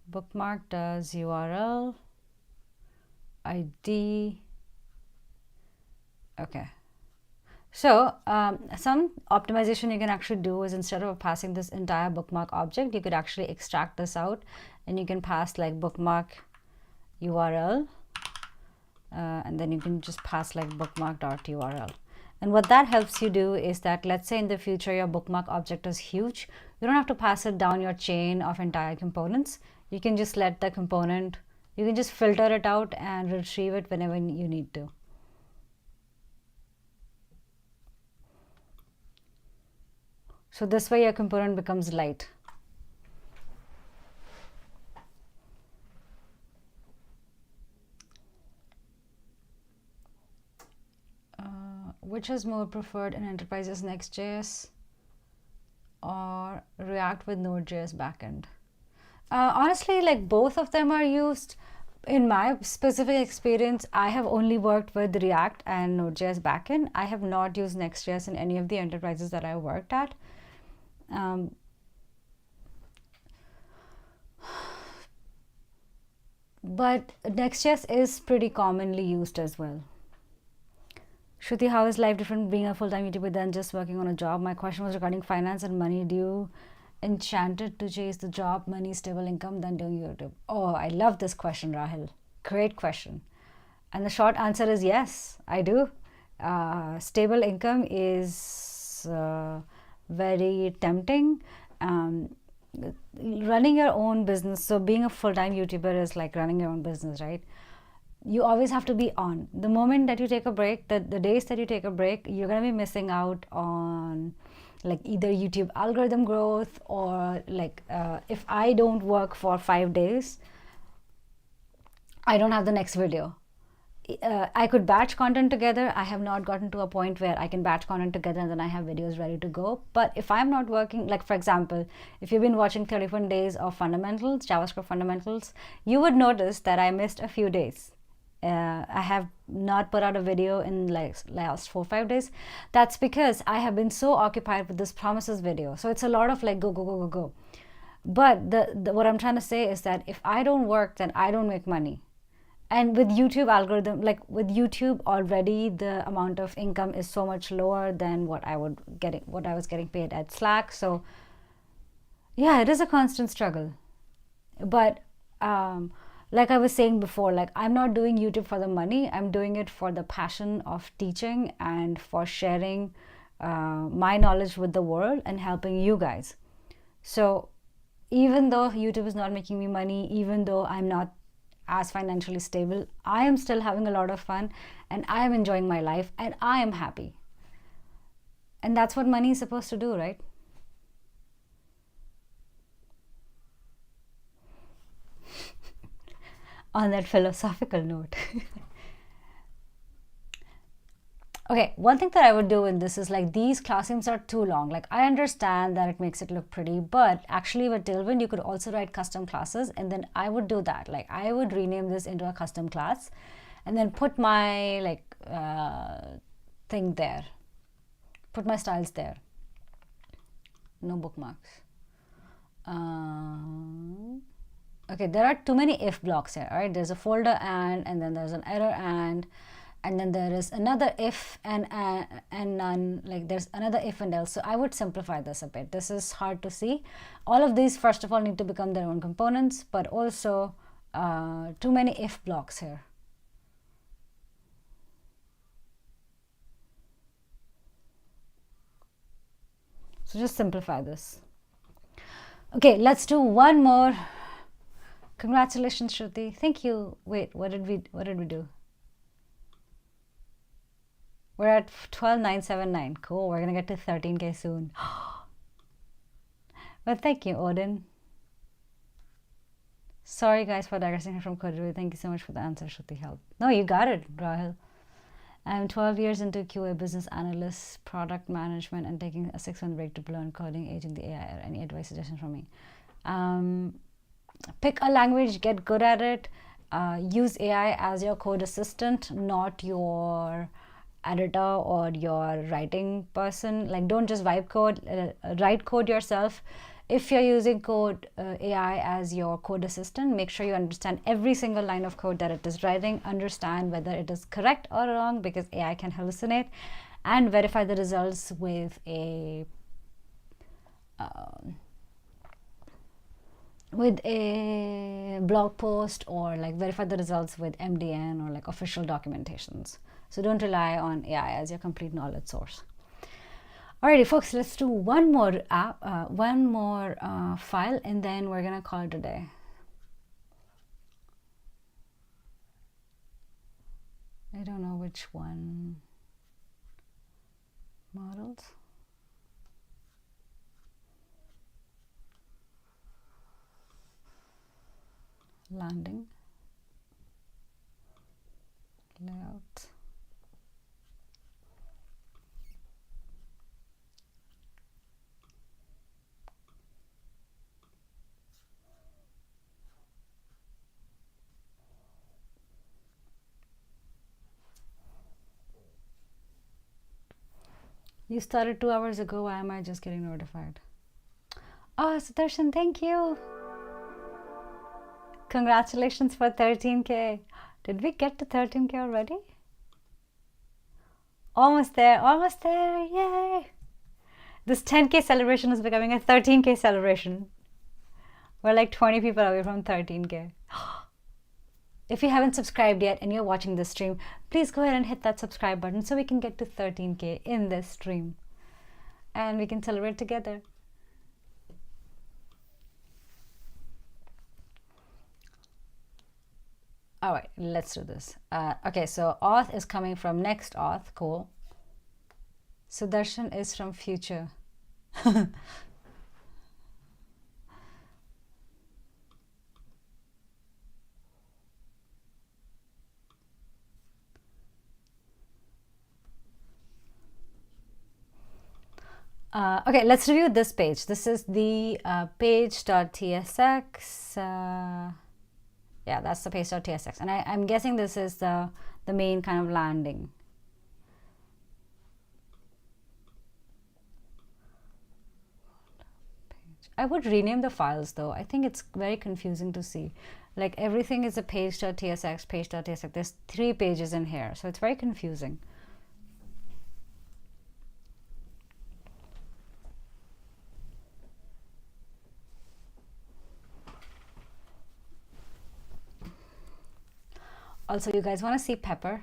Bookmark does URL, ID. Okay. So some optimization you can actually do is instead of passing this entire bookmark object, you could actually extract this out and you can pass like bookmark URL and then you can just pass like bookmark.url. And what that helps you do is that, let's say in the future your bookmark object is huge, you don't have to pass it down your chain of entire components. You can just let the component, you can just filter it out and retrieve it whenever you need to. So this way your component becomes light. Which is more preferred in Enterprise's Next.js or React with Node.js backend? Honestly, like both of them are used. In my specific experience, I have only worked with React and Node.js backend. I have not used Next.js in any of the enterprises that I worked at. But Next.js is pretty commonly used as well. Shruti, how is life different being a full-time YouTuber than just working on a job? My question was regarding finance and money. Do you enchanted to chase the job, money, stable income than doing YouTube? Oh, I love this question, Rahil. Great question. And the short answer is yes, I do. Stable income is very tempting. Running your own business, so being a full-time YouTuber is like running your own business, right? You always have to be on. The moment that you take a break, the days that you take a break, you're going to be missing out on like either YouTube algorithm growth or like if I don't work for 5 days, I don't have the next video. I could batch content together. I have not gotten to a point where I can batch content together and then I have videos ready to go. But if I'm not working, like for example, if you've been watching 31 days of fundamentals, JavaScript fundamentals, you would notice that I missed a few days. I have not put out a video in like last 4-5 days. That's because I have been so occupied with this promises video. So it's a lot of like go. But what I'm trying to say is that if I don't work, then I don't make money. And with YouTube algorithm, like with YouTube already, the amount of income is so much lower than what I was getting paid at Slack. So yeah, it is a constant struggle. But like I was saying before, like I'm not doing YouTube for the money. I'm doing it for the passion of teaching and for sharing my knowledge with the world and helping you guys. So even though YouTube is not making me money, even though I'm not as financially stable. I am still having a lot of fun, and I am enjoying my life, and I am happy. And that's what money is supposed to do, right? On that philosophical note. Okay, one thing that I would do in this is like these classrooms are too long. Like I understand that it makes it look pretty, but actually with Tailwind, you could also write custom classes, and then I would do that. Like I would rename this into a custom class and then put my like thing there, put my styles there. No bookmarks. Okay, there are too many if blocks here. All right, there's a folder and then there's an error and then there is another if and none, like there's another if and else. So I would simplify this a bit. This is hard to see. All of these first of all need to become their own components, but also too many if blocks here. So just simplify this. Okay, let's do one more. Congratulations, Shruti. Thank you. Wait, what did we do? We're at 12,979. Cool. We're gonna get to 13K soon. Well, thank you, Odin. Sorry, guys, for digressing from code. Thank you so much for the answer, Shruti. Help. No, you got it, Rahul. I'm 12 years into QA, business analyst, product management, and taking a 6-month break to learn coding, aging the AI. Any advice, suggestions from me? Pick a language, get good at it. Use AI as your code assistant, not your editor or your writing person. Like don't just vibe code, write code yourself. If you're using code AI as your code assistant, make sure you understand every single line of code that it is writing, understand whether it is correct or wrong, because AI can hallucinate, and verify the results with a blog post, or like verify the results with MDN or like official documentations. So don't rely on AI as your complete knowledge source. Alrighty, folks, let's do one more file, and then we're gonna call it a day. I don't know which one. Models. Landing. Layout. You started 2 hours ago. Why am I just getting notified? Oh, Sudarshan, thank you. Congratulations for 13K. Did we get to 13K already? Almost there, yay! This 10K celebration is becoming a 13K celebration. We're like 20 people away from 13K. If you haven't subscribed yet and you're watching this stream, please go ahead and hit that subscribe button so we can get to 13K in this stream. And we can celebrate together. All right, let's do this. Okay, so auth is coming from next auth. Cool. Sudarshan is from future. Okay, let's review this page. This is the page.tsx. Yeah, that's the page.tsx. And I'm guessing this is the main kind of landing. I would rename the files though. I think it's very confusing to see. Like everything is a page.tsx, page.tsx. There's 3 pages in here, so it's very confusing. Also, you guys want to see Pepper?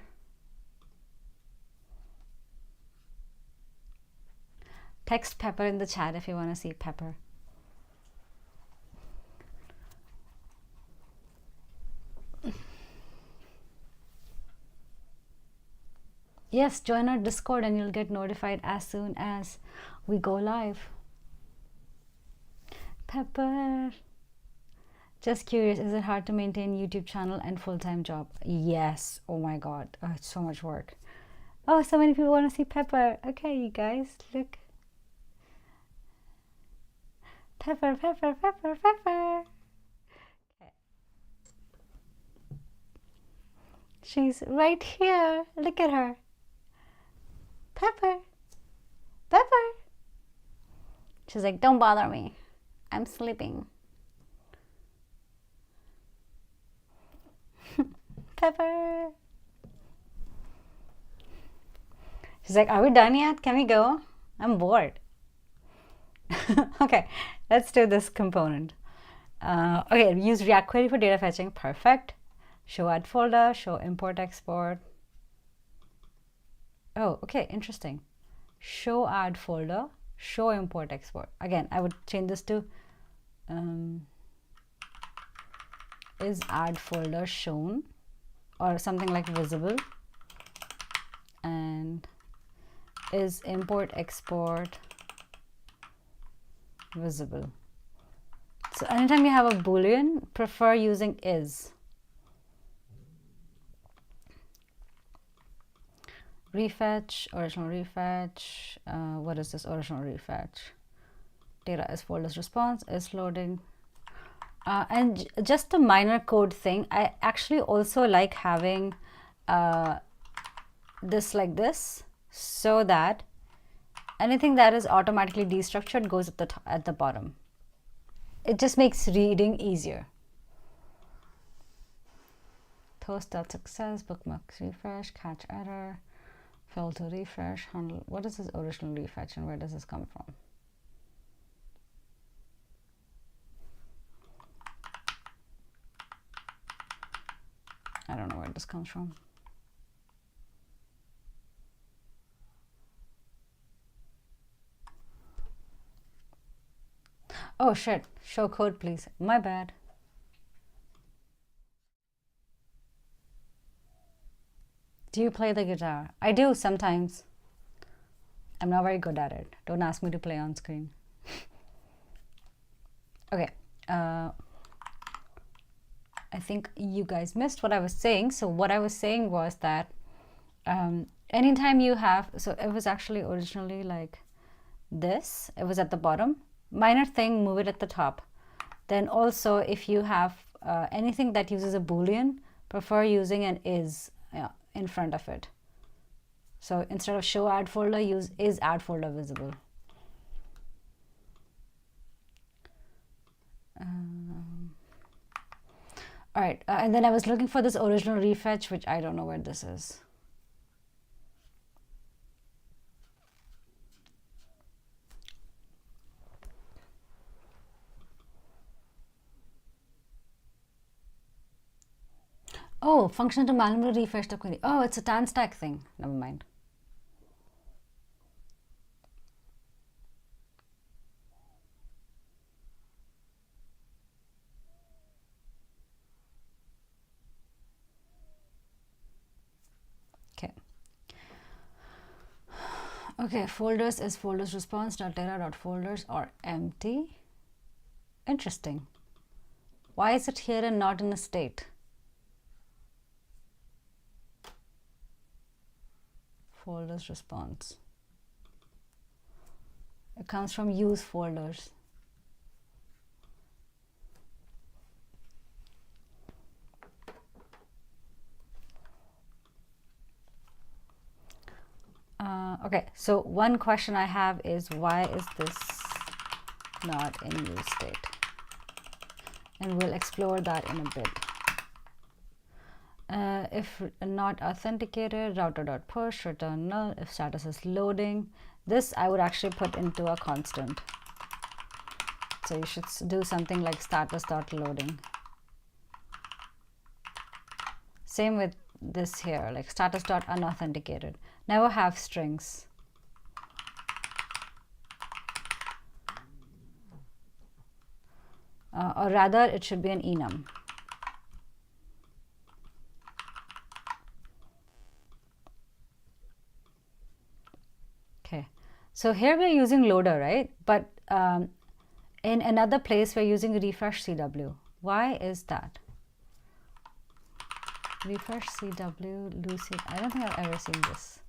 Text Pepper in the chat if you want to see Pepper. Yes, join our Discord and you'll get notified as soon as we go live. Pepper. Just curious, is it hard to maintain YouTube channel and full-time job? Yes. Oh my god. Oh, it's so much work. Oh, so many people want to see Pepper. Okay, you guys, look. Pepper, Pepper, Pepper, Pepper. Okay. She's right here. Look at her. Pepper. Pepper. She's like, don't bother me. I'm sleeping. Pepper. She's like, are we done yet? Can we go? I'm bored. Okay, let's do this component. Okay, use React Query for data fetching. Perfect. Show add folder, show import export. Oh, okay, interesting. Show add folder, show import export. Again, I would change this to is add folder shown or something like visible, and is import export visible. So anytime you have a boolean, prefer using is. Refetch, original refetch. What is this original refetch? Data is folders response is loading. And just a minor code thing, I actually also like having this like this, so that anything that is automatically destructured goes at the bottom. It just makes reading easier. Post.success, bookmarks refresh, catch error, fail to refresh, handle. What is this original refetch and where does this come from? I don't know where this comes from. Oh shit, show code please. My bad. Do you play the guitar? I do sometimes. I'm not very good at it. Don't ask me to play on screen. Okay. I think you guys missed what I was saying. So what I was saying was that anytime you have, so it was actually originally like this. It was at the bottom. Minor thing, move it at the top. Then also if you have anything that uses a boolean, prefer using an is in front of it. So instead of show add folder, use is add folder visible. All right, and then I was looking for this original refetch, which I don't know where this is. Oh, function to manually refresh the query. Oh, it's a tan stack thing. Never mind. Okay. Okay, folders is folders response.data.folders or empty. Interesting. Why is it here and not in a state? Folders response. It comes from use folders. Okay, so one question I have is why is this not in use state? And we'll explore that in a bit. If not authenticated, router.push, return null. If status is loading, this I would actually put into a constant. So you should do something like status.loading. Same with this here, like status.unauthenticated. Never have strings. Or rather, it should be an enum. So here we're using loader, right? But in another place we're using refresh CW. Why is that? Refresh CW, Lucid. I don't think I've ever seen this.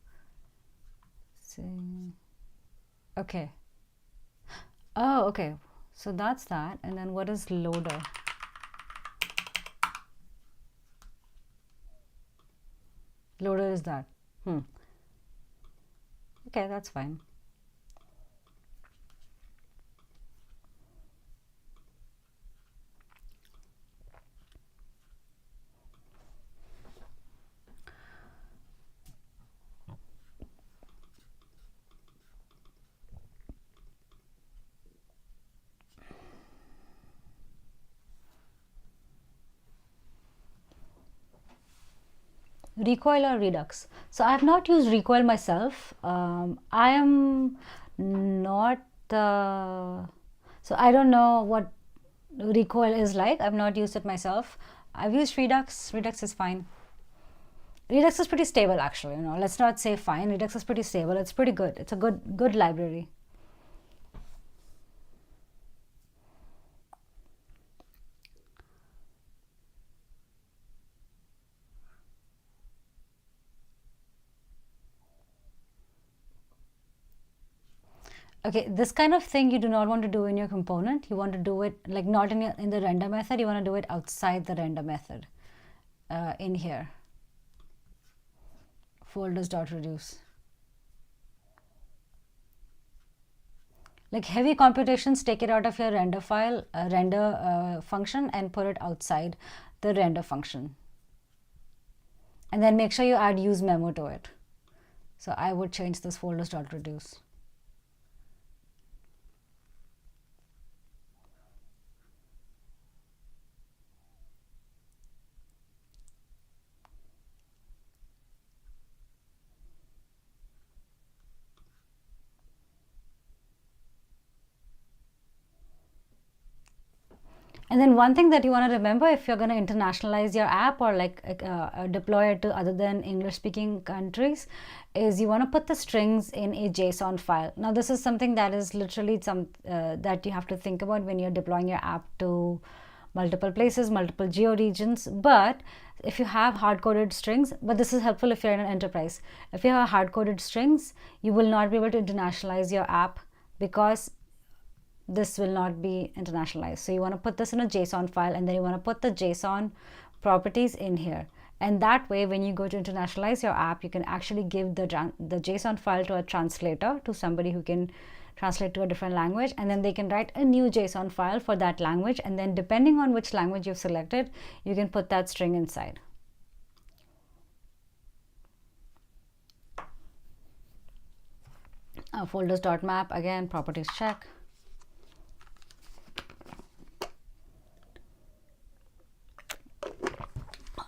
Okay. Oh, okay. So that's that. And then what is loader? Loader is that. Okay, that's fine. Recoil or Redux? So I have not used Recoil myself. I am not so I don't know what Recoil is like. I've not used it myself. I've used Redux. Redux is fine. Redux is pretty stable, actually. Let's not say fine. Redux is pretty stable. It's pretty good. It's a good library. Okay, this kind of thing you do not want to do in your component. You want to do it like not in the render method. You want to do it outside the render method in here. Folders.reduce. Like heavy computations, take it out of your render file, render function, and put it outside the render function. And then make sure you add use memo to it. So I would change this folders.reduce. And then one thing that you want to remember if you're going to internationalize your app or like deploy it to other than English speaking countries is you want to put the strings in a JSON file. Now this is something that is literally that you have to think about when you're deploying your app to multiple places, multiple geo regions. But if you have hard-coded strings, but this is helpful if you're in an enterprise. If you have hard-coded strings, you will not be able to internationalize your app because this will not be internationalized. So you want to put this in a JSON file, and then you want to put the JSON properties in here. And that way, when you go to internationalize your app, you can actually give the JSON file to a translator, to somebody who can translate to a different language, and then they can write a new JSON file for that language. And then depending on which language you've selected, you can put that string inside. Folders.map, again, properties check.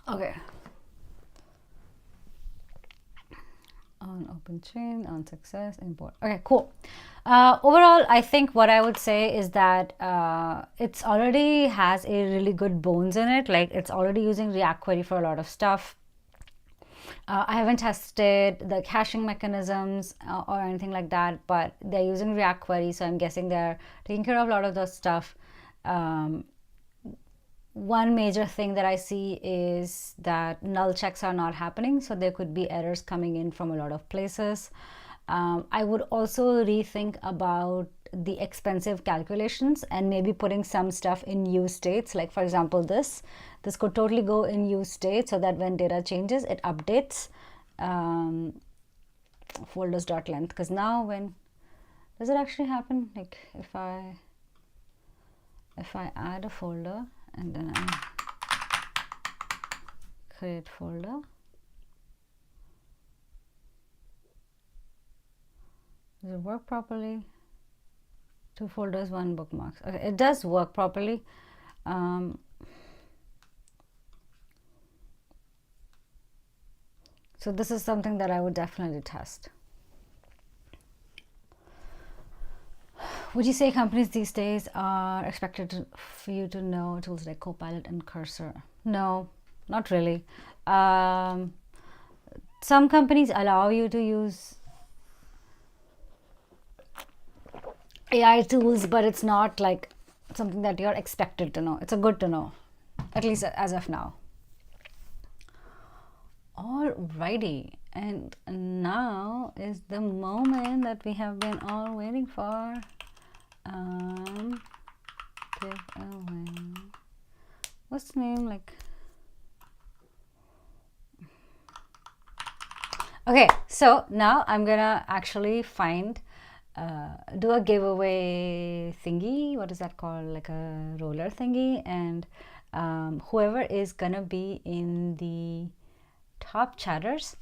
Okay. On open chain, on success, import. Okay, cool. Overall, I think what I would say is that it's already has a really good bones in it. Like it's already using React Query for a lot of stuff. I haven't tested the caching mechanisms or anything like that, but they're using React Query, so I'm guessing they're taking care of a lot of the stuff. One major thing that I see is that null checks are not happening, so there could be errors coming in from a lot of places. I would also rethink about the expensive calculations and maybe putting some stuff in use states. Like for example, this could totally go in use state so that when data changes, it updates folders.length. Because now when does it actually happen? Like if I add a folder and then I create folder, does it work properly? 2 folders, 1 bookmarks. Okay, it does work properly. So this is something that I would definitely test. Would you say companies these days are expected for you to know tools like Copilot and Cursor? No, not really. Some companies allow you to use AI tools, but it's not like something that you're expected to know. It's a good to know, at least as of now. Alrighty, and now is the moment that we have been all waiting for. Giveaway. What's the name? Like, okay, so now I'm gonna actually find, do a giveaway thingy. What is that called? Like a roller thingy, and whoever is gonna be in the top chatters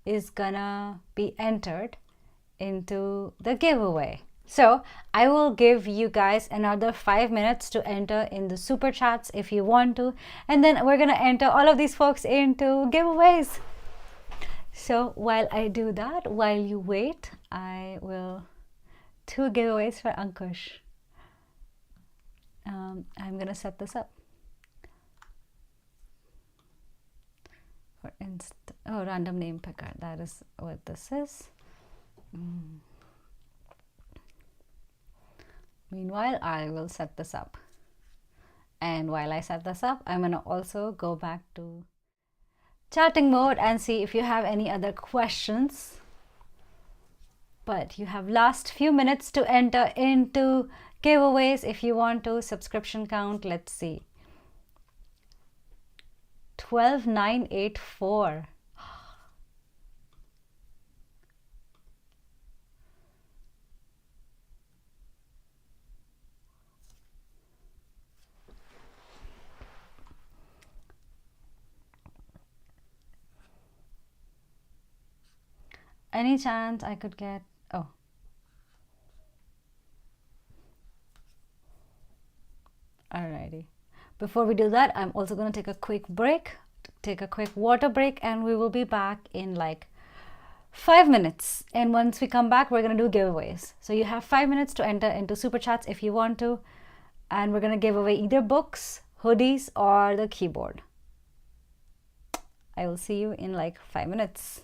is gonna be entered into the giveaway. So I will give you guys another 5 minutes to enter in the super chats if you want to, and then we're gonna enter all of these folks into giveaways. So while I do that, while you wait, I will 2 giveaways for Ankush. I'm gonna set this up. For random name picker. That is what this is. Meanwhile, I will set this up. And while I set this up, I'm gonna also go back to chatting mode and see if you have any other questions. But you have last few minutes to enter into giveaways if you want to. Subscription count, let's see, 12984. Any chance I could get, oh, alrighty. Before we do that, I'm also going to take a quick break, take a quick water break, and we will be back in like 5 minutes. And once we come back, we're going to do giveaways. So you have 5 minutes to enter into super chats if you want to, and we're going to give away either books, hoodies, or the keyboard. I will see you in like 5 minutes.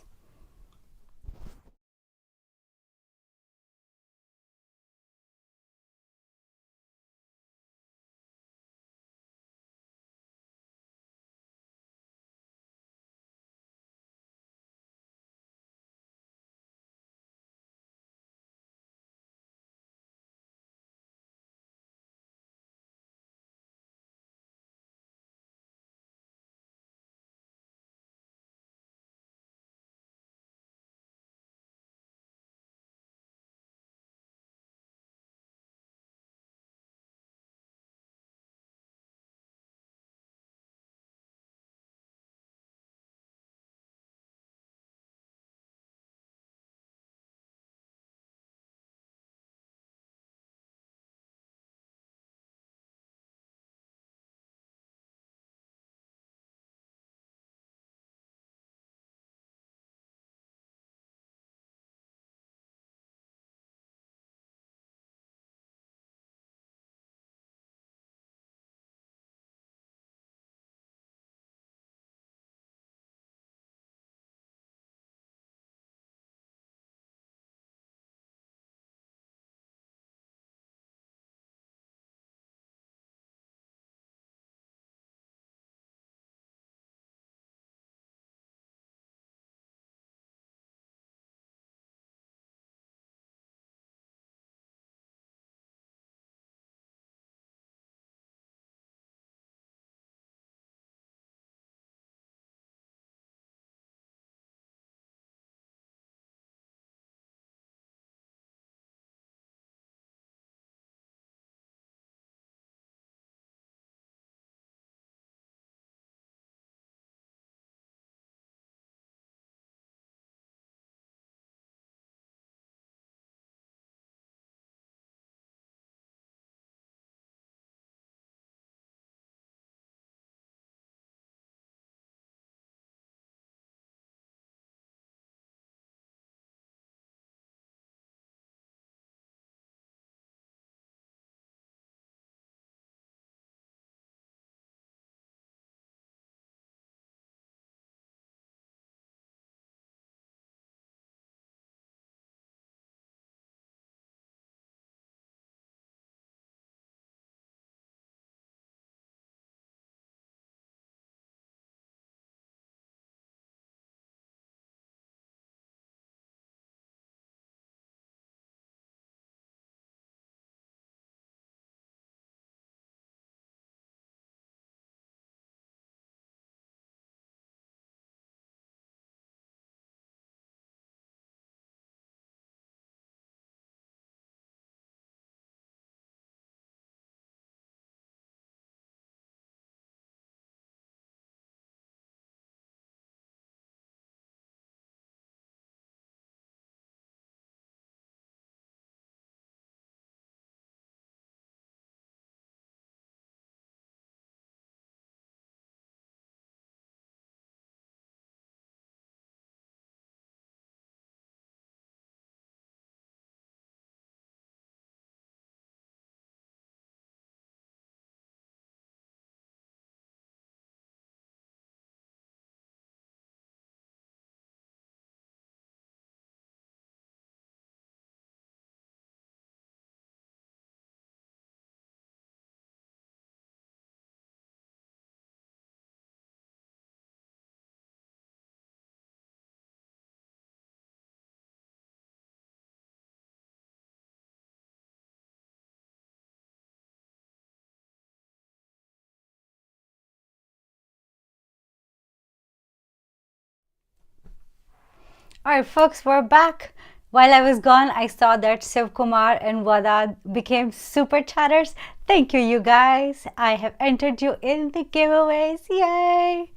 All right, folks, we're back. While I was gone, I saw that Shiv Kumar and Vada became super chatters. Thank you, you guys. I have entered you in the giveaways. Yay!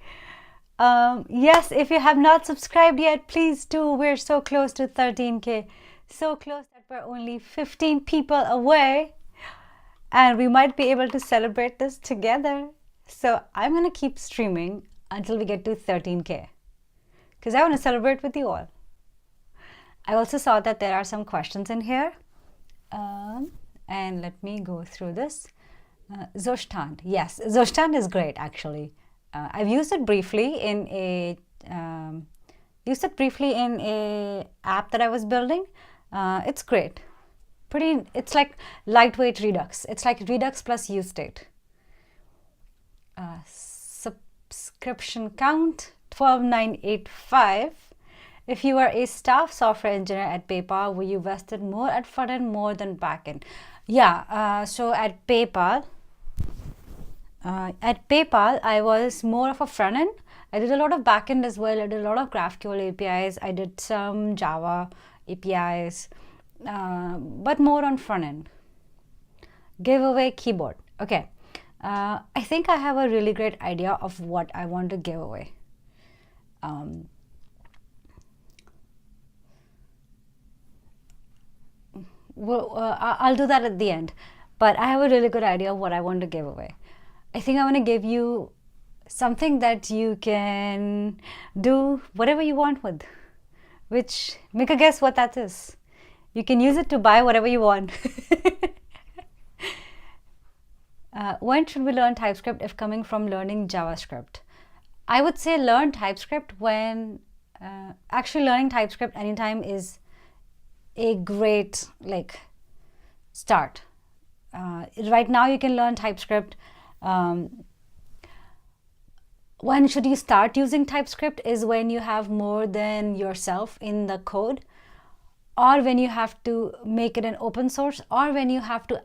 Yes, if you have not subscribed yet, please do. We're so close to 13K. So close that we're only 15 people away. And we might be able to celebrate this together. So I'm going to keep streaming until we get to 13K. Because I want to celebrate with you all. I also saw that there are some questions in here. And let me go through this. Zoshtan. Yes, Zoshtan is great actually. I've used it briefly in a app that I was building. It's great. It's like lightweight Redux. It's like Redux plus UState. Subscription count 12,985. If you are a staff software engineer at PayPal, were you vested more at front end more than back end? Yeah, so at PayPal, I was more of a front end. I did a lot of back end as well. I did a lot of GraphQL APIs. I did some Java APIs, but more on front end. Giveaway keyboard. Okay. I think I have a really great idea of what I want to give away. I'll do that at the end, but I have a really good idea of what I want to give away. I think I want to give you something that you can do whatever you want with, which make a guess what that is. You can use it to buy whatever you want. When should we learn TypeScript if coming from learning JavaScript? I would say learn TypeScript when actually learning TypeScript anytime is a great start. Right now you can learn TypeScript. When should you start using TypeScript is when you have more than yourself in the code, or when you have to make it an open source, or when you have to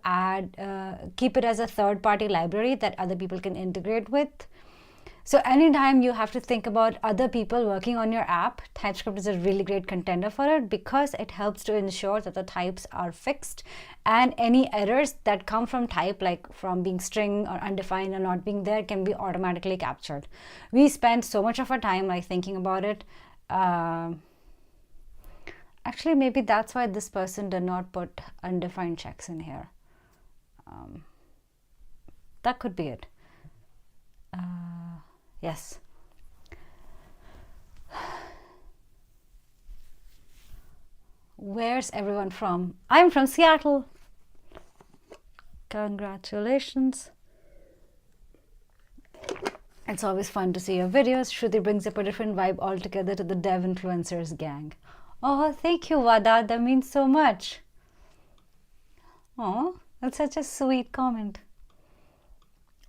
keep it as a third-party library that other people can integrate with. So anytime you have to think about other people working on your app, TypeScript is a really great contender for it because it helps to ensure that the types are fixed and any errors that come from type, like from being string or undefined or not being there, can be automatically captured. We spend so much of our time thinking about it. Actually, maybe that's why this person did not put undefined checks in here. That could be it. Yes. Where's everyone from? I'm from Seattle. Congratulations. It's always fun to see your videos. Shruti brings up a different vibe altogether to the dev influencers gang. Oh, thank you, Vada. That means so much. Oh, that's such a sweet comment.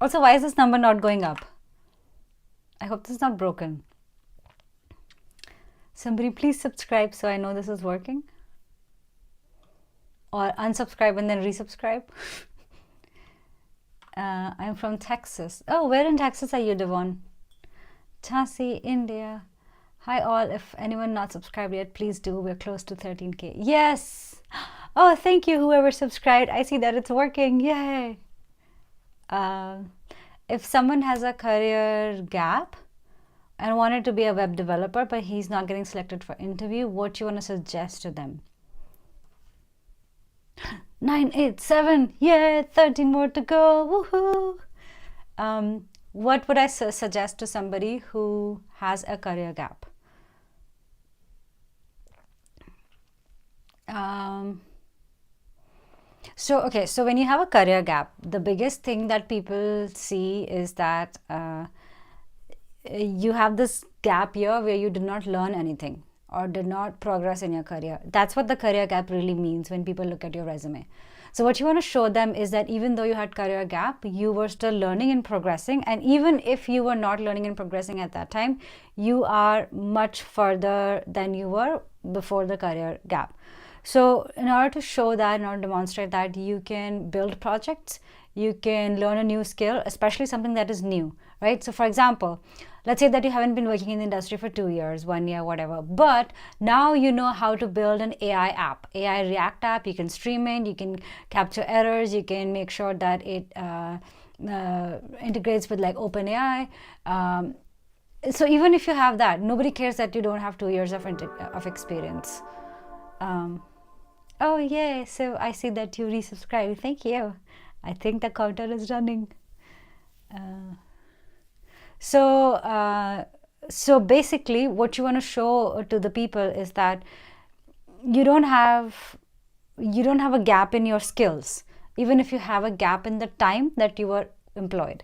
Also, why is this number not going up? I hope this is not broken. Somebody please subscribe so I know this is working. Or unsubscribe and then resubscribe. I'm from Texas. Oh, where in Texas are you, Devon? Jhansi, India. Hi all. If anyone not subscribed yet, please do. We're close to 13K. Yes. Oh, thank you, whoever subscribed. I see that it's working. Yay. If someone has a career gap and wanted to be a web developer, but he's not getting selected for interview, what you want to suggest to them? 987, yeah, 13 more to go, woohoo. What would I suggest to somebody who has a career gap? So when you have a career gap, the biggest thing that people see is that you have this gap year where you did not learn anything or did not progress in your career. That's what the career gap really means when people look at your resume. So what you want to show them is that even though you had career gap, you were still learning and progressing. And even if you were not learning and progressing at that time, you are much further than you were before the career gap. So in order to show that, in order to demonstrate that, you can build projects, you can learn a new skill, especially something that is new, right? So for example, let's say that you haven't been working in the industry for 2 years, 1 year, whatever, but now you know how to build an AI app, AI React app. You can stream it, you can capture errors, you can make sure that it integrates with like OpenAI. So even if you have that, nobody cares that you don't have 2 years of experience. Oh, yay. So I see that you resubscribed. Thank you. I think the counter is running. So, so basically, what you want to show to the people is that you don't have a gap in your skills, even if you have a gap in the time that you were employed.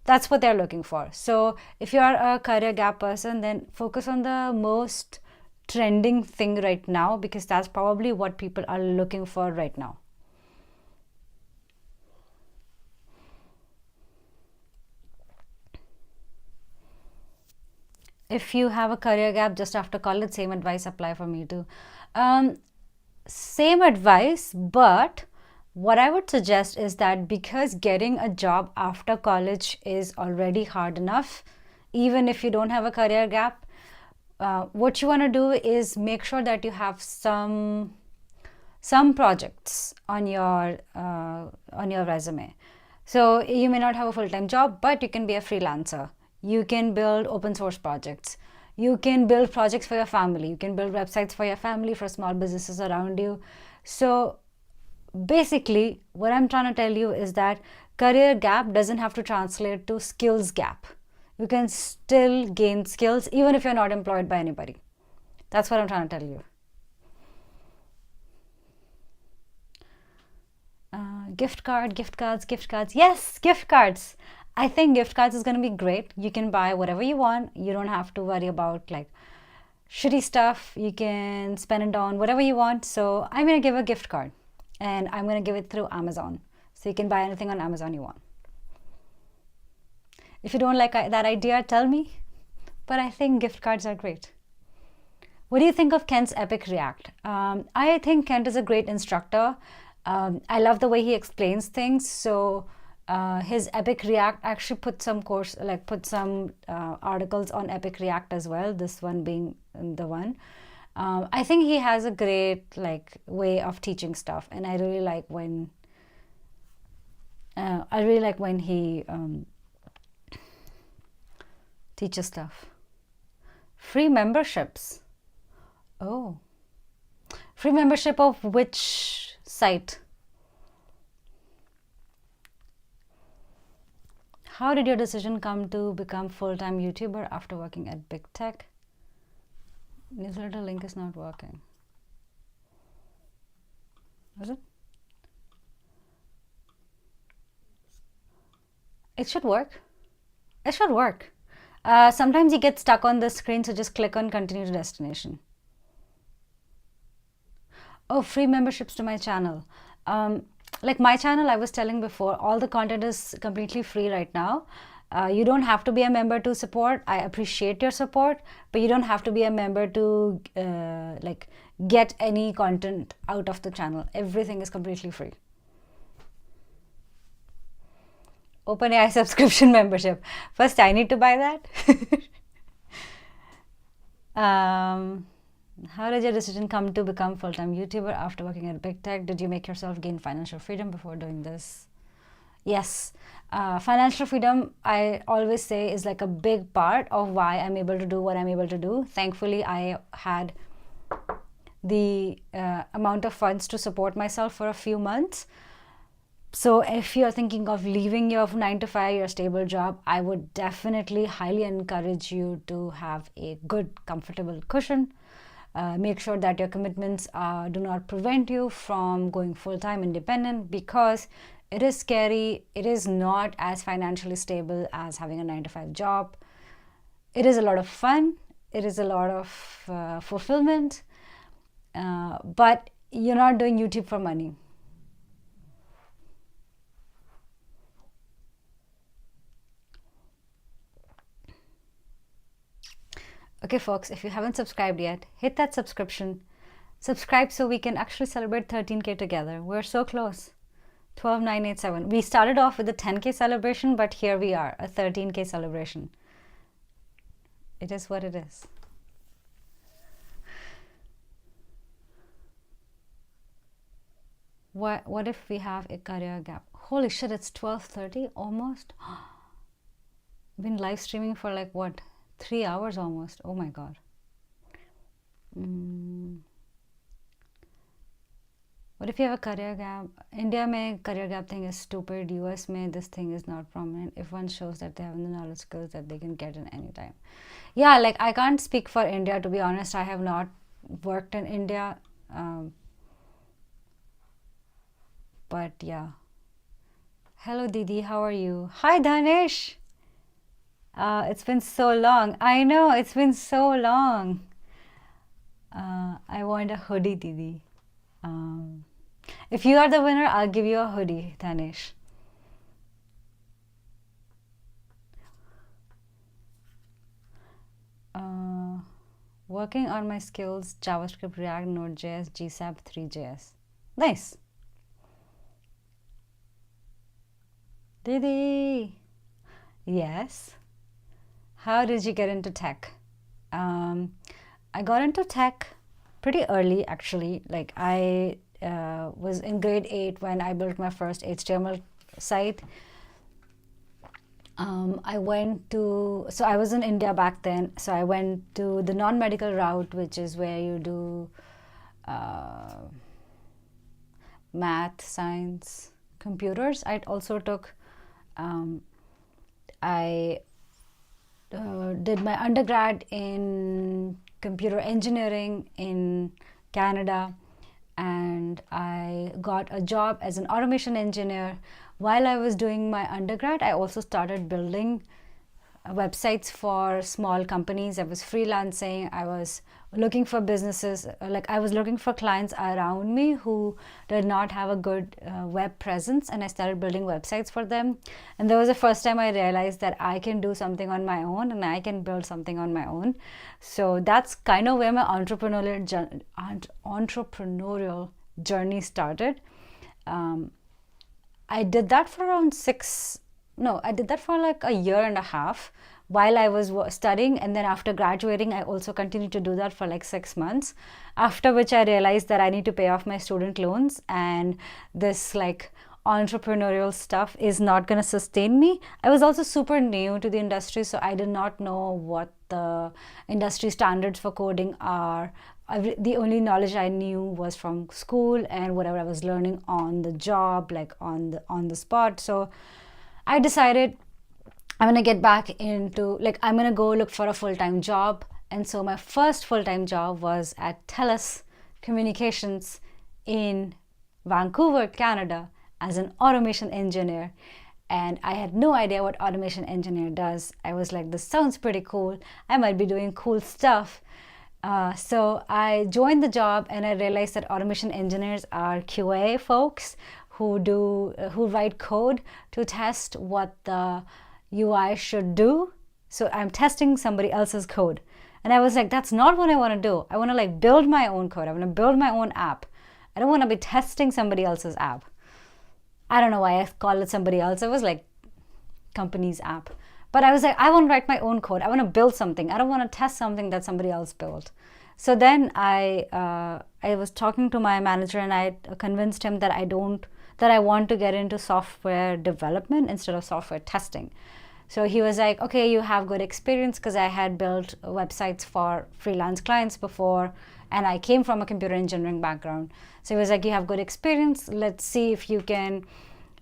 That's what they're looking for. So if you are a career gap person, then focus on the most trending thing right now, because that's probably what people are looking for right now. If you have a career gap just after college, same advice apply for me too. Same advice, but what I would suggest is that because getting a job after college is already hard enough, even if you don't have a career gap, what you want to do is make sure that you have some projects on your resume. So you may not have a full-time job, but you can be a freelancer. You can build open source projects. You can build projects for your family. You can build websites for your family, for small businesses around you. So basically, what I'm trying to tell you is that career gap doesn't have to translate to skills gap. You can still gain skills even if you're not employed by anybody. That's what I'm trying to tell you. Gift cards. Yes, gift cards. I think gift cards is going to be great. You can buy whatever you want. You don't have to worry about like shitty stuff. You can spend it on whatever you want. So I'm going to give a gift card, and I'm going to give it through Amazon. So you can buy anything on Amazon you want. If you don't like that idea, tell me. But I think gift cards are great. What do you think of Kent's Epic React? I think Kent is a great instructor. I love the way he explains things. So his Epic React actually put some articles on Epic React as well. This one being the one. I think he has a great way of teaching stuff, and I really like when he teaches stuff. Free memberships. Oh, free membership of which site? How did your decision come to become full-time YouTuber after working at big tech? Newsletter link is not working. Is it? It should work. It should work. Sometimes you get stuck on the screen, so just click on continue to destination. Oh, free memberships to my channel. Like my channel, I was telling before, all the content is completely free right now. You don't have to be a member to support. I appreciate your support, but you don't have to be a member to get any content out of the channel. Everything is completely free. OpenAI subscription membership. First, I need to buy that. How did your decision come to become full-time YouTuber after working at big tech? Did you make yourself gain financial freedom before doing this? Yes. Financial freedom, I always say, is like a big part of why I'm able to do what I'm able to do. Thankfully, I had the amount of funds to support myself for a few months. So if you're thinking of leaving your 9-to-5, your stable job, I would definitely highly encourage you to have a good, comfortable cushion. Make sure that your commitments do not prevent you from going full-time independent, because it is scary. It is not as financially stable as having a 9-to-5 job. It is a lot of fun. It is a lot of fulfillment. But you're not doing YouTube for money. Okay, folks, if you haven't subscribed yet, hit that subscription Subscribe so we can actually celebrate 13K together. We're so close. 12987. We started off with a 10K celebration, but here we are, a 13K celebration. It is what it is. What if we have a career gap? Holy shit, it's 12:30 almost. Been live streaming for like what, 3 hours almost. Oh my god. What if you have a career gap? India mein career gap thing is stupid. US mein this thing is not prominent. If one shows that they have the knowledge skills that they can get in any time. Yeah, like I can't speak for India, to be honest. I have not worked in India. But yeah. Hello Didi, how are you? Hi Danish. It's been so long. I know, it's been so long. I want a hoodie, Didi. If you are the winner, I'll give you a hoodie, Danish. Working on my skills, JavaScript, React, Node.js, GSAP, 3JS. Nice. Didi. Yes. How did you get into tech? I got into tech pretty early, actually. Like I was in grade 8 when I built my first HTML site. I was in India back then, so I went to the non-medical route, which is where you do math, science, computers. I also took, I did my undergrad in computer engineering in Canada, and I got a job as an automation engineer. While I was doing my undergrad, I also started building websites for small companies. I was freelancing. I was looking for businesses, like I was looking for clients around me who did not have a good web presence, and I started building websites for them. And that was the first time I realized that I can do something on my own and I can build something on my own. So that's kind of where my entrepreneurial journey started. I did that for I did that for like a year and a half while I was studying, and then after graduating I also continued to do that for like 6 months, after which I realized that I need to pay off my student loans, and this like entrepreneurial stuff is not going to sustain me. I was also super new to the industry, so I did not know what the industry standards for coding are. The only knowledge I knew was from school and whatever I was learning on the job, like on the spot. So I decided I'm gonna get back into, like, I'm gonna go look for a full-time job. And so my first full-time job was at TELUS Communications in Vancouver, Canada, as an automation engineer. And I had no idea what automation engineer does. I was like, this sounds pretty cool. I might be doing cool stuff. So I joined the job and I realized that automation engineers are QA folks who write code to test what the UI should do. So I'm testing somebody else's code. And I was like, that's not what I want to do. I want to like build my own code. I want to build my own app. I don't want to be testing somebody else's app. I don't know why I call it somebody else. It was like company's app. But I was like, I want to write my own code. I want to build something. I don't want to test something that somebody else built. So then I was talking to my manager and I convinced him that I want to get into software development instead of software testing. So he was like, okay, you have good experience, because I had built websites for freelance clients before and I came from a computer engineering background. So he was like, you have good experience. Let's see if you can,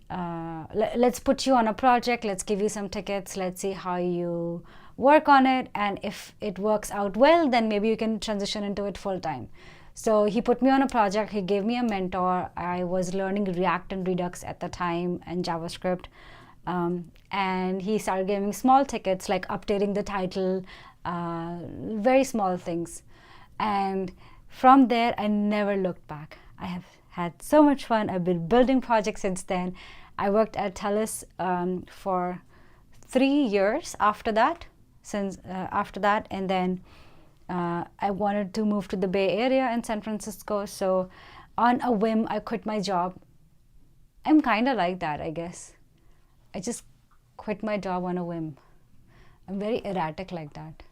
let's put you on a project. Let's give you some tickets. Let's see how you work on it. And if it works out well, then maybe you can transition into it full time. So he put me on a project. He gave me a mentor. I was learning React and Redux at the time and JavaScript. And he started giving small tickets like updating the title, very small things. And from there, I never looked back. I have had so much fun. I've been building projects since then. I worked at TELUS for 3 years after that, and then I wanted to move to the Bay Area in San Francisco. So on a whim, I quit my job. I'm kind of like that, I guess. I just quit my job on a whim. I'm very erratic like that.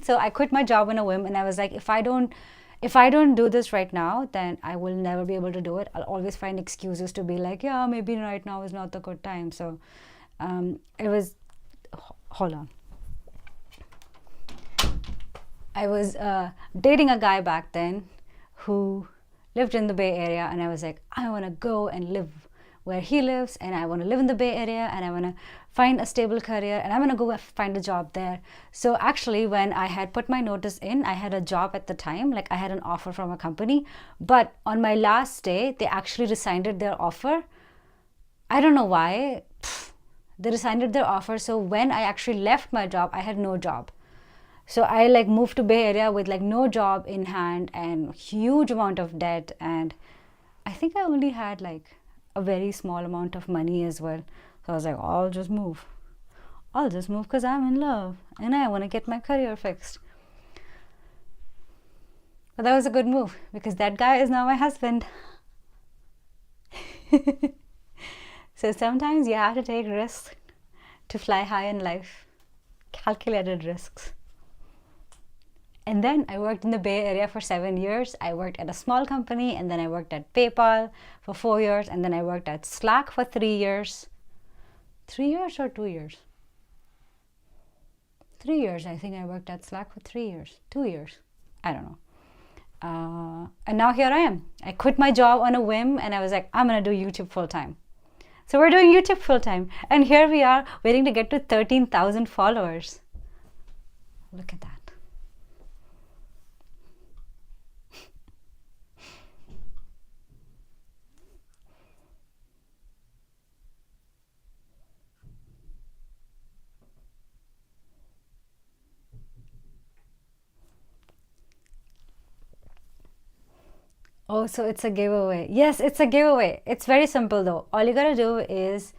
So I quit my job on a whim, and I was like, if I don't do this right now, then I will never be able to do it. I'll always find excuses to be like, yeah, maybe right now is not the good time. So it was, hold on. I was dating a guy back then who lived in the Bay Area, and I was like, I want to go and live where he lives, and I want to live in the Bay Area, and I want to find a stable career, and I'm going to go find a job there. So actually, when I had put my notice in, I had a job at the time, like I had an offer from a company, but on my last day, they actually rescinded their offer. I don't know why. They rescinded their offer. So when I actually left my job, I had no job. So I like moved to Bay Area with like no job in hand and huge amount of debt, and I think I only had like a very small amount of money as well. So I was like, I'll just move. I'll just move because I'm in love and I want to get my career fixed. But that was a good move because that guy is now my husband. So sometimes you have to take risks to fly high in life. Calculated risks. And then I worked in the Bay Area for 7 years. I worked at a small company, and then I worked at PayPal for 4 years, and then I worked at Slack for 3 years. 3 years or 2 years? 3 years. I think I worked at Slack for 3 years. 2 years. I don't know. And now here I am. I quit my job on a whim, and I was like, I'm going to do YouTube full time. So we're doing YouTube full time. And here we are waiting to get to 13,000 followers. Look at that. Oh, so it's a giveaway. Yes, it's a giveaway. It's very simple though. All you gotta do is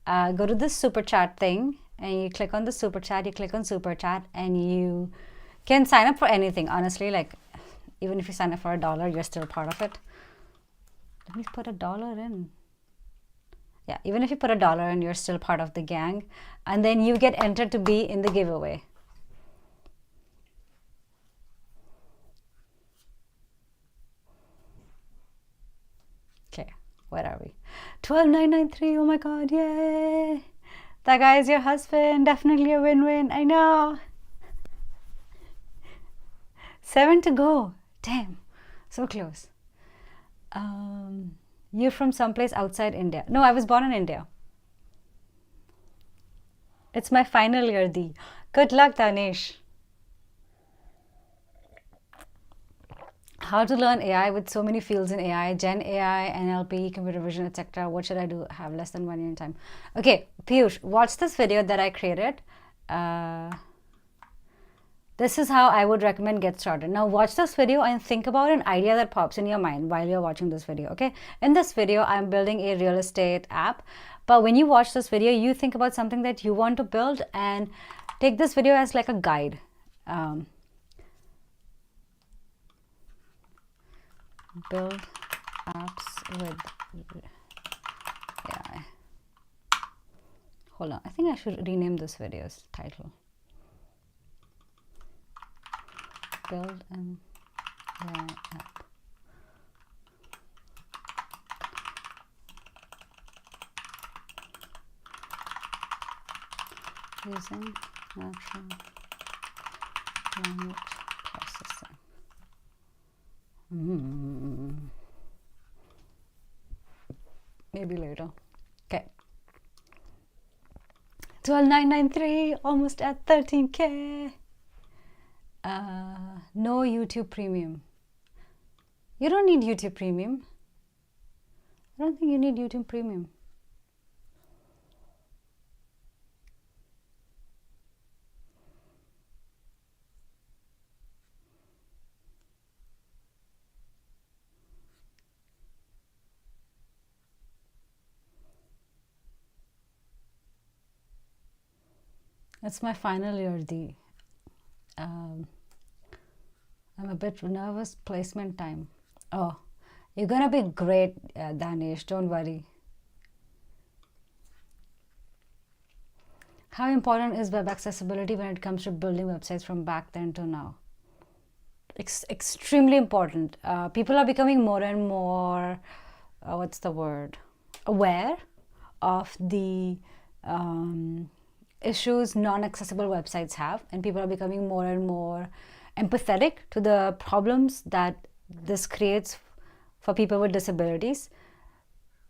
go to this super chat thing and you click on the super chat, you click on super chat, and you can sign up for anything. Honestly, like even if you sign up for $1, you're still part of it. Let me put $1 in. Yeah, even if you put $1 in, you're still part of the gang. And then you get entered to be in the giveaway. Okay, where are we? 12993. Oh my god, yay! That guy is your husband. Definitely a win-win. I know. 7 to go. Damn, so close. You're from someplace outside India. No, I was born in India. It's my final year, Dee. Good luck, Danish. How to learn AI with so many fields in AI, Gen AI, NLP, computer vision, etc. What should I do? Have less than 1 year in time. Okay, Piyush, watch this video that I created. This is how I would recommend get started. Now watch this video and think about an idea that pops in your mind while you're watching this video, okay? In this video, I'm building a real estate app. But when you watch this video, you think about something that you want to build and take this video as like a guide. Build apps with AI. Hold on, I think I should rename this video's title. Build an AI app. Using natural language processing. Maybe later. Okay. 12993, almost at 13K. No YouTube Premium. You don't need YouTube Premium. I don't think you need YouTube Premium. It's my final year, Dee. Um, I'm a bit nervous. Placement time. Oh, you're gonna be great, Danish. Don't worry. How important is web accessibility when it comes to building websites from back then to now? Extremely important. People are becoming more and more, what's the word, aware of the issues non-accessible websites have, and people are becoming more and more empathetic to the problems that this creates for people with disabilities.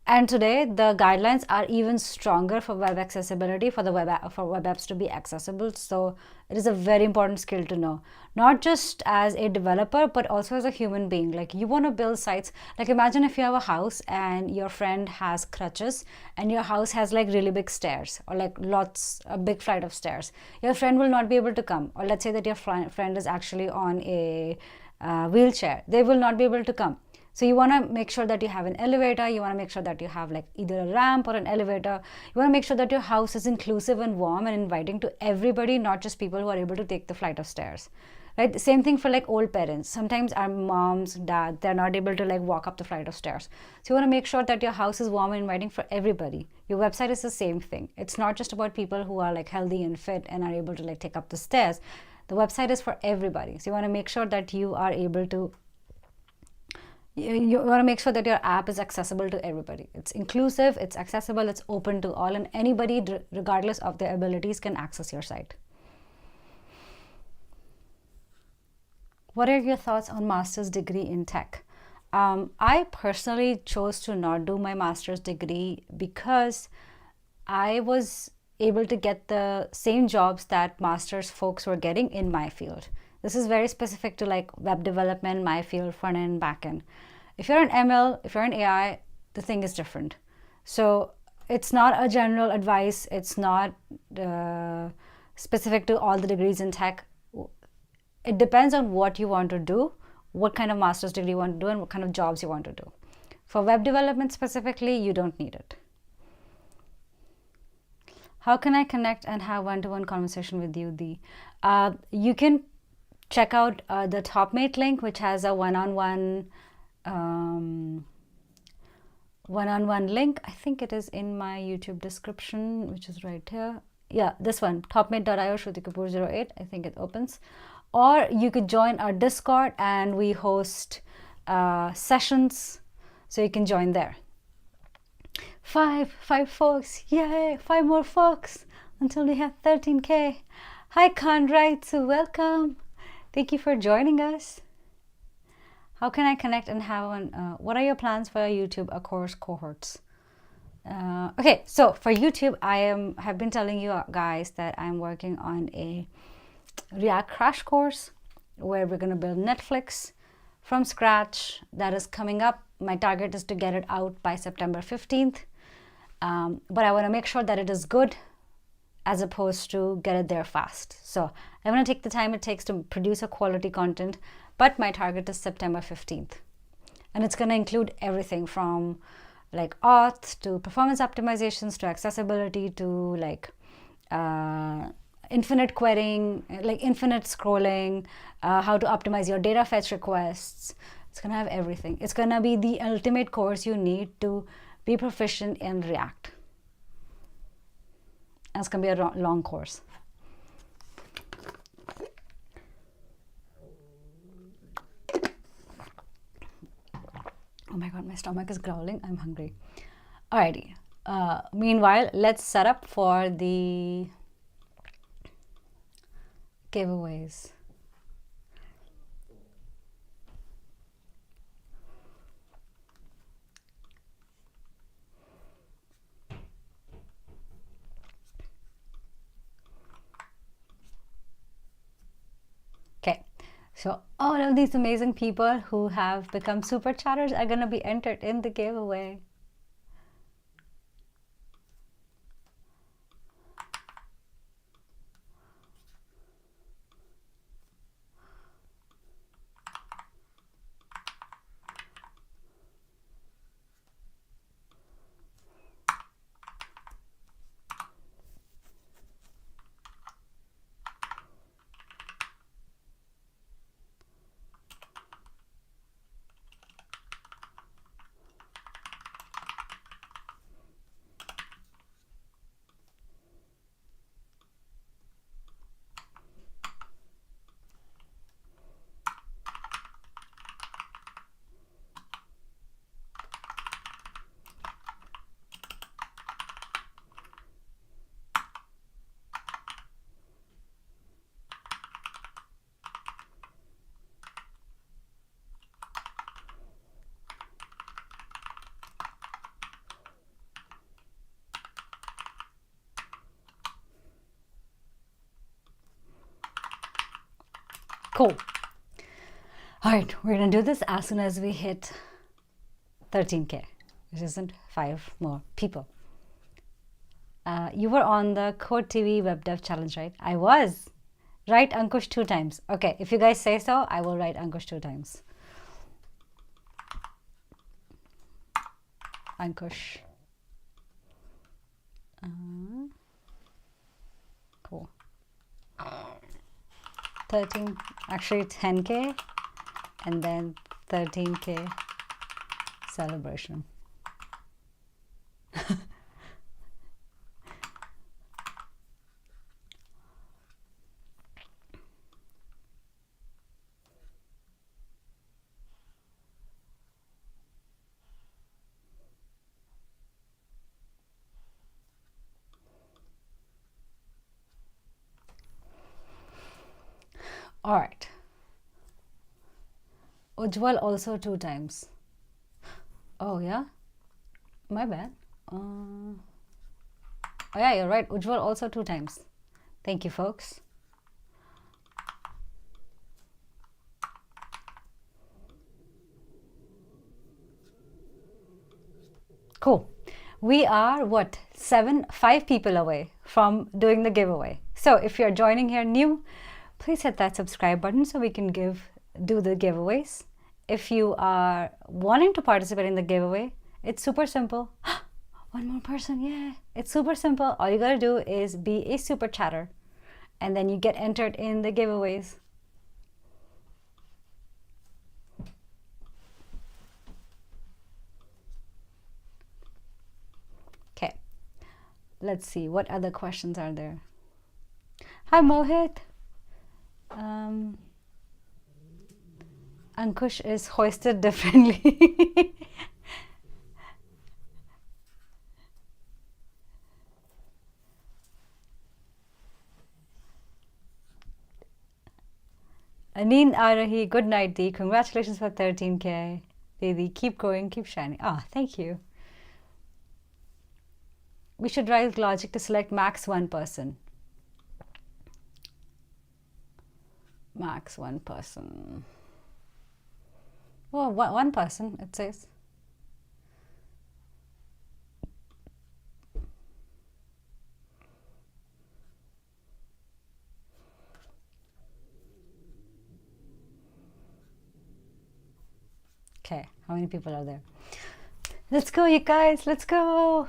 And today, the guidelines are even stronger for web accessibility, for web apps to be accessible. So it is a very important skill to know, not just as a developer, but also as a human being. Like, you want to build sites. Like, imagine if you have a house and your friend has crutches, and your house has like really big stairs, or like a big flight of stairs. Your friend will not be able to come. Or let's say that your friend is actually on a wheelchair. They will not be able to come. So you want to make sure that you have an elevator. You want to make sure that you have like either a ramp or an elevator. You want to make sure that your house is inclusive and warm and inviting to everybody, not just people who are able to take the flight of stairs. Right? The same thing for like old parents. Sometimes our moms, dad, they're not able to like walk up the flight of stairs. So you want to make sure that your house is warm and inviting for everybody. Your website is the same thing. It's not just about people who are like healthy and fit and are able to like take up the stairs. The website is for everybody. So you want to make sure that you are able to you want to make sure that your app is accessible to everybody. It's inclusive, it's accessible, it's open to all, and anybody, regardless of their abilities, can access your site. What are your thoughts on master's degree in tech? I personally chose to not do my master's degree because I was able to get the same jobs that master's folks were getting in my field. This is very specific to like web development, my field, front end, back end. If you're an ML, if you're an AI, the thing is different. So it's not a general advice. It's not specific to all the degrees in tech. It depends on what you want to do, what kind of master's degree you want to do, and what kind of jobs you want to do. For web development specifically, you don't need it. How can I connect and have one-to-one conversation with you, Dee? You can check out the TopMate link, which has a one-on-one link. I think it is in my YouTube description, which is right here. Yeah, this one, topmate.io, Shruti Kapoor 08. I think it opens. Or you could join our Discord, and we host sessions, so you can join there. Five folks, yay, 5 more folks until we have 13K. Hi Conrad, so welcome. Thank you for joining us. How can I connect and have one? What are your plans for YouTube course cohorts? Okay, so for YouTube, I have been telling you guys that I'm working on a React crash course where we're going to build Netflix from scratch. That is coming up. My target is to get it out by September 15th. But I want to make sure that it is good as opposed to get it there fast. So I want to take the time it takes to produce a quality content, but my target is September 15th. And it's going to include everything from like auth to performance optimizations to accessibility to like infinite querying, like infinite scrolling, how to optimize your data fetch requests. It's going to have everything. It's going to be the ultimate course you need to be proficient in React. And it's going to be a long course. Oh my god, my stomach is growling. I'm hungry. Alrighty. Meanwhile, let's set up for the giveaways. Okay, so all of these amazing people who have become super chatters are going to be entered in the giveaway. Cool. All right, we're gonna do this as soon as we hit 13K, which isn't 5 more people. You were on the Code TV Web Dev Challenge, right? I was. Write Ankush 2 times. Okay, if you guys say so, I will write Ankush 2 times. Ankush. Cool. 13, actually 10K, and then 13K celebration. All right. Ujjwal also 2 times. Oh, yeah? My bad. Oh, yeah, you're right. Ujjwal also 2 times. Thank you, folks. Cool. We are, what, 5 people away from doing the giveaway. So if you're joining here new, please hit that subscribe button so we can do the giveaways. If you are wanting to participate in the giveaway, it's super simple. 1 more person, yeah. It's super simple. All you gotta do is be a super chatter, and then you get entered in the giveaways. Okay, let's see, what other questions are there? Hi, Mohit. Ankush is hoisted differently. Aneen Arahi, good night, Dee. Congratulations for 13K. Didi, keep going, keep shining. Ah, thank you. We should write logic to select max 1 person. Max 1 person. Oh, 1 person, it says. Okay, how many people are there? Let's go, you guys, let's go.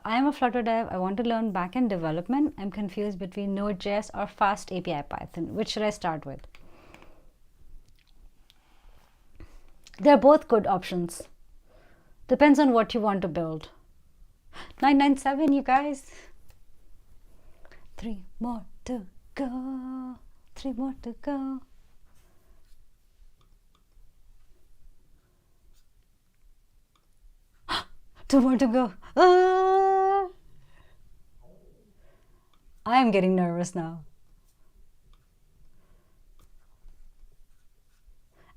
I am a Flutter dev. I want to learn backend development. I'm confused between Node.js or Fast API Python. Which should I start with? They're both good options. Depends on what you want to build. 997, you guys. 3 more to go. 3 more to go. Two more to go. I am getting nervous now.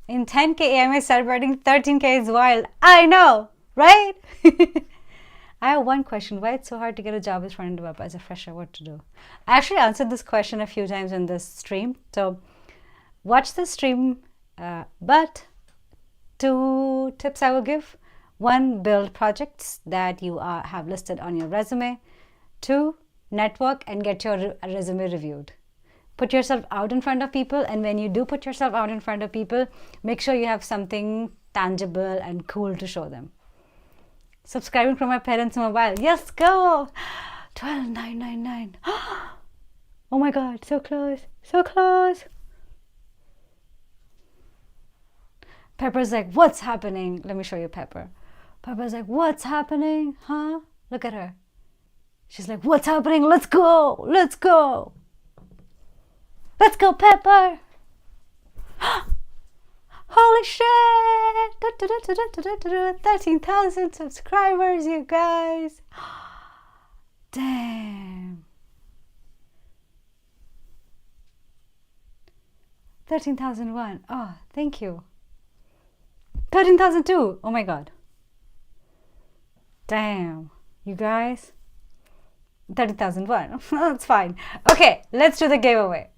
In 10K AMA celebrating 13K is wild. I know, right? I have one question. Why it's so hard to get a job as front-end developer as a fresher? What to do? I actually answered this question a few times in this stream. So watch the stream. But 2 tips I will give. 1, build projects that you have listed on your resume. 2, network and get your resume reviewed. Put yourself out in front of people, and when you do put yourself out in front of people, make sure you have something tangible and cool to show them. Subscribing from my parents' mobile. Yes, go! 12,999. Oh my god, so close, so close. Pepper's like, what's happening? Let me show you Pepper. Pepper's like, what's happening? Huh? Look at her. She's like, what's happening? Let's go! Let's go! Let's go, Pepper! Holy shit! 13,000 subscribers, you guys! Damn! 13,001. Oh, thank you. 13,002. Oh my god. Damn. You guys. 30,001. That's fine. Okay, let's do the giveaway.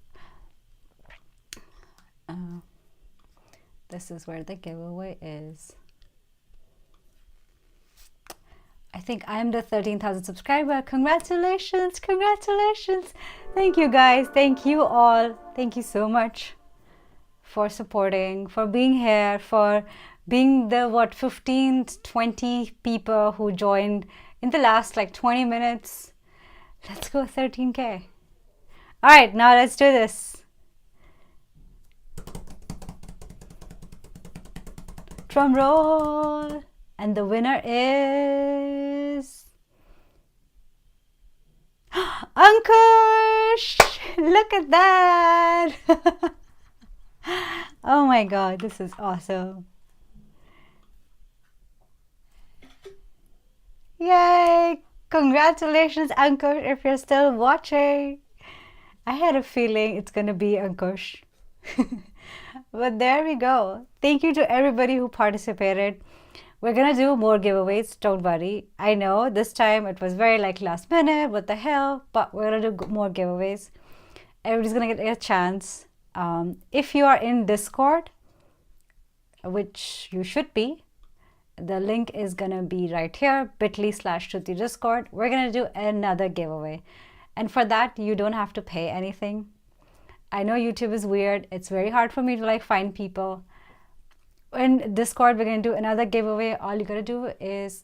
This is where the giveaway is. I think I'm the 13,000 subscriber. Congratulations, congratulations. Thank you guys. Thank you all. Thank you so much for supporting, for being here, for being the 15, 20 people who joined in the last like 20 minutes. Let's go 13K. All right, now let's do this. Drum roll. And the winner is Ankush! Look at that! Oh my god, this is awesome. Yay! Congratulations, Ankush, if you're still watching. I had a feeling it's gonna be Ankush. But there we go. Thank you to everybody who participated. We're gonna do more giveaways, don't worry. I know this time it was very like last minute, what the hell, but we're gonna do more giveaways. Everybody's gonna get a chance. If you are in Discord, which you should be, the link is gonna be right here, bit.ly/Shruti Discord. We're gonna do another giveaway. And for that, you don't have to pay anything. I know YouTube is weird. It's very hard for me to like find people. In Discord, we're going to do another giveaway. All you got to do is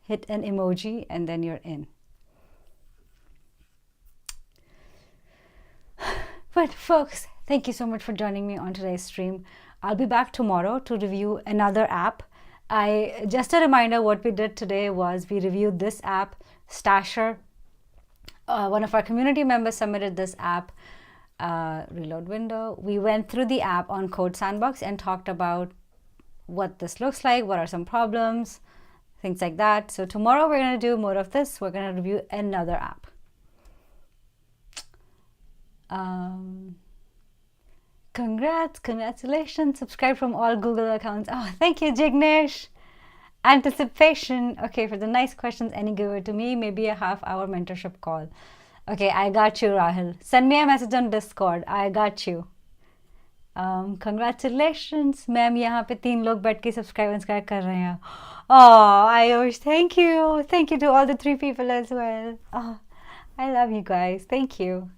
hit an emoji and then you're in. But folks, thank you so much for joining me on today's stream. I'll be back tomorrow to review another app. Just a reminder, what we did today was we reviewed this app, Stasher. One of our community members submitted this app. Reload window. We went through the app on Code Sandbox and talked about what this looks like, what are some problems, things like that. So tomorrow we're going to do more of this. We're going to review another app. Congratulations. Subscribe from all Google accounts. Oh, thank you, Jignesh. Anticipation. Okay, for the nice questions, any giveaway to me, maybe a half-hour mentorship call. Okay, I got you, Rahul. Send me a message on Discord. I got you. Congratulations. Ma'am यहाँ पे 3 लोग बैठ के subscribe कर रहे हैं. Oh, Ayush, thank you. Thank you to all the 3 people as well. Oh, I love you guys. Thank you.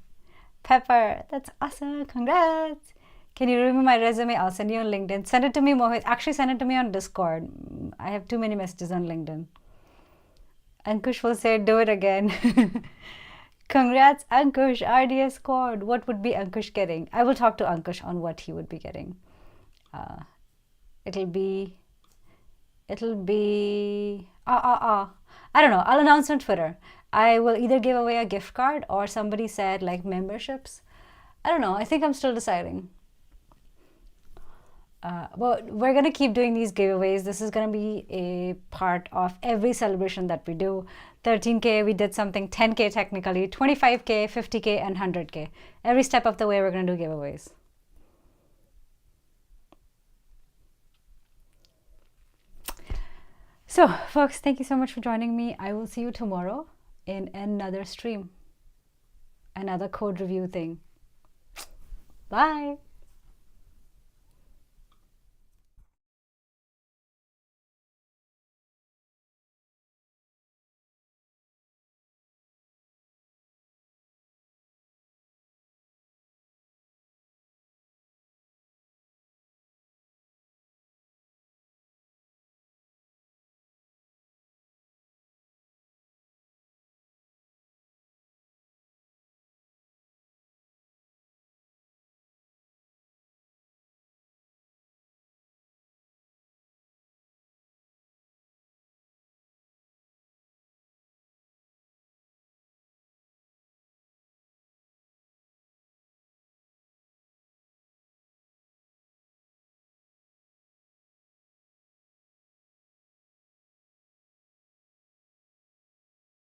Pepper, that's awesome. Congrats. Can you remove my resume? I'll send you on LinkedIn. Send it to me, Mohit. Actually, send it to me on Discord. I have too many messages on LinkedIn. Ankush will say, do it again. Congrats, Ankush, RDS squad. What would be Ankush getting? I will talk to Ankush on what he would be getting. It'll be, I don't know. I'll announce on Twitter. I will either give away a gift card or somebody said like memberships. I don't know. I think I'm still deciding. But we're going to keep doing these giveaways. This is going to be a part of every celebration that we do. 13K, we did something, 10K technically, 25K, 50K, and 100K. Every step of the way, we're going to do giveaways. So, folks, thank you so much for joining me. I will see you tomorrow in another stream, another code review thing. Bye.